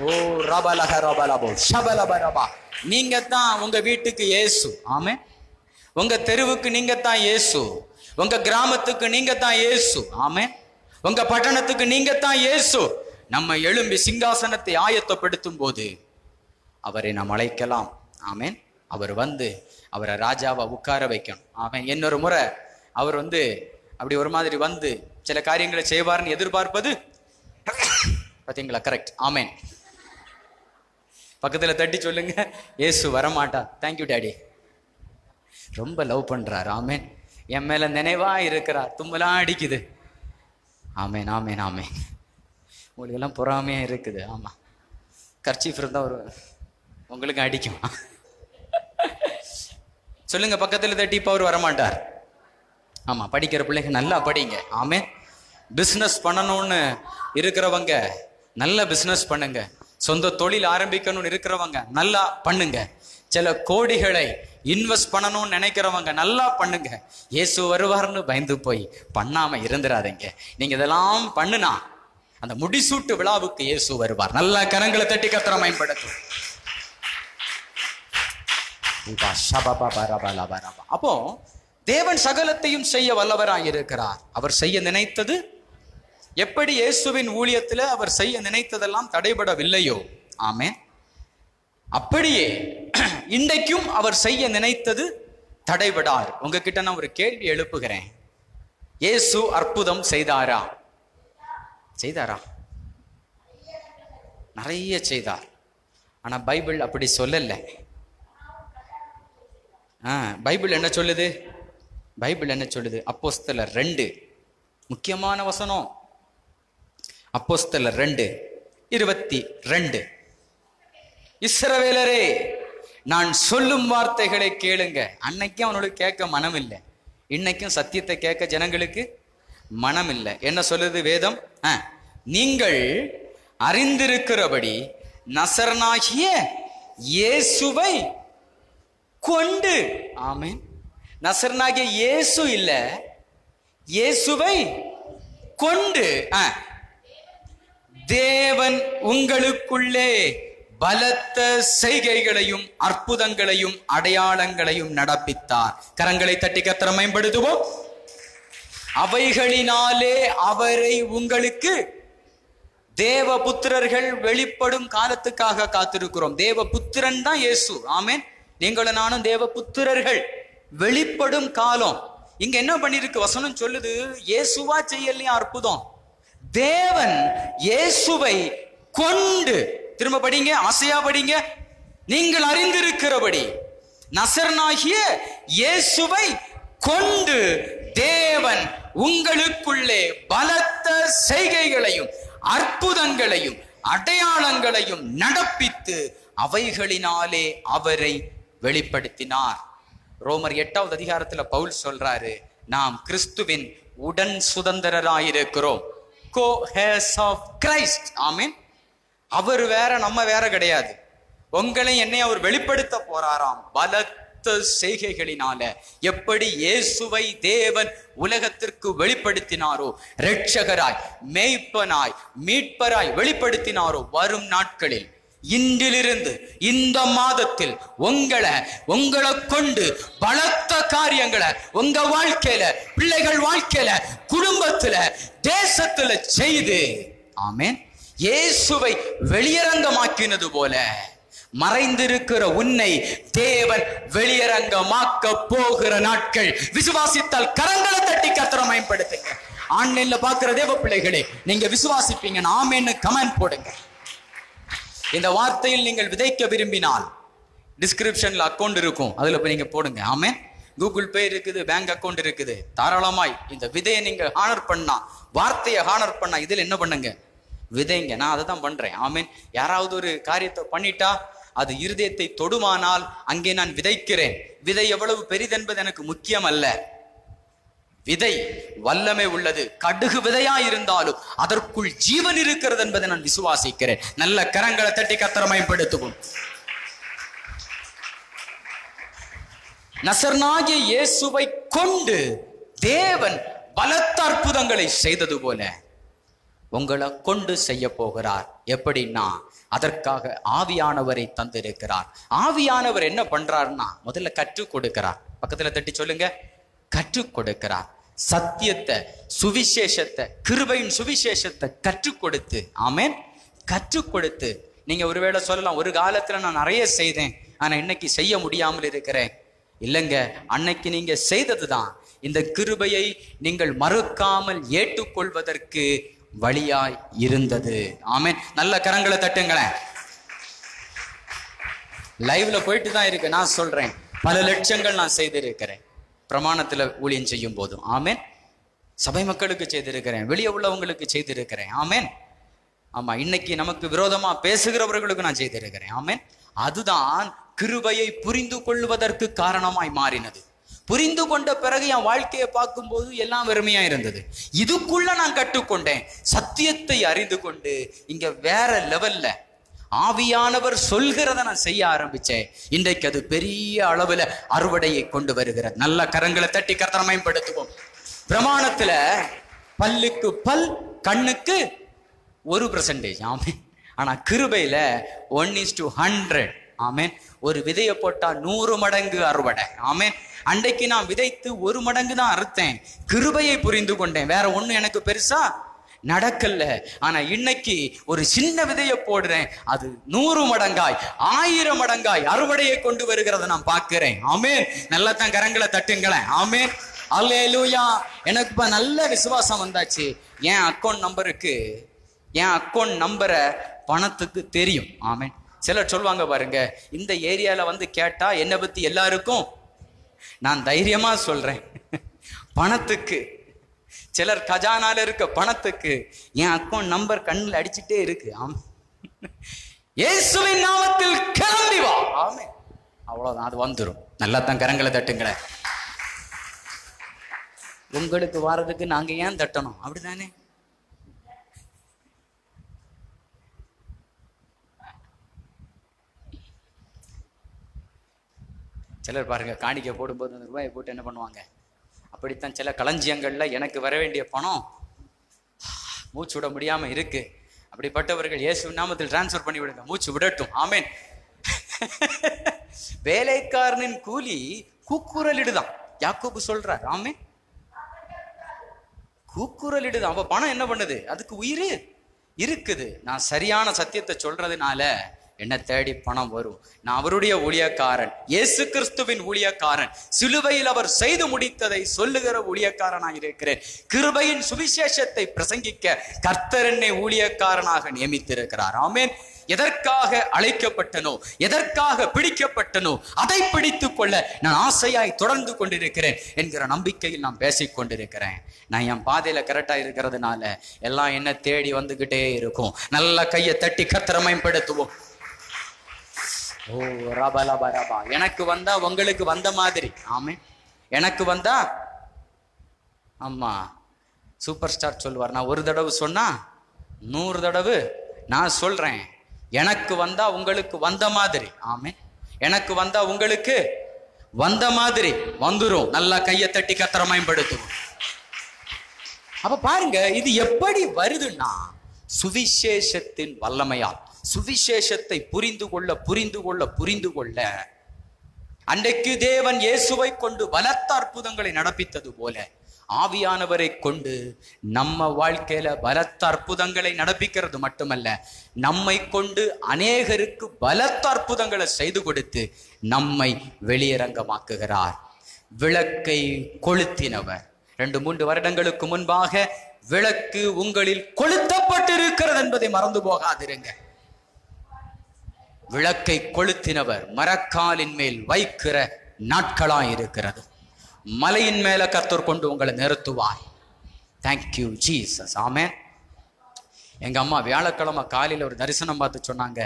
ஓ ரபலக ரபலபோ ஷபலபரபா. நீங்க தான் உங்க வீட்டுக்கு இயேசு. ஆமென். உங்க தெருவுக்கு நீங்க தான் இயேசு. உங்க கிராமத்துக்கு நீங்க தான் இயேசு. ஆமென். உங்க பட்டணத்துக்கு நீங்க தான் இயேசு. நம்ம எழும்பி சிங்காசனத்தை ஆயத்தப்படுத்தும் போது அவரை நாம் அழைக்கலாம். ஆமென். அவர் வந்து அவரை ராஜாவா உட்கார வைக்கணும். ஆமென். இன்னொரு முறை அவர் வந்து அப்படி ஒரு மாதிரி வந்து சில காரியங்களை செய்வார்னு எதிர்பார்ப்பது பார்த்தீங்களா? கரெக்ட். ஆமென். பக்கத்துல தட்டி சொல்லுங்க, இயேசு வரமாட்டா. Thank you daddy. ரொம்ப லவ் பண்றார். ஆமேன். என் மேல நினைவா இருக்கிறார். தும்பலாம் அடிக்குது. ஆமேன் ஆமேன் ஆமேன். உங்களுக்கு எல்லாம் பொறாமையா இருக்குது. ஆமா, கர்ச்சீஃப் இருந்தா ஒரு உங்களுக்கு அடிக்கும். சொல்லுங்க பக்கத்துல தட்டி, இப்ப அவர் வரமாட்டார். ஆமா, படிக்கிற பிள்ளைங்க நல்லா படிங்க. ஆமேன். பிசினஸ் பண்ணணும்னு இருக்கிறவங்க நல்ல பிசினஸ் பண்ணுங்க. சொந்த தொழில் ஆரம்பிக்கணும்னு இருக்கிறவங்க நல்லா பண்ணுங்க. சில கோடிகளை இன்வெஸ்ட் பண்ணணும்னு நினைக்கிறவங்க நல்லா பண்ணுங்க. இயேசு வருவார்னு பயந்து போய் பண்ணாம இருந்துராதீங்க. நீங்க இதெல்லாம் பண்ணுனா அந்த முடிசூட்டு விழாவுக்கு இயேசு வருவார். நல்லா கரங்களை தட்டி கர்த்தரை மகிமைப்படுத்தும். அப்போ தேவன் சகலத்தையும் செய்ய வல்லவராய் இருக்கிறார். அவர் செய்ய நினைத்தது எப்படி இயேசுவின் ஊழியத்துல அவர் செய்ய நினைத்ததெல்லாம் தடைபடவில்லையோ, ஆமென், அப்படியே இன்றைக்கும் அவர் செய்ய நினைத்தது தடைபடார். உங்ககிட்ட நான் ஒரு கேள்வி எழுப்புகிறேன். இயேசு அற்புதம் செய்தாரா? செய்தாரா? நிறைய செய்தார். ஆனா பைபிள் அப்படி சொல்லல. பைபிள் என்ன சொல்லுது? பைபிள் என்ன சொல்லுது? அப்போஸ்தலர் 2 முக்கியமான வசனம். அப்போஸ்தலர் 2:22. இஸ்ரவேலரே, நான் சொல்லும் வார்த்தைகளை கேளுங்க. அன்னைக்கும் அவனுக்கு கேட்க மனம் இல்லை, இன்னைக்கும் சத்தியத்தை கேட்க ஜனங்களுக்கு மனம் இல்லை. என்ன சொல்லுது வேதம்? நீங்கள் அறிந்திருக்கிறபடி நசரனாகிய இயேசுவை கொண்டு, ஆமென், நசரனாகிய இயேசு இல்ல, இயேசுவை கொண்டு தேவன் உங்களுக்குள்ளே பலத்த செய்கைகளையும் அற்புதங்களையும் அடையாளங்களையும் நடப்பித்தார். கரங்களை தட்டி கர்த்தரை மகிமைப்படுத்துவோம். அவைகளினாலே அவரை உங்களுக்கு தேவபுத்திரர்கள் வெளிப்படும் காலத்துக்காக காத்திருக்கிறோம். தேவபுத்திரன் தான் இயேசு. ஆமென். நீங்களும் நானும் தேவபுத்திரர்கள். வெளிப்படும் காலம். இங்க என்ன பண்ணிருக்கு வசனம் சொல்லுது? இயேசுவா செய்யலையா அற்புதம்? தேவன் இயேசுவை கொண்டு, திரும்ப படிங்க, ஆசையா படிங்க. நீங்கள் அறிந்திருக்கிறபடி நசரனாகிய இயேசுவை கொண்டு தேவன் உங்களுக்குள்ளே பலத்த செய்கைகளையும் அற்புதங்களையும் அடையாளங்களையும் நடப்பித்து அவைகளினாலே அவரை வெளிப்படுத்தினார். ரோமர் 8வது அதிகாரத்துல பவுல் சொல்றாரு, நாம் கிறிஸ்துவின் உடன் சுதந்திரராயிருக்கிறோம். Co-heirs of Christ. ஆமென். அவர் வேற, நம்ம வேற கிடையாது. உங்களை என்னை அவர் வெளிப்படுத்த போறாராம் பலத்த செய்கைகளினால. எப்படி இயேசுவை தேவன் உலகத்திற்கு வெளிப்படுத்தினாரோ, இரட்சகராய், மேய்ப்பனாய், மீட்பராய் வெளிப்படுத்தினாரோ, வரும் நாட்களில் இன்றிலிருந்து இந்த மாதத்தில் உங்களை கொண்டு பலத்த காரியங்களை உங்க வாழ்க்கையில, பிள்ளைகள் வாழ்க்கையில, குடும்பத்துல, தேசத்துல செய்து, ஆமென், இயேசுவை வெளியரங்கமாக்கினது போல மறைந்திருக்கிற உன்னை தேவன் வெளியரங்கமாக்க போகிற நாட்கள். விசுவாசித்தால் கரங்களை தட்டி கர்த்தரை மகிமைப்படுத்துங்க. ஆன்லைன்ல பாக்குற தேவ பிள்ளைகளே, நீங்க விசுவாசிப்பீங்க, ஆமென்னு கமெண்ட் போடுங்க. இந்த வார்த்தையில் நீங்கள் விதைக்க விரும்பினால் டிஸ்கிரிப்ஷன்ல அக்கௌண்ட் இருக்கும், அதுல போய் நீங்க போடுங்க. ஆமென். கூகுள் பே இருக்குது, பேங்க் அக்கௌண்ட் இருக்குது. தாராளமாய் இந்த விதையை நீங்க ஹானர் பண்ணா, வார்த்தையை ஹானர் பண்ணா, இதுல என்ன பண்ணுங்க? விதைங்க. நான் அதை தான் பண்றேன். ஆமென். யாராவது ஒரு காரியத்தை பண்ணிட்டா அது இருதயத்தை தொடுமானால் அங்கே நான் விதைக்கிறேன். விதை எவ்வளவு பெரிதென்பது எனக்கு முக்கியம் அல்ல. விதை வல்லமை உள்ளது. கடுகு விதையா இருந்தாலும் அதற்குள் ஜீவன் இருக்கிறது என்பதை நான் விசுவாசிக்கிறேன். நல்ல கரங்களை தட்டி கர்த்தரை மகிமைப்படுத்துவோம். நசரனாகிய இயேசுவை கொண்டு தேவன் பலத்த அற்புதங்களை செய்தது போல உங்களை கொண்டு செய்ய போகிறார். எப்படின்னா, அதற்காக ஆவியானவரை தந்திருக்கிறார். ஆவியானவர் என்ன பண்றாருன்னா, முதல்ல கற்றுக் கொடுக்கிறார். பக்கத்துல தட்டி சொல்லுங்க, கற்றுக் கொடுக்கிறார். சத்தியத்தை, சுவிசேஷத்தை, கிருபையின் சுவிசேஷத்தை கற்றுக் கொடுத்து, ஆமென், கற்றுக் கொடுத்து. நீங்க ஒருவேளை சொல்லலாம், ஒரு காலத்துல நான் நிறைய செய்தேன், ஆனா இன்னைக்கு செய்ய முடியாமல் இருக்கிறேன். இல்லைங்க, அன்னைக்கு நீங்க செய்ததுதான் இந்த கிருபையை நீங்கள் மறுக்காமல் ஏற்றுக்கொள்வதற்கு வழியாய் இருந்தது. ஆமென். நல்ல கரங்களை தட்டுங்களேன். லைவ்ல போயிட்டு தான் இருக்கு. நான் சொல்றேன், பல லட்சங்கள் நான் செய்திருக்கிறேன் பிரமாணத்துல ஊழியம் செய்யும் போதும். ஆமேன். சபை மக்களுக்கு செய்திருக்கிறேன், வெளியே உள்ளவங்களுக்கு செய்திருக்கிறேன். ஆமேன். ஆமா, இன்னைக்கு நமக்கு விரோதமா பேசுகிறவர்களுக்கு நான் செய்திருக்கிறேன். ஆமேன். அதுதான் கிருபையை புரிந்து கொள்வதற்கு காரணமாய் மாறினது. புரிந்து கொண்ட பிறகு என் வாழ்க்கையை பார்க்கும்போது எல்லாம் வெறுமையா இருந்தது. இதுக்குள்ள நான் கற்றுக்கொண்டேன், சத்தியத்தை அறிந்து கொண்டு இங்க வேற லெவல்ல ஆவியானவர் சொல்கிறத நான் செய்ய ஆரம்பிச்சேன். இன்றைக்கு அது பெரிய அளவுல அறுவடையை கொண்டு வருகிறது. நல்ல கரங்களை தட்டி கர்த்தரை மகிமைப்படுத்துவோம். பிரமாணத்துல பல்லுக்கு பல், கண்ணுக்கு 1%. ஆமென். ஆனா கிருபையில 1:100. ஆமென். ஒரு விதையை போட்டா 100 மடங்கு அறுவடை. ஆமென். அன்றைக்கு நான் விதைத்து 1 மடங்கு தான் அறுத்தேன். கிருபையை புரிந்து கொண்டேன், வேற ஒண்ணும் எனக்கு பெருசா நடக்கல. ஆனா இன்னைக்கு ஒரு சின்ன விதையை போடுறேன், அது 100 மடங்காய் 1000 மடங்காய் அறுவடையை கொண்டு வருகிறத நான் பார்க்கிறேன். ஆமென். நல்லா தான் கரங்களை தட்டுங்களேன். ஆமென். அல்லேலூயா. எனக்கு இப்ப நல்ல விசுவாசம் வந்தாச்சு. என் அக்கௌண்ட் நம்பரை பணத்துக்கு தெரியும். ஆமென். சிலர் சொல்லுவாங்க பாருங்க, இந்த ஏரியால வந்து கேட்டா என்னை பத்தி எல்லாருக்கும், நான் தைரியமா சொல்றேன், பணத்துக்கு, சிலர் கஜானால இருக்க பணத்துக்கு என் அக்கௌண்ட் நம்பர் கண்ணில் அடிச்சுட்டே இருக்கு. ஆமென். இயேசுவின் நாமத்தில் கிளம்பி வா. ஆமென். அவ்வளவுதான், அது வந்துடும். நல்லா தான் கரங்களை தட்டுங்களேன். உங்களுக்கு வாரதுக்கு நாங்க ஏன் தட்டணும்? அப்படிதானே? சிலர் பாருங்க, காணிக்கை போடும்போது அந்த ரூபாயை போட்டு என்ன பண்ணுவாங்க, அப்படித்தான் சில களஞ்சியங்கள்ல எனக்கு வர வேண்டிய பணம் மூச்சு விட முடியாம இருக்கு, அப்படிப்பட்டவர்கள் இயேசு நாமத்தில் டிரான்ஸ்ஃபர் பண்ணி விடுங்க, மூச்சு விடட்டும். ஆமென். வேலைக்காரனின் கூலி கூக்குரலிடுதான், யாக்கோபு சொல்றார். ஆமென். கூக்குரலிடுதான். அப்ப பணம் என்ன பண்ணுது? அதுக்கு உயிர் இருக்குது. நான் சரியான சத்தியத்தை சொல்றதுனால என்ன தேடி பணம் வரும். நான் அவருடைய ஊழியக்காரன், இயேசு கிறிஸ்துவின் ஊழியக்காரன். சிலுவையில் அவர் செய்து முடித்ததை சொல்லுகிற ஊழியக்காரனாக இருக்கிறேன். கிருபையின் சுவிசேஷத்தை பிரசங்கிக்க கர்த்தர் என்னை ஊழியக்காரனாக நியமித்திருக்கிறார். ஆமென். எதற்காக அழைக்கப்பட்டனோ, எதற்காக பிடிக்கப்பட்டனோ, அதை பிடித்துக் கொள்ள நான் ஆசையாய் தொடர்ந்து கொண்டிருக்கிறேன் என்கிற நம்பிக்கையில் நான் பேசிக் கொண்டிருக்கிறேன். நான் என் பாதையில கரெக்டா இருக்கிறதுனால எல்லாம் என்ன தேடி வந்துகிட்டே இருக்கும். நல்ல கையை தட்டி கர்த்தரை மகிமைப்படுத்துவோம். ஓ ரபா லபா ரபா. எனக்கு வந்தா உங்களுக்கு வந்த மாதிரி. ஆமே. எனக்கு வந்தா, ஆமா, சூப்பர் ஸ்டார் சொல்லுவார், நான் ஒரு தடவை சொன்னா 100 தடவை நான் சொல்றேன். எனக்கு வந்தா உங்களுக்கு வந்த மாதிரி. ஆமே. எனக்கு வந்தா உங்களுக்கு வந்த மாதிரி வந்துரும். நல்லா கையை தட்டி கர்த்தரை மகிமைப்படுத்துவோம். அப்ப பாருங்க, இது எப்படி வருதுன்னா சுவிசேஷத்தின் வல்லமையால். சுவிசேஷத்தை புரிந்து கொள்ள புரிந்து கொள்ள புரிந்து கொள்ள அன்றைக்கு தேவன் இயேசுவை கொண்டு பலத்த அற்புதங்களை நடப்பித்தது போல ஆவியானவரை கொண்டு நம்ம வாழ்க்கையில பலத்த அற்புதங்களை நடப்பிக்கிறது மட்டுமல்ல, நம்மை கொண்டு அநேகருக்கு பலத்த அற்புதங்களை செய்து கொடுத்து நம்மை வெளியரங்கமாக்குகிறார். விளக்கை கொளுத்தினவர். 2-3 வருடங்களுக்கு முன்பாக விளக்கு உங்களில் கொளுத்தப்பட்டிருக்கிறது என்பதை மறந்து போகாதிருங்க. விளக்கை கொளுத்தினவர் மரக்காலின் மேல் வைக்கிற நாட்களாய் இருக்கிறது. மலையின் மேல கர்த்தர் கொண்டு உங்களை நிறுத்துவார். Thank you Jesus. ஆமென். எங்க அம்மா வியாழக்கிழமை காலையில ஒரு தரிசனம் பார்த்து சொன்னாங்க,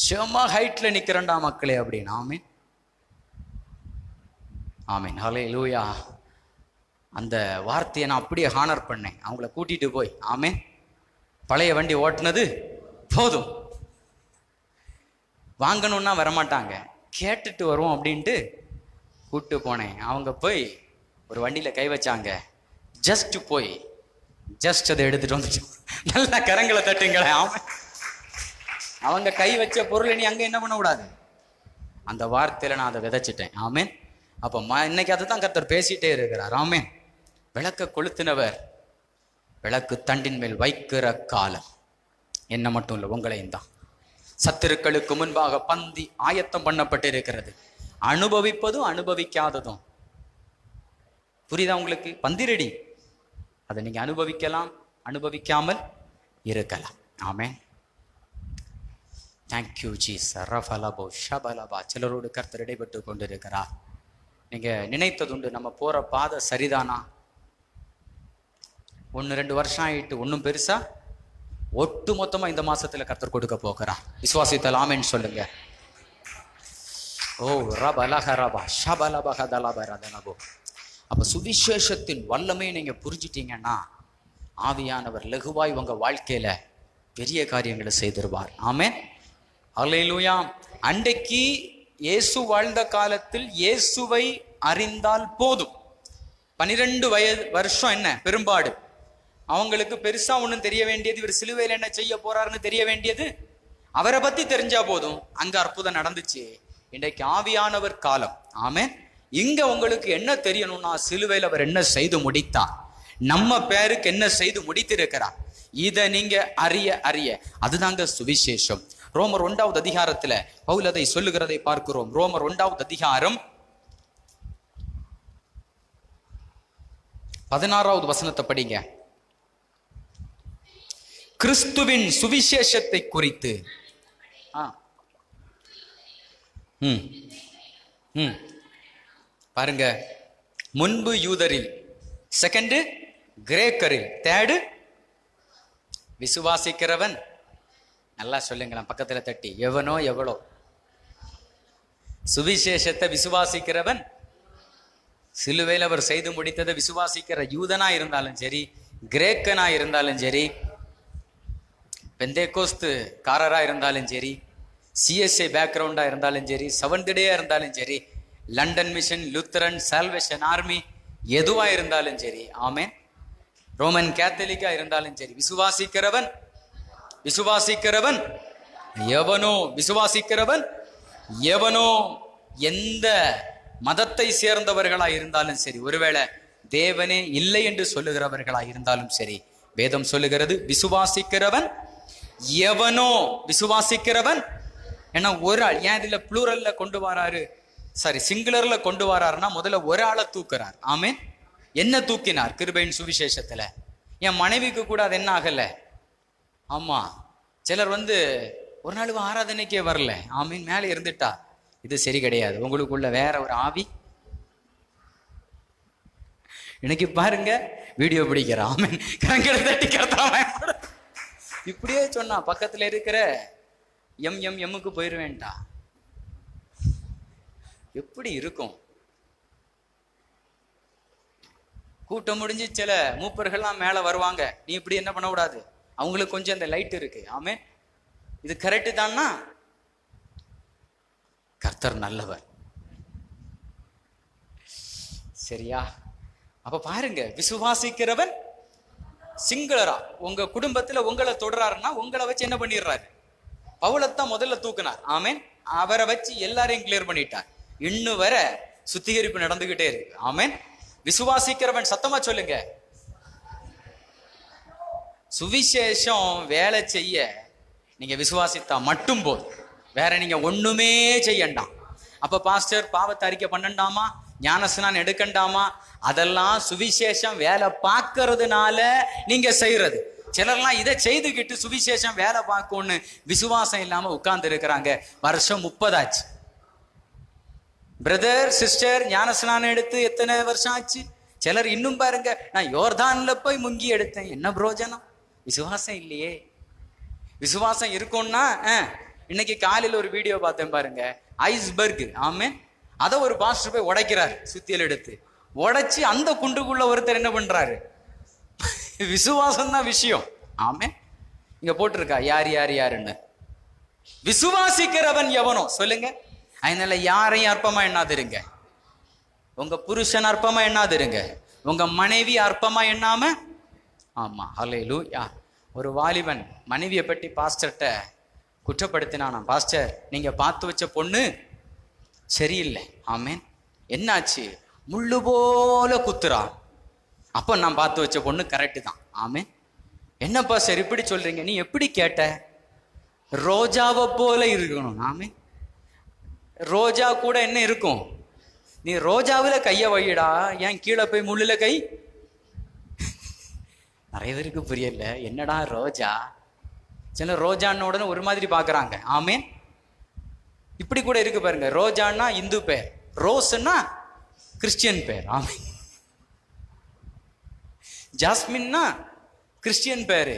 செம ஹைட்ல நிக்கிறண்டா மக்களே அப்படின்னு. ஆமென். ஆமென். ஹல்லேலூயா. அந்த வார்த்தையை நான் அப்படியே ஹானர் பண்ணேன். அவங்கள கூட்டிட்டு போய், ஆமென், பழைய வண்டி ஓட்டுனது போதும், வாங்கணும்னா வரமாட்டாங்க, கேட்டுட்டு வருவோம் அப்படின்ட்டு கூப்பிட்டு போனேன். அவங்க போய் ஒரு வண்டியில கை வச்சாங்க. ஜஸ்ட் அதை எடுத்துட்டு வந்துட்டு நல்லா கரங்களை தட்டுங்களேன். ஆமென். அவங்க கை வச்ச பொருளை நீ அங்க என்ன பண்ணக்கூடாது. அந்த வார்த்தையில நான் அதை விதைச்சிட்டேன். ஆமென். அப்ப இன்னைக்கு அதை தான் கர்த்தர் பேசிட்டே இருக்கிறார். ஆமென். விளக்க கொளுத்தினவர் விளக்கு தண்டின் மேல் வைக்கிற காலம் என்ன மட்டும் இல்லை, உங்களையும் தான். சத்துருக்களுக்கு முன்பாக பந்தி ஆயத்தம் பண்ணப்பட்டு இருக்கிறது. அனுபவிப்பதும் அனுபவிக்காததும். புரியுதா உங்களுக்கு? பந்தி ரெடி. அதை நீங்க அனுபவிக்கலாம், அனுபவிக்காமல் இருக்கலாம். ஆமென். தேங்க்யூ ஜீஸ் ரஃபலபோ ஷபலபா. சிலரோடு கர்த்தர் இடைப்பட்டு கொண்டிருக்கிறார். நீங்க நினைத்ததுண்டு, நம்ம போற பாதை சரிதானா? 1-2 வருஷம் ஆயிட்டு ஒன்றும் பெருசா ஒட்டு மொத்தமா இந்த மாசத்துல கர்த்தர் கொடுக்க போகிறார். விசுவாசித்தால் ஆமென் சொல்லுங்க. ஓ ரபலஹரபா ஷபலபஹதலபரதனபோ. அப்ப சுவிசேஷத்தின் வல்லமையை நீங்க புரிஞ்சிட்டீங்கன்னா ஆவியானவர் லகுவாய் உங்க வாழ்க்கையில பெரிய காரியங்களை செய்திருவார். ஆமென். அல்லேலூயா. அன்றைக்கு இயேசு வாழ்ந்த காலத்தில் இயேசுவை அறிந்தால் போதும். 12 வருஷம் என்ன பெரும்பாடு. அவங்களுக்கு பெருசா ஒன்றும் தெரிய வேண்டியது, இவர் சிலுவையில் என்ன செய்ய போறாருன்னு தெரிய வேண்டியது, அவரை பத்தி தெரிஞ்சா போதும். அங்க அற்புதம் நடந்துச்சு. இன்றைக்கு ஆவியானவர் காலம். ஆமென். இங்க உங்களுக்கு என்ன தெரியணும்னா, சிலுவையில் அவர் என்ன செய்து முடித்தார், நம்ம பேருக்கு என்ன செய்து முடித்திருக்கிறார், இதை நீங்க அறிய அறிய அதுதாங்க சுவிசேஷம். ரோமர் 1வது அதிகாரத்துல பவுல் அதை சொல்லுகிறதை பார்க்கிறோம். ரோமர் 1வது அதிகாரம் 16வது வசனத்தை படிங்க. கிறிஸ்துவின் சுவிசேஷத்தை குறித்து பாருங்க. முன்பு யூதரில், செகண்ட் கிரேக்கரில், தேர்டு விசுவாசிக்கிறவன். நல்லா சொல்லுங்களேன் பக்கத்துல தட்டி, எவனோ எவ்வளோ. சுவிசேஷத்தை விசுவாசிக்கிறவன், சிலுவையில் அவர் செய்து முடித்ததை விசுவாசிக்கிற யூதனா இருந்தாலும் சரி, கிரேக்கனா இருந்தாலும் சரி, பெந்தேகோஸ்து காரரா இருந்தாலும் சரி, சிஎஸ்ஐ பேக்ரவுண்டா இருந்தாலும் சரி, செவன்த் டேயா இருந்தாலும் சரி, London mission, Lutheran, salvation army, எதுவா இருந்தாலும் சரி, ஆமென், ரோமன் கேத்தலிக்கா இருந்தாலும் சரி, விசுவாசிக்கிறவன் விசுவாசிக்கிறவன் எவனோ, விசுவாசிக்கிறவன் எவனோ, எந்த மதத்தை சேர்ந்தவர்களா இருந்தாலும் சரி, ஒருவேளை தேவனே இல்லை என்று சொல்லுகிறவர்களா இருந்தாலும் சரி, வேதம் சொல்லுகிறது விசுவாசிக்கிறவன் எவனோ. விசுவாசிக்கிறவன் ஏன்னா ஒரு ஆள், ஏன் இதுல ப்ளூரல்ல கொண்டு வராரு, சாரி சிங்குலர்ல கொண்டு வராருன்னா முதல்ல ஒரு ஆளை தூக்குறார். ஆமென். என்ன தூக்கினார் கிருபையின் சுவிசேஷத்துல? என் மனைவிக்கு கூட அது என்ன ஆகல. ஆமா, சிலர் ஒரு நாள் ஆராதனைக்கே வரல, ஆமீன், மேலே இருந்துட்டா. இது சரி கிடையாது. உங்களுக்குள்ள வேற ஒரு ஆவி. இன்னைக்கு பாருங்க வீடியோ பிடிக்கிற, ஆமீன், கரங்களை தட்டி கர்த்தாவே. இப்படியே சொன்னா பக்கத்துல இருக்கிற எம்முக்கு போயிருவேன்டா. எப்படி இருக்கும்? கூட்டம் முடிஞ்சு சில மூப்பர்கள்லாம் மேல வருவாங்க. நீ இப்படி என்ன பண்ணக்கூடாது, அவங்களுக்கு கொஞ்சம் அந்த லைட் இருக்கு. ஆமே, இது கரெக்டு தான்னா கர்த்தர் நல்லவர். சரியா? அப்ப பாருங்க, விசுவாசிக்கிறவன் சிங்களரா உங்க குடும்பத்துல உங்களை தொடராருன்னா உங்களை வச்சு என்ன பண்ணிடுறாரு? பவுலத்தான் முதல்ல தூக்குனார். ஆமேன். அவரை வச்சு எல்லாரையும் கிளியர் பண்ணிட்டார். இன்னும் வர சுத்திகரிப்பு நடந்துகிட்டே இருக்கு. ஆமேன். விசுவாசிக்கிறவன் சத்தமா சொல்லுங்க. சுவிசேஷம் வேலை செய்ய நீங்க விசுவாசித்தா மட்டும் போதும், வேற நீங்க ஒண்ணுமே செய்யண்டாம். அப்ப பாஸ்டர் பாவத்தை அறிக்கை பண்ணண்டாமா, ஞானஸ்நானம் எடுக்கண்டாமா, அதெல்லாம் சுவிசேஷம் வேலை பார்க்கறதுனால நீங்க செய்யறது. சிலர்லாம் இதை செய்துகிட்டு சுவிசேஷம் வேலை பார்க்கும்னு விசுவாசம் இல்லாம உட்கார்ந்து இருக்கிறாங்க. வருஷம் 30 ஆச்சு. பிரதர் சிஸ்டர் ஞானஸ்நானம் எடுத்து எத்தனை வருஷம் ஆச்சு? சிலர் இன்னும் பாருங்க, நான் யோர்தான்ல போய் முங்கி எடுத்தேன், என்ன பிரயோஜனம்? விசுவாசம் இல்லையே. விசுவாசம் இருக்கும்னா, இன்னைக்கு காலையில் ஒரு வீடியோ பார்த்தேன் பாருங்க, ஐஸ்பர்க். ஆமே, அதை ஒரு பாஸ்டர் போய் உடைக்கிறாரு, சுத்தியல் எடுத்து உடைச்சு அந்த குண்டுக்குள்ள ஒருத்தர் என்ன பண்றாரு? விசுவாசம் தான் விஷயம். ஆமே, இங்க போட்டிருக்கா யார் யார் யாருன்னு. விசுவாசிக்கிறவன் எவனோ சொல்லுங்க. அதனால யாரையும் அற்பமா எண்ணாதிருங்க. உங்க புருஷன் அற்பமா எண்ணாதிருங்க, உங்க மனைவி அற்பமா எண்ணாம. ஆமா, ஹல்லேலூயா. ஒரு வாலிபன் மனைவியை பற்றி பாஸ்டர்கிட்ட குற்றப்படுத்தினானா, பாஸ்டர் நீங்க பார்த்து வச்ச பொண்ணு சரியில்லை. ஆமேன். என்னாச்சு? முள்ளு போல குத்துறா. அப்ப நான் பார்த்து வச்ச பொண்ணு கரெக்டு தான். ஆமேன். என்னப்பா சார் இப்படி சொல்றீங்க? நீ எப்படி கேட்ட? ரோஜாவை போல இருக்கணும். ஆமேன். ரோஜா கூட என்ன இருக்கும்? நீ ரோஜாவில கைய வைடா, ஏன் கீழே போய் முள்ளுல கை? நிறைய பேருக்கு புரியல, என்னடா ரோஜா? சில ரோஜான்னு உடனே ஒரு மாதிரி பார்க்குறாங்க. ஆமேன். இப்படி கூட இருக்கு பாருங்க. ரோஜான்னா இந்து பேர், ரோஸ்ன்னா கிறிஸ்டியன் பேர். ஆமேன். ஜாஸ்மின்னா கிறிஸ்டியன் பேரு,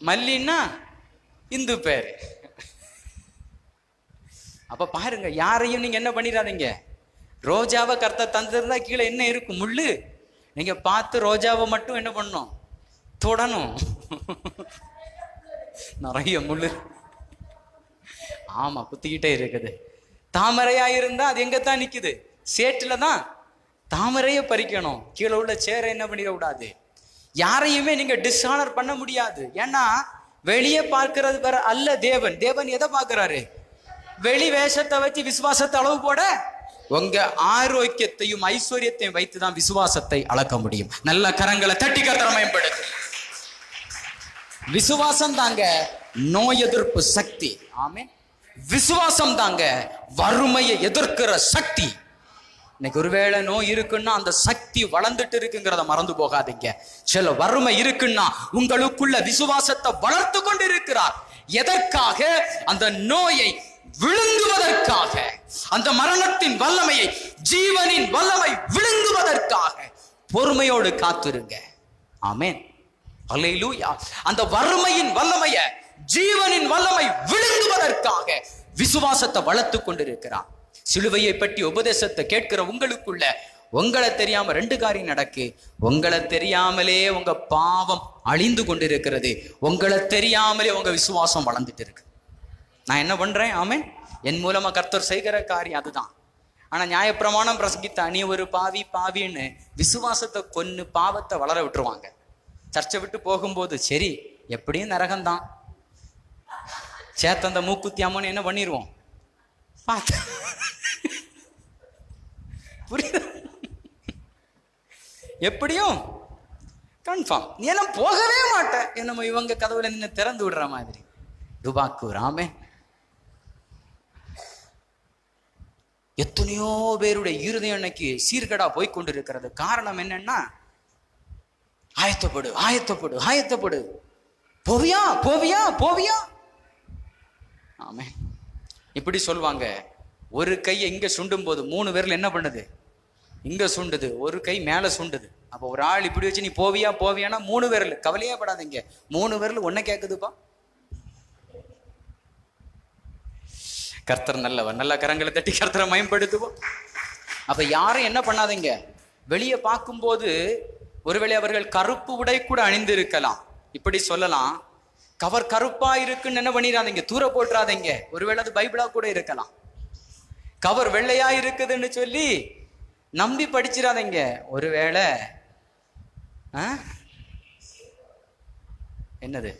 மல்லின்னா இந்து பேரு. அப்ப பாருங்க, யாரையும் நீங்க என்ன பண்ணிடாதீங்க. ரோஜாவை கர்த்தர் தந்திருந்தா கீழே என்ன இருக்கும்? முள்ளு. நீங்க பார்த்து ரோஜாவை மட்டும் என்ன பண்ணணும்? தொடணும். நிறைய முள்ளு. ஆமா, குத்திக்கிட்டே இருக்குது. தாமரையா இருந்தா அது எங்கத்தான் நிக்குது? சேற்றுல தான் தாமரைய பறிக்கணும். கீழே உள்ள சேரை என்ன பண்ணிட கூடாது. யாரையுமே நீங்க டிஸ்ஆனர் பண்ண முடியாது. ஏன்னா வெளியே பார்க்கிறது வேற அல்ல தேவன். தேவன் எதை பார்க்கிறாரு? வெளி வேஷத்தை வச்சு விசுவாசத்தை அளவு போட, உங்க ஆரோக்கியத்தையும் ஐஸ்வர்யத்தையும் வைத்துதான் விசுவாசத்தை அளக்க முடியும். நல்ல கரங்களை தட்டி கர்த்தரை மேம்படுத்து. விசுவாசம் தாங்க நோய் எதிர்ப்பு சக்தி. ஆமென். விசுவாசம் தாங்க வறுமையை எதிர்க்கிற சக்தி. இன்னைக்கு ஒருவேளை நோய் இருக்குன்னா அந்த சக்தி வளர்ந்துட்டு இருக்குங்கிறத மறந்து போகாதீங்க. சில வறுமை இருக்குன்னா உங்களுக்குள்ள விசுவாசத்தை வளர்த்து கொண்டு இருக்கிறார். எதற்காக? அந்த நோயை விழுங்குவதற்காக, அந்த மரணத்தின் வல்லமையை, ஜீவனின் வல்லமை விழுங்குவதற்காக பொறுமையோடு காத்திருங்க. ஆமென். அல்லேலூயா. அந்த வறுமையின் வல்லமைய, ஜீவனின் வல்லமை விழுங்குவதற்காக விசுவாசத்தை வளர்த்து கொண்டிருக்கிறார். சிலுவையை பற்றி உபதேசத்தை கேட்கிற உங்களுக்குள்ள உங்களை தெரியாம ரெண்டு காரியம் நடக்கு. உங்களை தெரியாமலே உங்க பாவம் அழிந்து கொண்டிருக்கிறது. உங்களை தெரியாமலே உங்க விசுவாசம் வளர்ந்துட்டு இருக்கு. நான் என்ன பண்றேன்? ஆமென். என் மூலமா கர்த்தர் செய்கிற காரியம் அதுதான். ஆனா நியாயப்பிரமாணம் பிரசங்கித்தா நீ ஒரு பாவி பாவின்னு விசுவாசத்தை கொன்னு பாவத்தை வளர விட்டுருவாங்க. சர்ச்சை விட்டு போகும்போது சரி எப்படியும் நரகம்தான், சேத்தந்த மூக்குத்தி அம்மன் என்ன பண்ணிடுவோம் பார்த்து. புரியுது? எப்படியும் கன்ஃபார்ம் நீ எல்லாம் போகவே மாட்டேன். என்னமோ இவங்க கதவுல நின்று திறந்து விடுற மாதிரி. துபாக்கூர். ஆமென். எத்தனையோ பேருடைய இருதயம் இன்னைக்கு சீர்கடா போய்கொண்டிருக்கிறது. காரணம் என்னன்னா, ஆயத்தப்படு ஆயத்தப்படு ஆயத்தப்படு, போவியா போவியா போவியா. ஆமென். இப்படி சொல்லுவாங்க. ஒரு கையை இங்க சுண்டும் போது 3 பேர்ல என்ன பண்ணுது? இங்க சுண்டுது, ஒரு கை மேல சுண்டுது. அப்போ ஒரு ஆள் இப்படி வச்சு நீ போவியா போவியானா 3 பேர்ல. கவலையே படாதீங்க, 3 பேர்ல ஒன்ன கேக்குதுப்பா. கர்த்தர் நல்லவர். நல்ல கரங்களை தட்டி கர்த்தரை மேம்படுத்துவோம். அப்ப யாரும் என்ன பண்ணாதீங்க. வெளியே பார்க்கும்போது ஒருவேளை அவர்கள் கருப்பு உடை கூட அணிந்து இருக்கலாம். இப்படி சொல்லலாம், கவர் கருப்பா இருக்குன்னு என்ன பண்ணிடாதீங்க, தூர போட்டுறாதீங்க. ஒருவேளை அது பைபிளா கூட இருக்கலாம். கவர் வெள்ளையா இருக்குதுன்னு சொல்லி நம்பி படிச்சிடாதீங்க. ஒருவேளை என்னது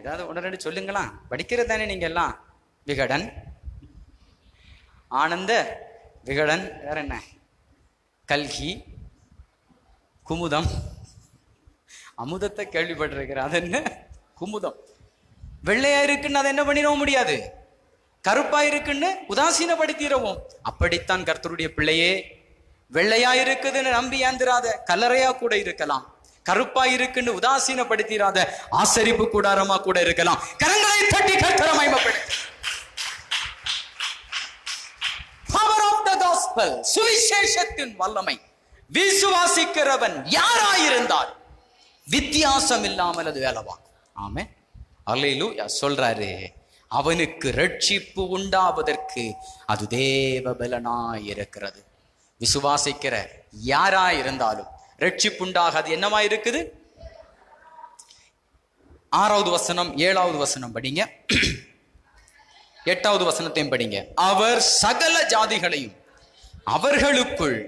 ஏதாவது 1-2 சொல்லுங்களா? படிக்கிறது தானே நீங்க எல்லாம். விகடன், ஆனந்த விகடன், வேற என்ன, கல்கி, குமுதம். அமுதத்தை கேள்விப்பட்டிருக்கிற, அது என்ன குமுதம். வெள்ளையா இருக்குன்னு அதை என்ன பண்ணிடவும் முடியாது, கருப்பா இருக்குன்னு உதாசீனப்படுத்திடவும். அப்படித்தான் கர்த்தருடைய பிள்ளையே, வெள்ளையா இருக்குதுன்னு நம்பி ஏந்திராத. கல்லறையா கூட இருக்கலாம். கருப்பா இருக்குன்னு உதாசீனப்படுத்திடாத. ஆசரிப்பு கூடாரமா கூட இருக்கலாம். கரங்களை தட்டி கர்த்தரை மகிமைப்படுத்து. Power of the gospel, சுவிசேஷத்தின் வல்லமை. விசுவாசிக்கிறவன் யாராயிருந்தால் வித்தியாசம் இல்லாமல் அது வேலைவாகும். ஆமென். அல்லேலூயா. சொல்றாரு, அவனுக்கு ரட்சிப்பு உண்டாவதற்கு அது தேவ பலனாய் இருக்கிறது. விசுவாசிக்கிற யாராயிருந்தாலும் ரட்சிப்பு உண்டாக அது என்னவா இருக்குது? 6வது வசனம் 7வது வசனம் படிங்க, 8வது வசனத்தையும் படிங்க. அவர் சகல ஜாதிகளையும் அவர்களுக்குள்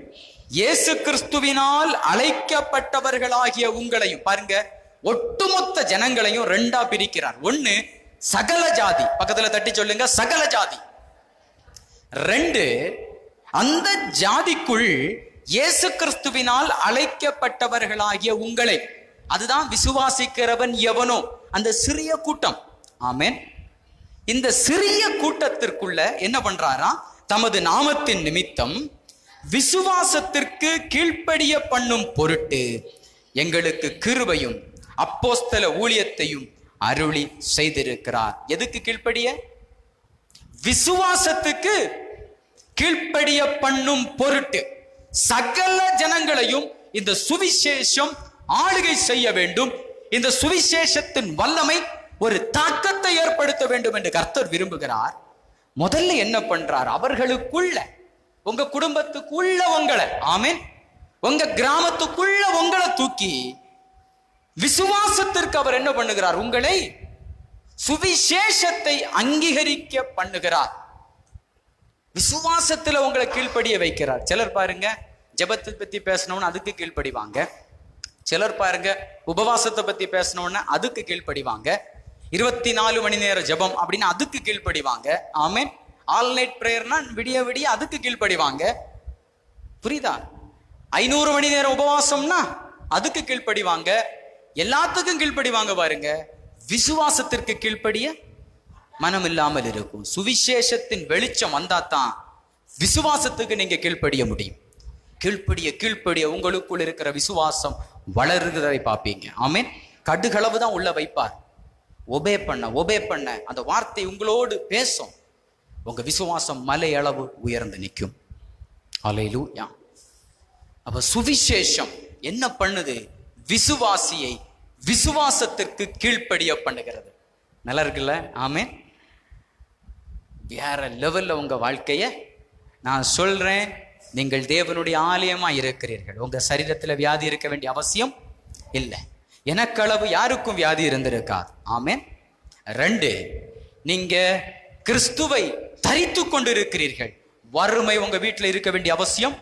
இயேசு கிறிஸ்துவினால் அழைக்கப்பட்டவர்களாகிய உங்களையும், பாருங்க, ஒட்டுமொத்த ஜனங்களையும் 2ஆ பிரிக்கிறார். 1 சகல ஜாதி, பக்கத்துல தட்டி சொல்லுங்க, சகல ஜாதி. 2 அந்த ஜாதிக்குள் இயேசு கிறிஸ்துவினால் அழைக்கப்பட்டவர்களாகிய உங்களை. அதுதான் விசுவாசிக்கிறவன் எவனோ, அந்த சிறிய கூட்டம். ஆமென். இந்த சிறிய கூட்டத்திற்குள்ள என்ன பண்றாரா? தமது நாமத்தின் நிமித்தம் விசுவாசத்திற்கு கீழ்ப்படிய பண்ணும் பொருட்டு எங்களுக்கு கிருபையும் அப்போஸ்தல ஊழியத்தையும் அருளி செய்திருக்கிறார். எதுக்கு கீழ்ப்படிய? விசுவாசத்துக்கு கீழ்ப்படிய பண்ணும் பொருட்டு சகல ஜனங்களையும் இந்த சுவிசேஷம் ஆளுகை செய்ய வேண்டும். இந்த சுவிசேஷத்தின் வல்லமை ஒரு தாக்கத்தை ஏற்படுத்த வேண்டும் என்று கர்த்தர் விரும்புகிறார். முதல்ல என்ன பண்றார்? அவர்களுக்குள்ள, உங்க குடும்பத்துக்குள்ள உங்களை, ஆமென், உங்க கிராமத்துக்குள்ள உங்களை தூக்கி விசுவாசத்திற்கு அவர் என்ன பண்ணுகிறார்? உங்களை சுவிசேஷத்தை அங்கீகரிக்க பண்ணுகிறார். விசுவாசத்துல உங்களை கீழ்ப்படிய வைக்கிறார். சிலர் பாருங்க ஜெபத்தை பத்தி பேசணும்னு அதுக்கு கீழ்ப்படிவாங்க. சிலர் பாருங்க உபவாசத்தை பத்தி பேசணும்னா அதுக்கு கீழ்ப்படிவாங்க. 24 மணி நேர ஜெபம் அப்படின்னு அதுக்கு கீழ்ப்படிவாங்க. ஆமென். ஆல் நைட் பிரேயர்னா விடிய விடிய அதுக்கு கீழ்ப்படிவாங்க. புரியுதா? 500 மணி நேரம் உபவாசம்னா அதுக்கு கீழ்ப்படிவாங்க. எல்லாத்துக்கும் கீழ்ப்படிவாங்க. பாருங்க, விசுவாசத்திற்கு கீழ்ப்படிய மனம் இல்லாமல் இருக்கும். சுவிசேஷத்தின் வெளிச்சம் வந்தாதான் விசுவாசத்துக்கு நீங்க கீழ்ப்படிய முடியும். கீழ்ப்படிய உங்களுக்குள் இருக்கிற விசுவாசம் வளருகிறதை பார்ப்பீங்க. ஆமென். கடுகளவு தான் உள்ள வைப்பார். ஒபே பண்ண அந்த வார்த்தை உங்களோடு பேசும். உங்க விசுவாசம் மலை அளவு உயர்ந்து நிற்கும். அல்லேலூயா. அப்ப சுவிசேஷம் என்ன பண்ணுது? விசுவாசியை விசுவாசத்திற்கு கீழ்ப்படிய பண்ணுகிறது. நல்லா இருக்குல்ல? ஆமென். வேற லெவல்ல உங்க வாழ்க்கைய நான் சொல்றேன். நீங்கள் தேவனுடைய ஆலயமா இருக்கிறீர்கள். உங்க சரீரத்துல வியாதி இருக்க வேண்டிய அவசியம் இல்லை. எனக்களவு யாருக்கும் வியாதி இருந்திருக்காது. ஆமென். 2, நீங்க கிறிஸ்துவை தரித்து கொண்டு இருக்கிறீர்கள். வறுமை உங்க வீட்டுல இருக்க வேண்டிய அவசியம்,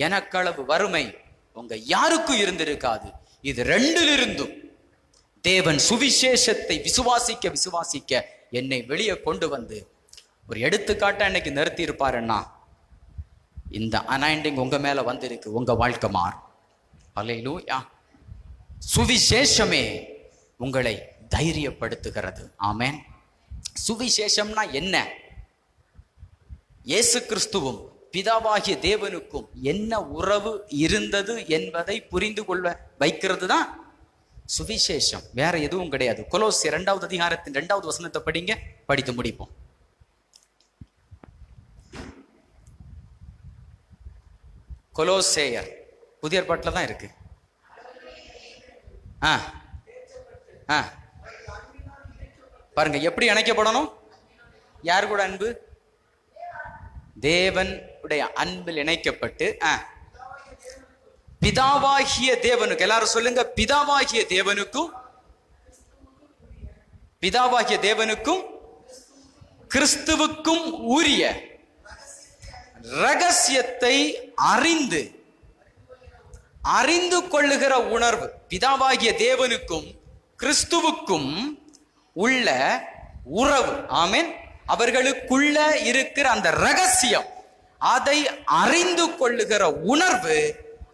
எனக்களவு வறுமை உங்க யாருக்கும் இருந்திருக்காது. இது 2லிருந்தும் தேவன் சுவிசேஷத்தை விசுவாசிக்க என்னை வெளியே கொண்டு வந்து ஒரு எடுத்துக்காட்டா இன்னைக்கு நிறுத்தி இருப்பாருன்னா, இந்த அனாயிண்டிங் உங்க மேல வந்திருக்கு, உங்க வாழ்க்கை மாறும். அல்லேலூயா. சுவிசேஷமே உங்களை தைரியப்படுத்துகிறது. ஆமென். சுவிசேஷம்னா என்ன? இயேசு கிறிஸ்துவும் பிதாவாகிய தேவனுக்கும் என்ன உறவு இருந்தது என்பதை புரிந்து கொள்ள வைக்கிறது தான் சுவிசேஷம். வேற எதுவும் கிடையாது. கொலோசியர் 2வது அதிகாரத்தின் 2வது வசனத்தை படிங்க, படித்து முடிப்போம். கொலோசேயர் புதிய ஏற்பாட்டில் தான் இருக்கு. பாருங்க எப்படி இணைக்கப்படணும். யார் கூட அன்பு? தேவன் உடைய அன்பில் இணைக்கப்பட்டு பிதாவாகிய தேவனுக்கு, எல்லாரும் சொல்லுங்க, பிதாவாகிய தேவனுக்கும் கிறிஸ்துவுக்கும் உரிய ரகசியத்தை அறிந்து கொள்ளுகிற உணர்வு. பிதாவாகிய தேவனுக்கும் கிறிஸ்துவுக்கும் உள்ள உறவு. ஆமென். அவர்களுக்குள்ள இருக்கிற அந்த ரகசியம், அதை அறிந்து கொள்ளுகிற உணர்வு,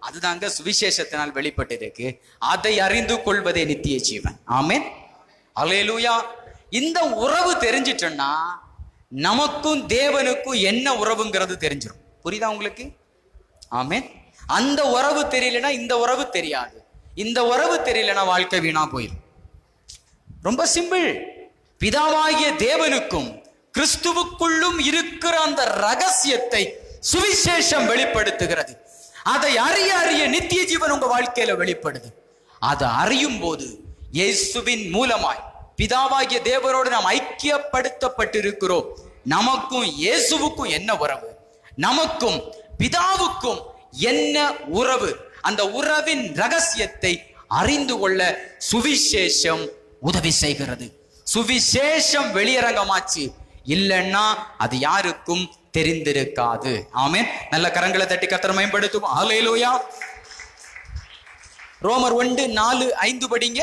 அதுதாங்க சுவிசேஷத்தினால் வெளிப்பட்டிருக்கு. அதை அறிந்து கொள்வதே நித்திய ஜீவன். ஆமென். அல்லேலூயா. இந்த உறவு தெரிஞ்சிட்டோம்னா நமக்கும் தேவனுக்கும் என்ன உறவுங்கிறது தெரிஞ்சிடும். புரியுதா உங்களுக்கு? ஆமென். அந்த உறவு தெரியலனா இந்த உறவு தெரியாது. இந்த உறவு தெரியலனா வாழ்க்கை வீணா போயிடும். ரொம்ப சிம்பிள். பிதாவாகிய தேவனுக்கும் கிறிஸ்துவுக்குள்ளும் இருக்கிற அந்த ரகசியத்தை சுவிசேஷம் வெளிப்படுத்துகிறது. அதை அறிய நித்திய ஜீவன் உங்க வாழ்க்கையில வெளிப்படுது. அதை அறியும் போது இயேசுவின் மூலமாய் பிதாவாகிய தேவனோடு நாம் ஐக்கியப்படுத்தப்பட்டிருக்கிறோம். நமக்கும் இயேசுவுக்கும் என்ன உறவு? நமக்கும் பிதாவுக்கும் என்ன உறவு? அந்த உறவின் ரகசியத்தை அறிந்து கொள்ள சுவிசேஷம் உதவி செய்கிறது. சுவிசேஷம் வெளியரங்கமாச்சு இல்லைன்னா அது யாருக்கும் தெரிந்திருக்காது. ஆமென். நல்ல கரங்களை தட்டி கர்த்தரை மேம்படுத்துவோம். ஹல்லேலூயா. ரோமர் 1:4-5 படிங்க.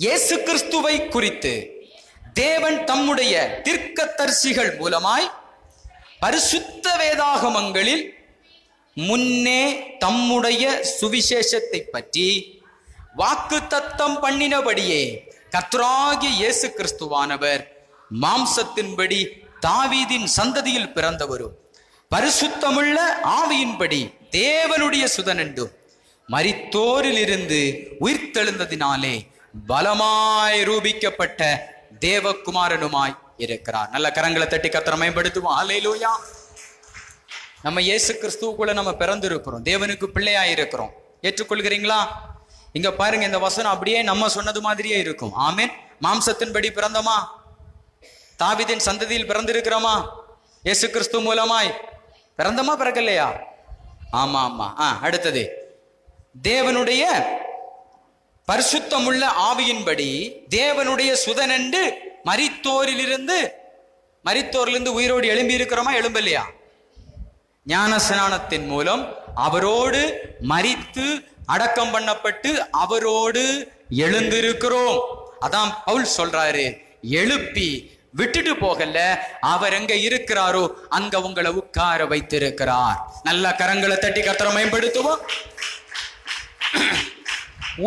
இயேசு கிறிஸ்துவை குறித்து தேவன் தம்முடைய தீர்க்கதரிசிகள் மூலமாய் பரிசுத்த வேதாகமங்களில் முன்னே தம்முடைய சுவிசேஷத்தை பற்றி வாக்குத்தத்தம் பண்ணினபடியே கர்த்தராகிய இயேசு கிறிஸ்துவானவர் மாம்சத்தின்படி தாவீதின் சந்ததியில் பிறந்தவரும் பரிசுத்தமுள்ள ஆவியின்படி தேவனுடைய சுதன் என்றும் மரித்தோரில் இருந்து உயிர்த்தெழுந்ததினாலே பலமாய் ரூபிக்கப்பட்ட தேவகுமாரனுமாய் இருக்கிறார். நல்ல கரங்களை தட்டி கர்த்தரை மேம்படுத்துவோம். அல்லேலூயா. நம்ம இயேசு கிறிஸ்துவுக்குள்ள நம்ம பிறந்திருக்கிறோம், தேவனுக்கு பிள்ளையாய் இருக்கிறோம். ஏற்றுக்கொள்கிறீங்களா? இங்க பாருங்க, இந்த வசனம் அப்படியே நம்ம சொன்னது மாதிரியே இருக்கும். ஆமென். மாம்சத்தின்படி பிறந்தோமா? தாவீதின் சந்ததியில் பிறந்திருக்கிறோமா? இயேசு கிறிஸ்து மூலமாய் பிறந்தோமா? பிறக்கலையா? ஆமா ஆமா. அடுத்தது, தேவனுடைய பரிசுத்தமுள்ள ஆவியின்படி தேவனுடைய சுதனென்று மரித்தோரிலிருந்து உயிரோடு எழும்பி இருக்கிறோமா? எழும்பலையா? ஞான ஸ்நானத்தின் மூலம் அவரோடு மரித்து அடக்கம் பண்ணப்பட்டு அவரோடு எழுந்திருக்கிறோம். அதான் பவுல் சொல்றாரு, எழுப்பி விட்டுட்டு போகல, அவர் எங்க இருக்கிறாரோ அங்க உங்களை உட்கார வைத்திருக்கிறார். நல்ல கரங்களை தட்டி கர்த்தரை மேம்படுத்துவோம்.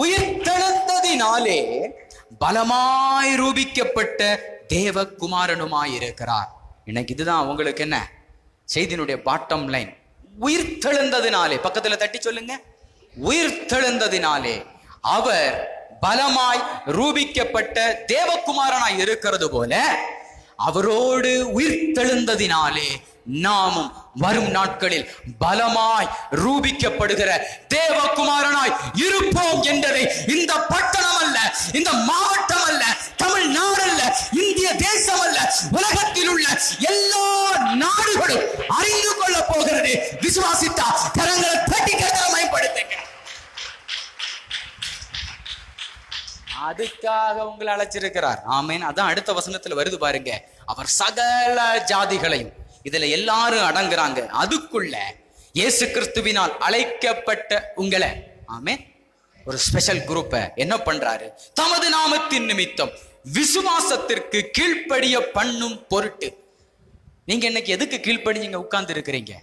உயிர்த்தெழுந்ததினாலே பலமாய் ரூபிக்கப்பட்ட தேவகுமாரனுமாய் இருக்கிறார். இன்னைக்கு இதுதான் உங்களுக்கு என்ன செய்தியினுடைய பாட்டம் லைன். உயிர்த்தெழுந்ததினாலே, பக்கத்துல தட்டி சொல்லுங்க, உயிர்த்தெழுந்ததினாலே அவர் பலமாய் ரூபிக்கப்பட்ட தேவகுமாரனாய் இருக்கிறது போல அவரோடு உயிர்த்தெழுந்ததினாலே நாமும் வரும் நாட்களில் பலமாய் ரூபிக்கப்படுகிற தேவகுமாரனாய் இருப்போம் என்பதை இந்த பட்டணம் அல்ல, இந்த மாவட்டம் அல்ல, தமிழ்நாடு அல்ல, இந்திய தேசம் அல்ல, உலகத்தில் உள்ள எல்லா நாடுகளும் அறிந்து கொள்ள போகிறது. விசுவாசித்தா கரங்களை தட்டி கர்த்தரை மேம்படுத்துங்க. அதுக்காக உங்களை அழைச்சிருக்கிறார். ஆமேன். அதான் அடுத்த வசனத்துல வருது பாருங்க, அவர் சகல ஜாதிகளையும், இதுல எல்லாரும் அடங்குறாங்க, அதுக்குள்ள இயேசு கிறிஸ்துவினால் அழைக்கப்பட்ட உங்களை, ஆமேன், ஒரு ஸ்பெஷல் குரூப்பை என்ன பண்றாரு? தமது நாமத்தின் நிமித்தம் விசுவாசத்திற்கு கீழ்ப்படிய பண்ணும் பொருட்டு. நீங்க இன்னைக்கு எதுக்கு கீழ்ப்படிஞ்சீங்க உட்கார்ந்து இருக்கிறீங்க?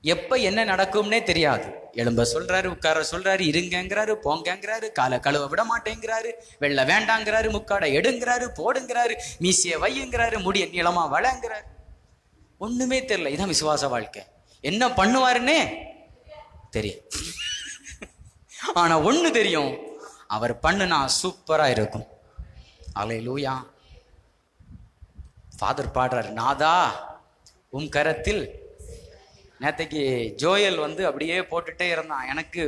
எப்ப என்ன நடக்கும்னே தெரியாது. எழும்ப சொல்றாரு, உட்கார சொல்றாரு, இருங்கிறாரு, போங்கிறாரு, காலை கழுவ விட மாட்டேங்கிறாரு, வெள்ள வேண்டாங்கிறாரு, முக்காடை எடுங்கிறாரு, போடுங்கிறாரு, மீசிய வையுங்கிறாரு, முடிய நீளமா வளங்கிறாரு. ஒண்ணுமே தெரியல. இதான் விசுவாச வாழ்க்கை. என்ன பண்ணுவாருன்னே தெரியும். ஆனா ஒண்ணு தெரியும், அவர் பண்ணுனா சூப்பரா இருக்கும். அல்லேலூயா. ஃபாதர் பாடுறாரு, நாதா உன் கரத்தில். நேத்தைக்கு ஜோயல் அப்படியே போட்டுட்டே இருந்தான். எனக்கு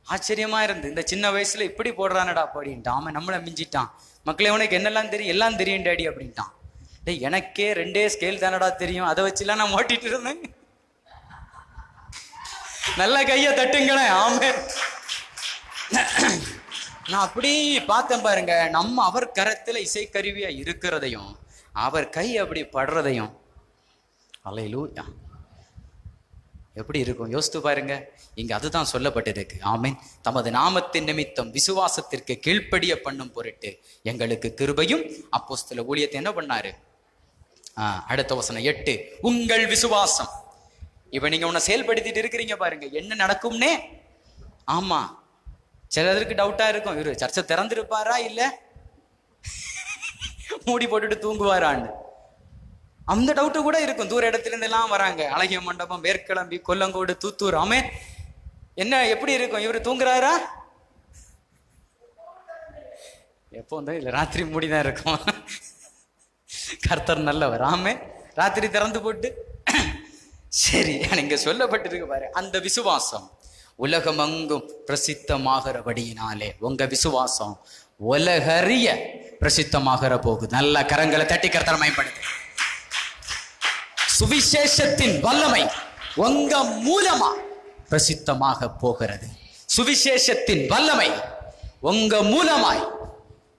ஆச்சரியமா இருந்து, இந்த சின்ன வயசுல இப்படி போடுறானடா அப்படின்ட்டான். அவன் நம்மளை மிஞ்சிட்டான். மக்களே உனக்கு என்னெல்லாம் தெரியும்? எல்லாம் தெரியும் டாடி அப்படின்ட்டான். டேய், எனக்கே 2 ஸ்கேல் தானடா தெரியும், அதை வச்சுலாம் நான் ஓட்டிட்டு இருந்தேன். நல்ல கைய தட்டுங்களேன். ஆமென். நான் அப்படி பார்த்தேன் பாருங்க, நம்ம அவர் கரத்துல இசைக்கருவியா இருக்கிறதையும் அவர் கை அப்படி படுறதையும், அல்லேலூயா, எப்படி இருக்கும் யோசித்து பாருங்க. இங்க அதுதான் சொல்லப்பட்டிருக்கு. ஆமென். தமது நாமத்தின் நிமித்தம் விசுவாசத்திற்கு கீழ்ப்படிய பண்ணும் பொருட்டு எங்களுக்கு கிருபையும். அப்போஸ்தல ஊழியத்தை என்ன பண்ணாரு? அடுத்த வசனம் 8, உங்கள் விசுவாசம். இப்ப நீங்க உன்னை செயல்படுத்திட்டு இருக்கிறீங்க பாருங்க, என்ன நடக்கும்னே. ஆமா, சிலருக்கு டவுட்டா இருக்கும், இவரு சர்ச்சை திறந்திருப்பாரா இல்ல மூடி போட்டுட்டு தூங்குவாரான்னு. அந்த டவுட்டு கூட இருக்கும். தூர இடத்துல இருந்து எல்லாம் வராங்க, அழகிய மண்டபம், வேர்க்கிளம்பி, கொல்லங்கோடு, தூத்தூர். ஆமே, என்ன எப்படி இருக்கும்? இவரு தூங்குறாரா? எப்போ இல்ல, ராத்திரி மூடிதான் இருக்கும். கர்த்தர் நல்லவர். ஆமே, ராத்திரி திறந்து போட்டு. சரி, நீங்க சொல்லப்பட்டிருக்கு பாரு, அந்த விசுவாசம் உலகமெங்கும் பிரசித்தமாகிறபடியினாலே உங்க விசுவாசம் உலகறிய பிரசித்தமாகிற போகுது. நல்ல கரங்களை தட்டி கர்த்தரை மேம்படுத்து. சுவிசேஷத்தின் வல்லமை உங்க மூலமா பிரசித்தமாக போகிறது. சுவிசேஷத்தின் வல்லமை உங்க மூலமாய்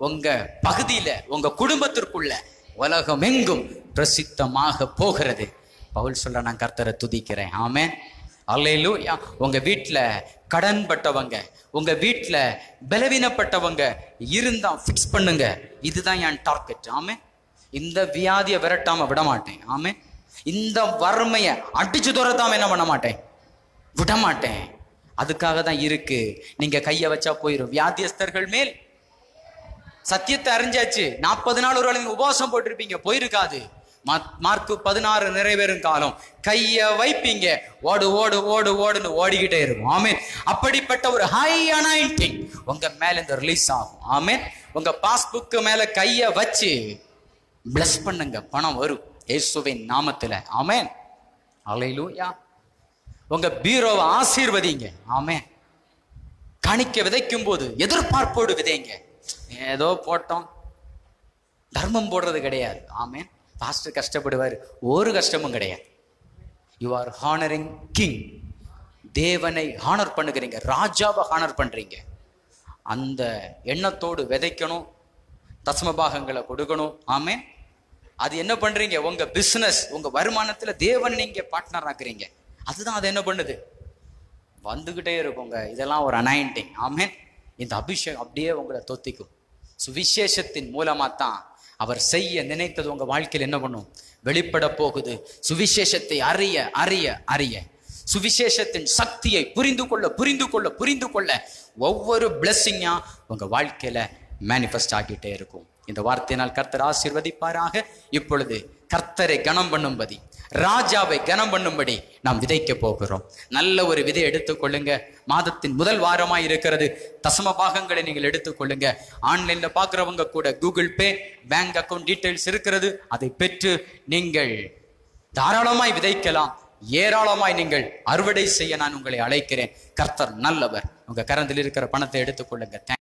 உங்க பகுதியில, உங்க குடும்பத்திற்குள்ள, உலகம் எங்கும் பிரசித்தமாக போகிறது. பவுல் சொல்ல, நான் கர்த்தரை துதிக்கிறேன். ஆமென். அல்லேலூயா. உங்க வீட்டுல கடன் பட்டவங்க, உங்க வீட்டுல பலவீனப்பட்டவங்க இருந்தா ஃபிக்ஸ் பண்ணுங்க, இதுதான் என் டார்கெட். ஆமென். இந்த வியாதியை விரட்டாம விட மாட்டேன். ஆமென். இந்த வறுமையை அடிச்சு துரத்தாம என்ன பண்ண மாட்டேன், விட மாட்டேன். அதுக்காக தான் இருக்கு. நீங்க கைய வச்சா போயிடும். வியாதியஸ்தர்கள் மேல் சத்தியத்தை அறிஞ்சாச்சு. 40 நாள் ஒரு நீங்க உபவாசம் போட்டிருப்பீங்க, போயிருக்காது. மார்க்கு 16 நிறைவேறும் காலம். கைய வைப்பீங்க, ஓடு ஓடு ஓடு ஓடுன்னு ஓடிக்கிட்டே இருக்கும். ஆமென். அப்படிப்பட்ட ஒரு ஹை அனாயிண்டிங் உங்க மேல இந்த ரிலீஸ் ஆகும். ஆமென். உங்க பாஸ்புக் மேல கைய வச்சு பிளஸ் பண்ணுங்க, பணம் வரும் இயேசுவின் நாமத்துல. ஆமென். அல்லேலூயா. உங்க பீரோவை ஆசீர்வதிங்க. ஆமென். காணிக்க விதைக்கும் போது எதிர்பார்ப்போடு விதைங்க. ஏதோ போட்டோம், தர்மம் போடுறது கிடையாது. ஆமென். பாஸ்டர் கஷ்டப்படுவார், ஒரு கஷ்டமும் கிடையாது. You are honouring king. தேவனை ஹானர் பண்ணுகிறீங்க, ராஜாவை ஹானர் பண்றீங்க. அந்த எண்ணத்தோடு விதைக்கணும், தசம பாகங்களை கொடுக்கணும். ஆமென். அது என்ன பண்றீங்க? உங்க பிசினஸ், உங்க வருமானத்துல தேவன் நீங்க பார்ட்னர் ஆக்குறீங்க. அதுதான் அது என்ன பண்ணுது, வந்துகிட்டே இருக்குங்க. இதெல்லாம் ஒரு அனாயிண்டிங். ஆமென். இந்த அபிஷேகம் அப்படியே உங்களை தொத்திக்கும். சுவிசேஷத்தின் மூலமா தான் அவர் செய்ய நினைத்தது உங்க வாழ்க்கையில் என்ன பண்ணும், வெளிப்பட போகுது. சுவிசேஷத்தை அறிய அறிய அறிய, சுவிசேஷத்தின் சக்தியை புரிந்து கொள்ள புரிந்து கொள்ள புரிந்து கொள்ள ஒவ்வொரு பிளெஸிங்கா உங்க வாழ்க்கையில மேனிஃபெஸ்ட் ஆகிட்டே இருக்கும். இந்த வார்த்தையினால் கர்த்தர் ஆசீர்வதிப்பாராக. இப்பொழுது கர்த்தரை கனம் பண்ணும்படி, ராஜாவை கனம் பண்ணும்படி நாம் விதைக்க போகிறோம். நல்ல ஒரு விதை எடுத்துக்கொள்ளுங்க. மாதத்தின் முதல் வாரமாய் இருக்கிறது. தசம பாகங்களை நீங்கள் எடுத்துக்கொள்ளுங்க. ஆன்லைன்ல பாக்குறவங்க கூட Google Pay, bank account details இருக்கிறது. அதை பெற்று நீங்கள் தாராளமாய் விதைக்கலாம். ஏராளமாய் நீங்கள் அறுவடை செய்ய நான் உங்களை அழைக்கிறேன். கர்த்தர் நல்லவர். உங்க கரத்தில் இருக்கிற பணத்தை எடுத்துக்கொள்ளுங்க.